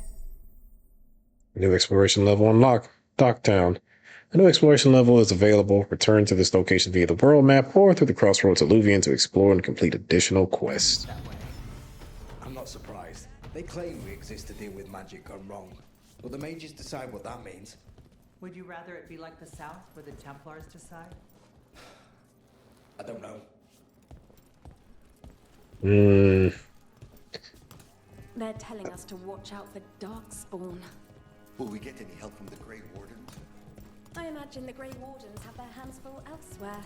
New exploration level unlocked. Docktown. A new exploration level is available. Return to this location via the world map or through the Crossroads Alluvion to explore and complete additional quests. I'm not surprised. They claim we exist to deal with magic gone wrong, but the mages decide what that means. Would you rather it be like the South, where the Templars decide? I don't know. They're telling us to watch out for Darkspawn. Will we get any help from the Grey Wardens? I imagine the Grey Wardens have their hands full elsewhere.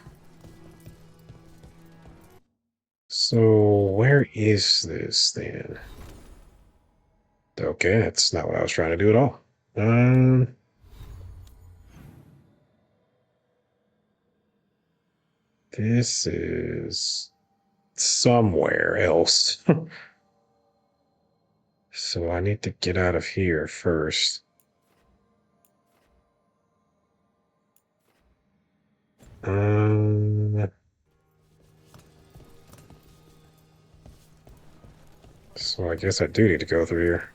So, where is this then? Okay, that's not what I was trying to do at all. This is somewhere else. So I need to get out of here first. So I guess I do need to go through here.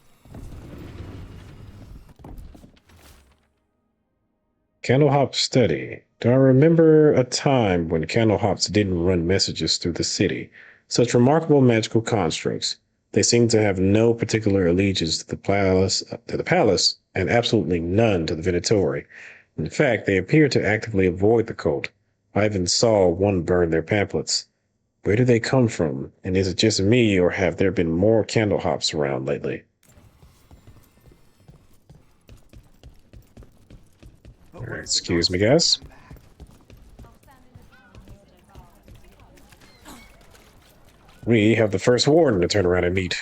Candlehop Study. Do I remember a time when Candlehops didn't run messages through the city? Such remarkable magical constructs. They seem to have no particular allegiance to the palace, and absolutely none to the Venatori. In fact, they appear to actively avoid the cult. I even saw one burn their pamphlets. Where do they come from? And is it just me, or have there been more Candlehops around lately? Alright, excuse me, guys. We have the First Warden to turn around and meet.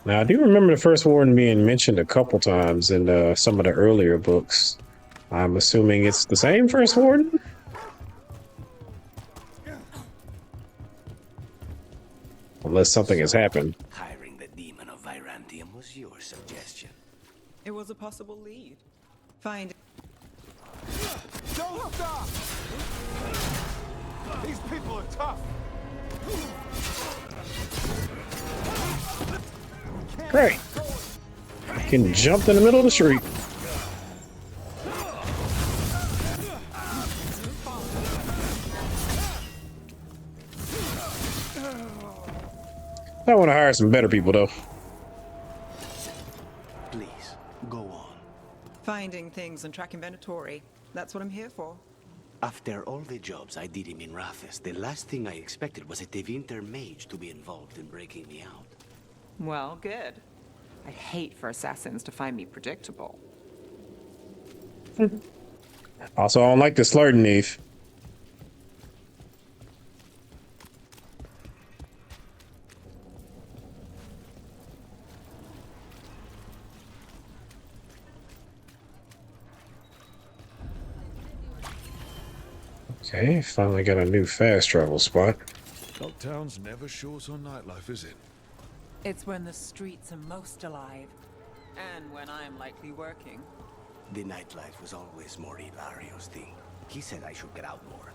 Now, I do remember the First Warden being mentioned a couple times in some of the earlier books. I'm assuming it's the same First Warden? Unless something has happened. Hiring the demon of Virantium was your suggestion. It was a possible lead. Find. Don't stop! These people are tough. Great. Getting jumped in the middle of the street. I want to hire some better people, though. Please, go on. Finding things and tracking Venatori. That's what I'm here for. After all the jobs I did in Minrathis, the last thing I expected was a Tevinter mage to be involved in breaking me out. Well, good. I'd hate for assassins to find me predictable. Also, I don't like the slurred Neve. Okay, finally got a new fast travel spot. Dogtown's never short on nightlife, is it? It's when the streets are most alive. And when I'm likely working. The nightlife was always more Hilario's thing. He said I should get out more.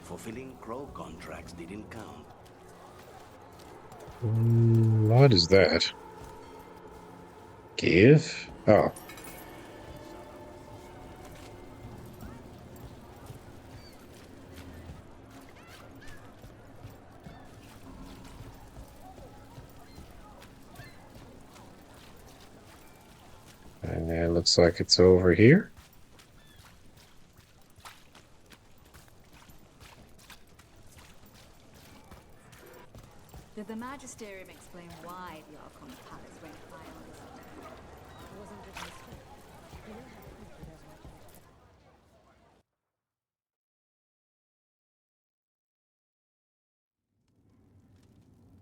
Fulfilling crow contracts didn't count. What is that? Give? Oh. And it looks like it's over here. Did the Magisterium explain why the Archon's palace ranked high on this list? It wasn't just a mistake. You know how to put it as much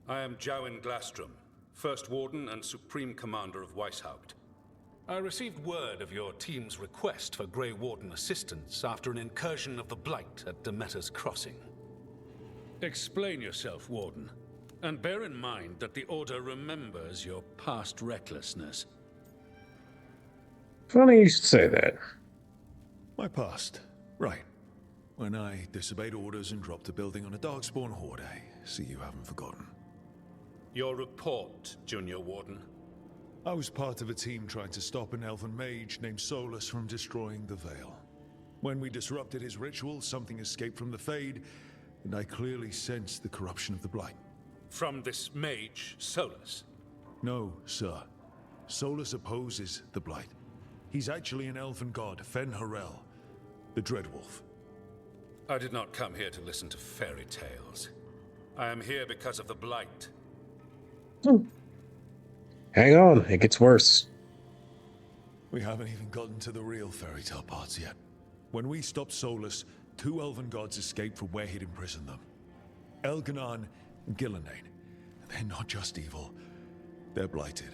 as I am Jowin Glastrom, First Warden and Supreme Commander of Weishaupt. I received word of your team's request for Grey Warden assistance after an incursion of the Blight at Demeter's Crossing. Explain yourself, Warden, and bear in mind that the Order remembers your past recklessness. Funny you should say that. My past. Right. When I disobeyed orders and dropped a building on a Darkspawn horde, I see you haven't forgotten. Your report, Junior Warden. I was part of a team trying to stop an elven mage named Solus from destroying the Veil. When we disrupted his ritual, something escaped from the Fade, and I clearly sensed the corruption of the Blight. From this mage, Solus? No, sir. Solus opposes the Blight. He's actually an elven god, Fen Harel, the Dreadwolf. I did not come here to listen to fairy tales. I am here because of the Blight. Hang on, it gets worse. We haven't even gotten to the real fairy tale parts yet. When we stopped Solus, 2 elven gods escaped from where he'd imprisoned them. Elganon and Gillenane. They're not just evil, they're blighted.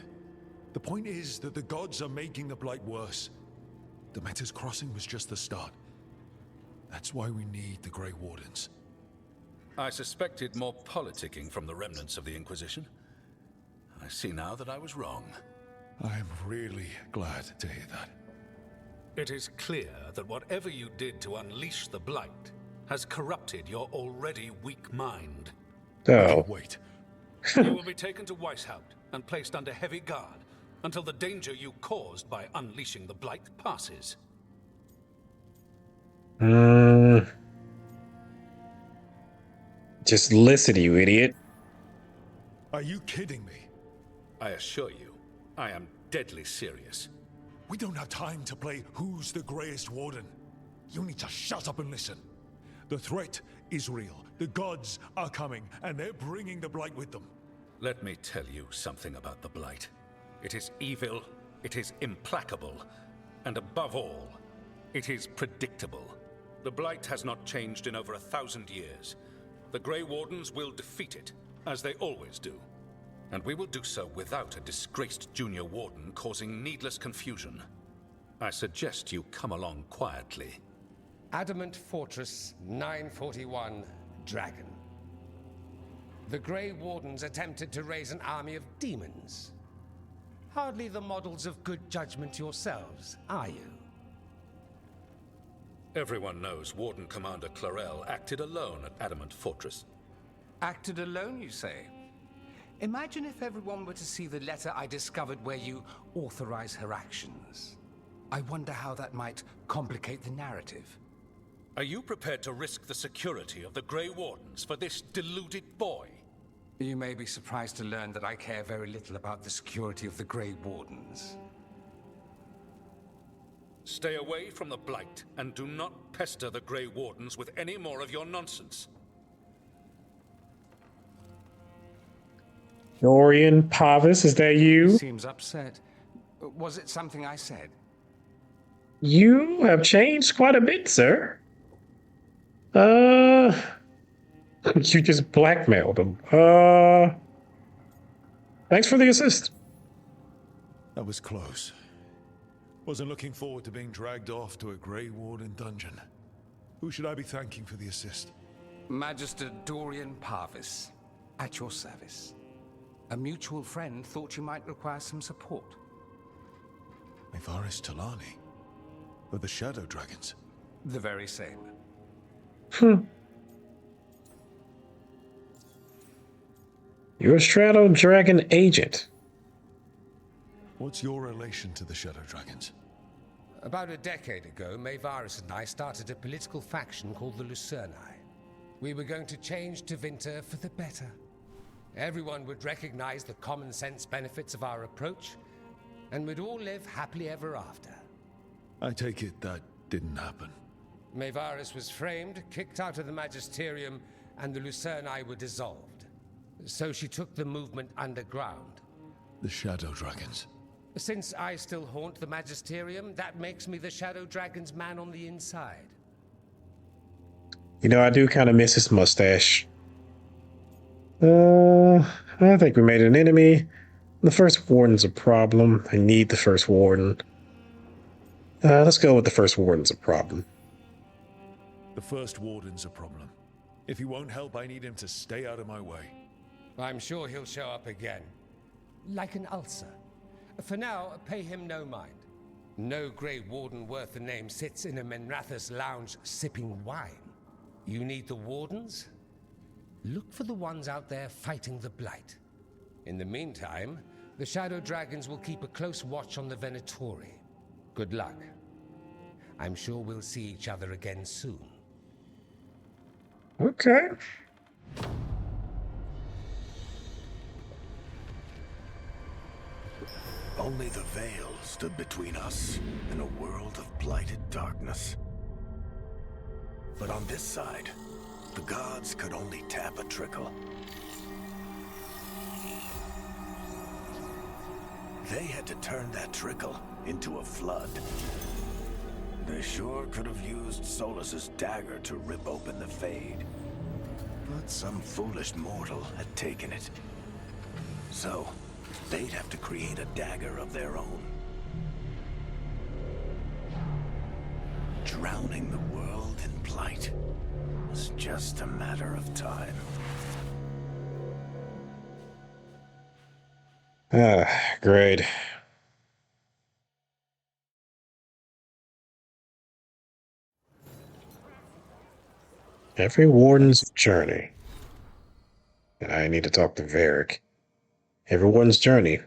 The point is that the gods are making the Blight worse. Demeter's Crossing was just the start. That's why we need the Grey Wardens. I suspected more politicking from the remnants of the Inquisition. I see now that I was wrong. I'm really glad to hear that. It is clear that whatever you did to unleash the Blight has corrupted your already weak mind. Oh. Wait. You will be taken to Weishaupt and placed under heavy guard until the danger you caused by unleashing the Blight passes. Just listen, you idiot. Are you kidding me? I assure you, I am deadly serious. We don't have time to play who's the Greyest Warden. You need to shut up and listen. The threat is real. The gods are coming, and they're bringing the Blight with them. Let me tell you something about the Blight. It is evil, it is implacable, and above all, it is predictable. The Blight has not changed in over 1,000 years. The Grey Wardens will defeat it, as they always do. And we will do so without a disgraced junior warden causing needless confusion. I suggest you come along quietly. Adamant Fortress 941 Dragon. The Grey Wardens attempted to raise an army of demons. Hardly the models of good judgment yourselves, are you? Everyone knows Warden Commander Clarel acted alone at Adamant Fortress. Acted alone, you say? Imagine if everyone were to see the letter I discovered where you authorize her actions. I wonder how that might complicate the narrative. Are you prepared to risk the security of the Grey Wardens for this deluded boy? You may be surprised to learn that I care very little about the security of the Grey Wardens. Stay away from the Blight, and do not pester the Grey Wardens with any more of your nonsense. Dorian Pavis, is that you? Seems upset. Was it something I said? You have changed quite a bit, sir. You just blackmailed him. Thanks for the assist. That was close. Wasn't looking forward to being dragged off to a Grey Warden dungeon. Who should I be thanking for the assist? Magister Dorian Parvis, at your service. A mutual friend thought you might require some support. Nevaris Talani? Of the Shadow Dragons? The very same. You're a Shadow Dragon agent. What's your relation to the Shadow Dragons? About a decade ago, Maevaris and I started a political faction called the Lucerni. We were going to change Tevinter for the better. Everyone would recognize the common sense benefits of our approach, and we'd all live happily ever after. I take it that didn't happen. Maevaris was framed, kicked out of the Magisterium, and the Lucerni were dissolved. So she took the movement underground. The Shadow Dragons. Since I still haunt the Magisterium, that makes me the Shadow Dragon's man on the inside. You know, I do kind of miss his mustache. I think we made an enemy. The first warden's a problem. I need the first warden. Let's go with the first warden's a problem. The first warden's a problem. If he won't help, I need him to stay out of my way. I'm sure he'll show up again. Like an ulcer. For now, pay him no mind. No Grey Warden worth the name sits in a Menrathus lounge sipping wine. You need the wardens? Look for the ones out there fighting the Blight. In the meantime, the Shadow Dragons will keep a close watch on the Venatori. Good luck. I'm sure we'll see each other again soon. Okay. Only the veil stood between us and a world of blighted darkness. But on this side, the gods could only tap a trickle. They had to turn that trickle into a flood. They sure could have used Solus's dagger to rip open the Fade. But some foolish mortal had taken it. So, they'd have to create a dagger of their own. Drowning the world in blight was just a matter of time. Great. Every warden's journey. I need to talk to Varric. Every warden's journey.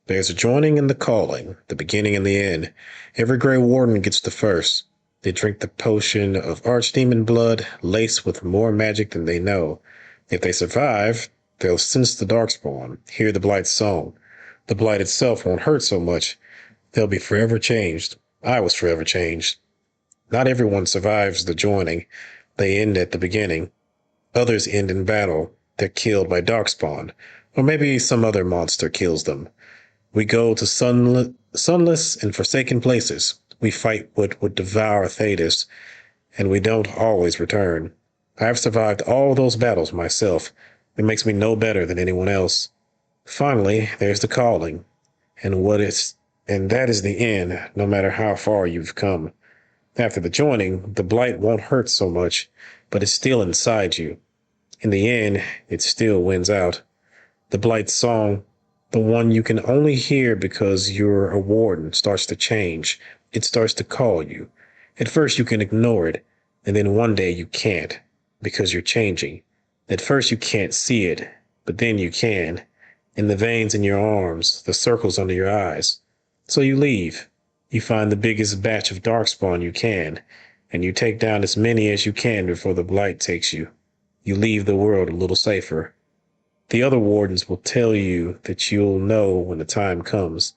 There's a joining and the calling, the beginning and the end. Every Grey Warden gets the first. They drink the potion of archdemon blood, laced with more magic than they know. If they survive, they'll sense the Darkspawn, hear the Blight's song. The Blight itself won't hurt so much. They'll be forever changed. I was forever changed. Not everyone survives the joining. They end at the beginning. Others end in battle. They're killed by Darkspawn, or maybe some other monster kills them. We go to sunless and forsaken places. We fight what would devour Thedas, and we don't always return. I've survived all those battles myself. It makes me no better than anyone else. Finally, there's the calling, and that is the end, no matter how far you've come. After the joining, the Blight won't hurt so much, but it's still inside you. In the end, it still wins out. The Blight's song, the one you can only hear because you're a warden, starts to change. It starts to call you. At first you can ignore it, and then one day you can't, because you're changing. At first you can't see it, but then you can. In the veins in your arms, the circles under your eyes. So you leave. You find the biggest batch of Darkspawn you can, and you take down as many as you can before the Blight takes you. You leave the world a little safer. The other wardens will tell you that you'll know when the time comes,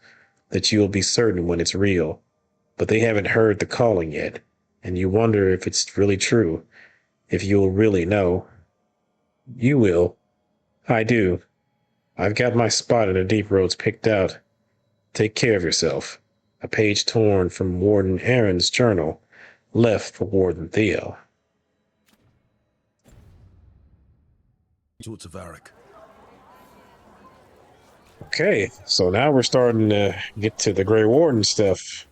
that you'll be certain when it's real, but they haven't heard the calling yet, and you wonder if it's really true, if you'll really know. You will. I do. I've got my spot in the deep roads picked out. Take care of yourself. A page torn from Warden Aaron's journal, left for Warden Theo. Talk to Varric. Okay, so now we're starting to get to the Grey Warden stuff.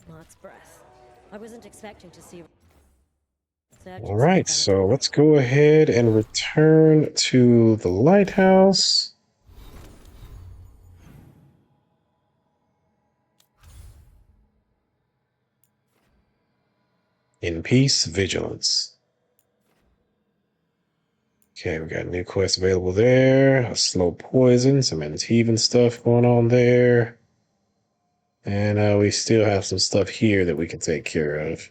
Mark's breath. I wasn't expecting to see. All right, so let's go ahead and return to the lighthouse. In peace, vigilance. Okay, we got new quests available there. A slow poison, some Antivan stuff going on there. And we still have some stuff here that we can take care of.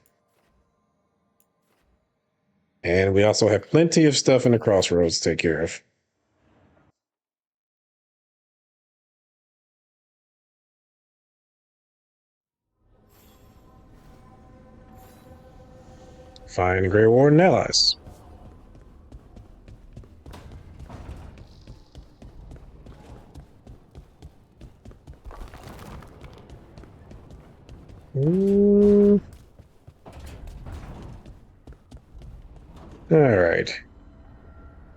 And we also have plenty of stuff in the crossroads to take care of. Find Grey Warden allies. Mm. All right.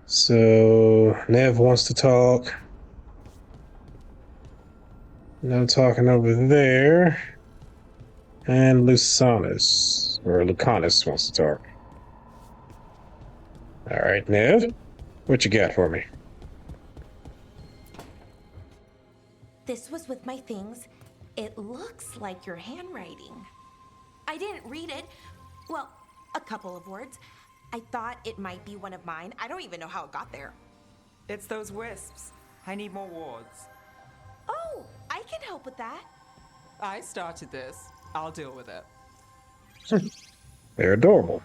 So Nev wants to talk. No talking over there. And Lucanus wants to talk. All right, Nev, what you got for me? This was with my things. It looks like your handwriting. I didn't read it. Well, a couple of words. I thought it might be one of mine. I don't even know how it got there. It's those wisps. I need more wards. Oh, I can help with that. I started this. I'll deal with it. They're adorable.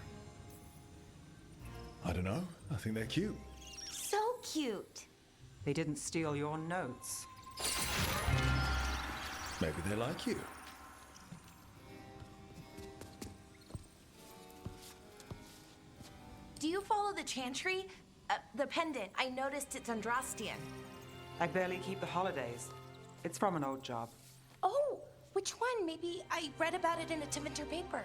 I don't know. I think they're cute. So cute. They didn't steal your notes. Maybe they like you. Do you follow the chantry? The pendant. I noticed it's Andrastian. I barely keep the holidays. It's from an old job. Oh, which one? Maybe I read about it in a Tevinter paper.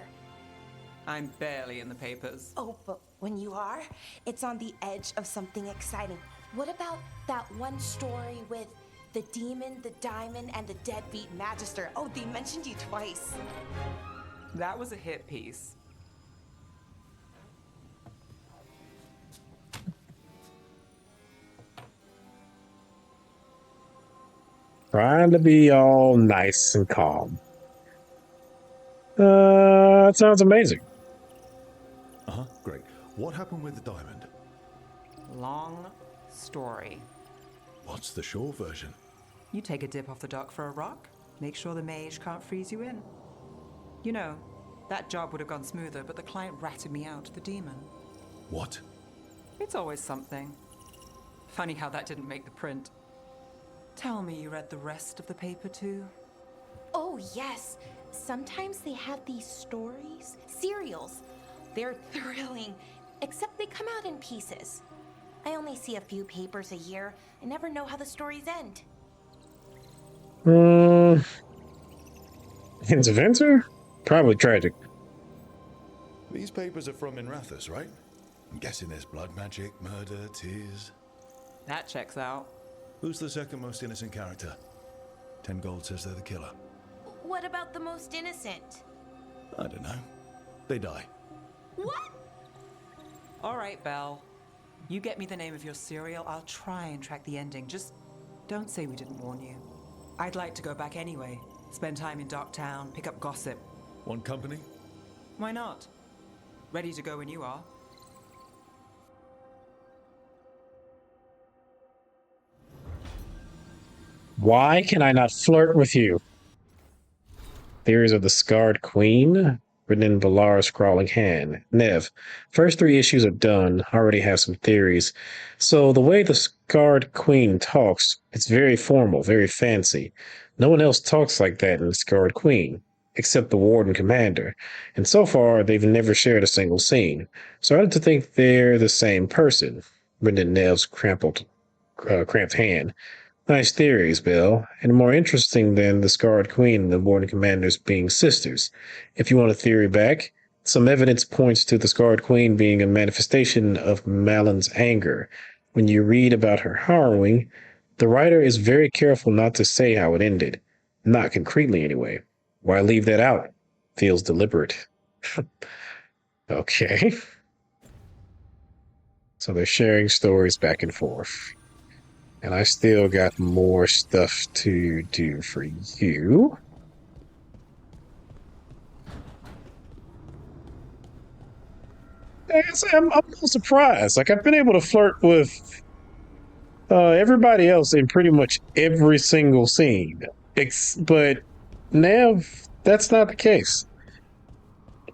I'm barely in the papers. Oh, but when you are, it's on the edge of something exciting. What about that one story with the demon, the diamond, and the deadbeat magister? Oh, they mentioned you twice. That was a hit piece. Trying to be all nice and calm. That sounds amazing. Great. What happened with the diamond? Long story. What's the short version? You take a dip off the dock for a rock, make sure the mage can't freeze you in. You know, that job would have gone smoother, but the client ratted me out, the demon. What? It's always something. Funny how that didn't make the print. Tell me you read the rest of the paper too? Oh, yes. Sometimes they have these stories, serials. They're thrilling, except they come out in pieces. I only see a few papers a year. I never know how the stories end. Interventor? Probably tragic. These papers are from Minrathous, right? I'm guessing there's blood magic, murder, tears. That checks out. Who's the second most innocent character? 10 gold says they're the killer. What about the most innocent? I don't know. They die. What? All right, Belle. You get me the name of your serial, I'll try and track the ending. Just don't say we didn't warn you. I'd like to go back anyway. Spend time in Docktown, pick up gossip. Want company? Why not? Ready to go when you are. Why can I not flirt with you? Theories of the Scarred Queen, written in Bellara's scrawling hand. Nev, first 3 issues are done. Already have some theories. So the way the Scarred Queen talks, it's very formal, very fancy. No one else talks like that in the Scarred Queen, except the Warden Commander. And so far, they've never shared a single scene. Started to think they're the same person. Written in Nev's cramped hand. Nice theories, Bill, and more interesting than the Scarred Queen and the Warden Commanders being sisters. If you want a theory back, some evidence points to the Scarred Queen being a manifestation of Malin's anger. When you read about her harrowing, the writer is very careful not to say how it ended. Not concretely, anyway. Why leave that out? Feels deliberate. Okay. So they're sharing stories back and forth. And I still got more stuff to do for you. I'm a little surprised. Like, I've been able to flirt with everybody else in pretty much every single scene. But Nev, that's not the case.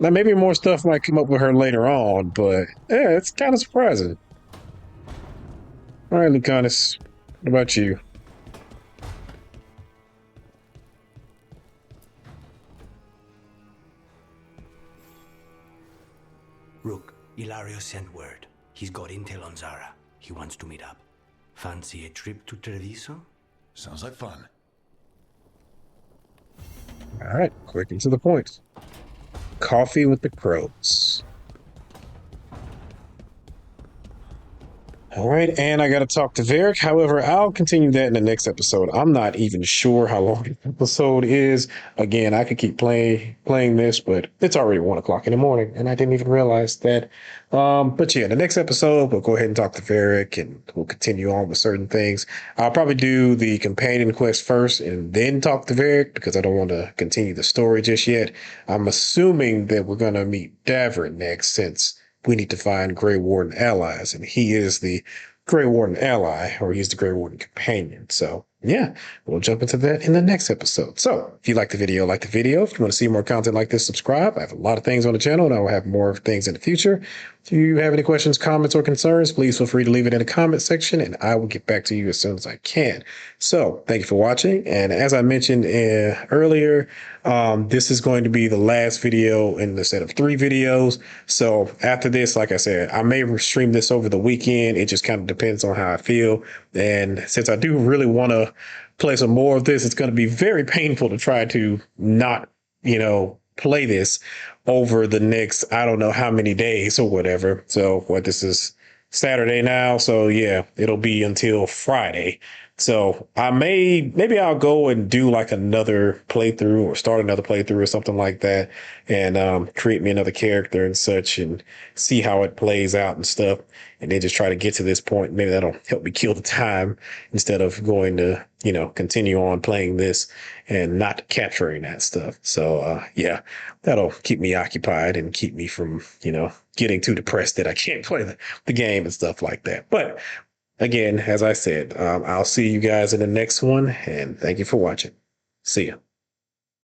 Now, maybe more stuff might come up with her later on, but yeah, it's kind of surprising. All right, Lucanus. What about you? Rook, Ilario sent word. He's got intel on Zara. He wants to meet up. Fancy a trip to Treviso? Sounds like fun. All right, quick and to the point. Coffee with the crows. All right, and I got to talk to Varric. However, I'll continue that in the next episode. I'm not even sure how long the episode is. Again, I could keep playing this, but it's already 1 o'clock in the morning, and I didn't even realize that. But yeah, the next episode, we'll go ahead and talk to Varric, and we'll continue on with certain things. I'll probably do the companion quest first, and then talk to Varric because I don't want to continue the story just yet. I'm assuming that we're gonna meet Davert next, since we need to find Grey Warden allies, and he is the Grey Warden ally, or he's the Grey Warden companion. So yeah, we'll jump into that in the next episode. So if you like the video, like the video. If you want to see more content like this, subscribe. I have a lot of things on the channel, and I will have more things in the future. If you have any questions, comments, or concerns, please feel free to leave it in the comment section, and I will get back to you as soon as I can. So thank you for watching. And as I mentioned earlier, this is going to be the last video in the set of 3 videos. So after this, like I said, I may stream this over the weekend. It just kind of depends on how I feel. And since I do really want to play some more of this, it's going to be very painful to try to not, play this over the next, I don't know how many days or whatever. So this is Saturday now. So yeah, it'll be until Friday. So maybe I'll go and do like another playthrough or start another playthrough or something like that, and create me another character and such, and see how it plays out and stuff. And then just try to get to this point. Maybe that'll help me kill the time instead of going to, continue on playing this and not capturing that stuff. So yeah, that'll keep me occupied and keep me from, getting too depressed that I can't play the game and stuff like that. But again, as I said, I'll see you guys in the next one, and thank you for watching. See ya.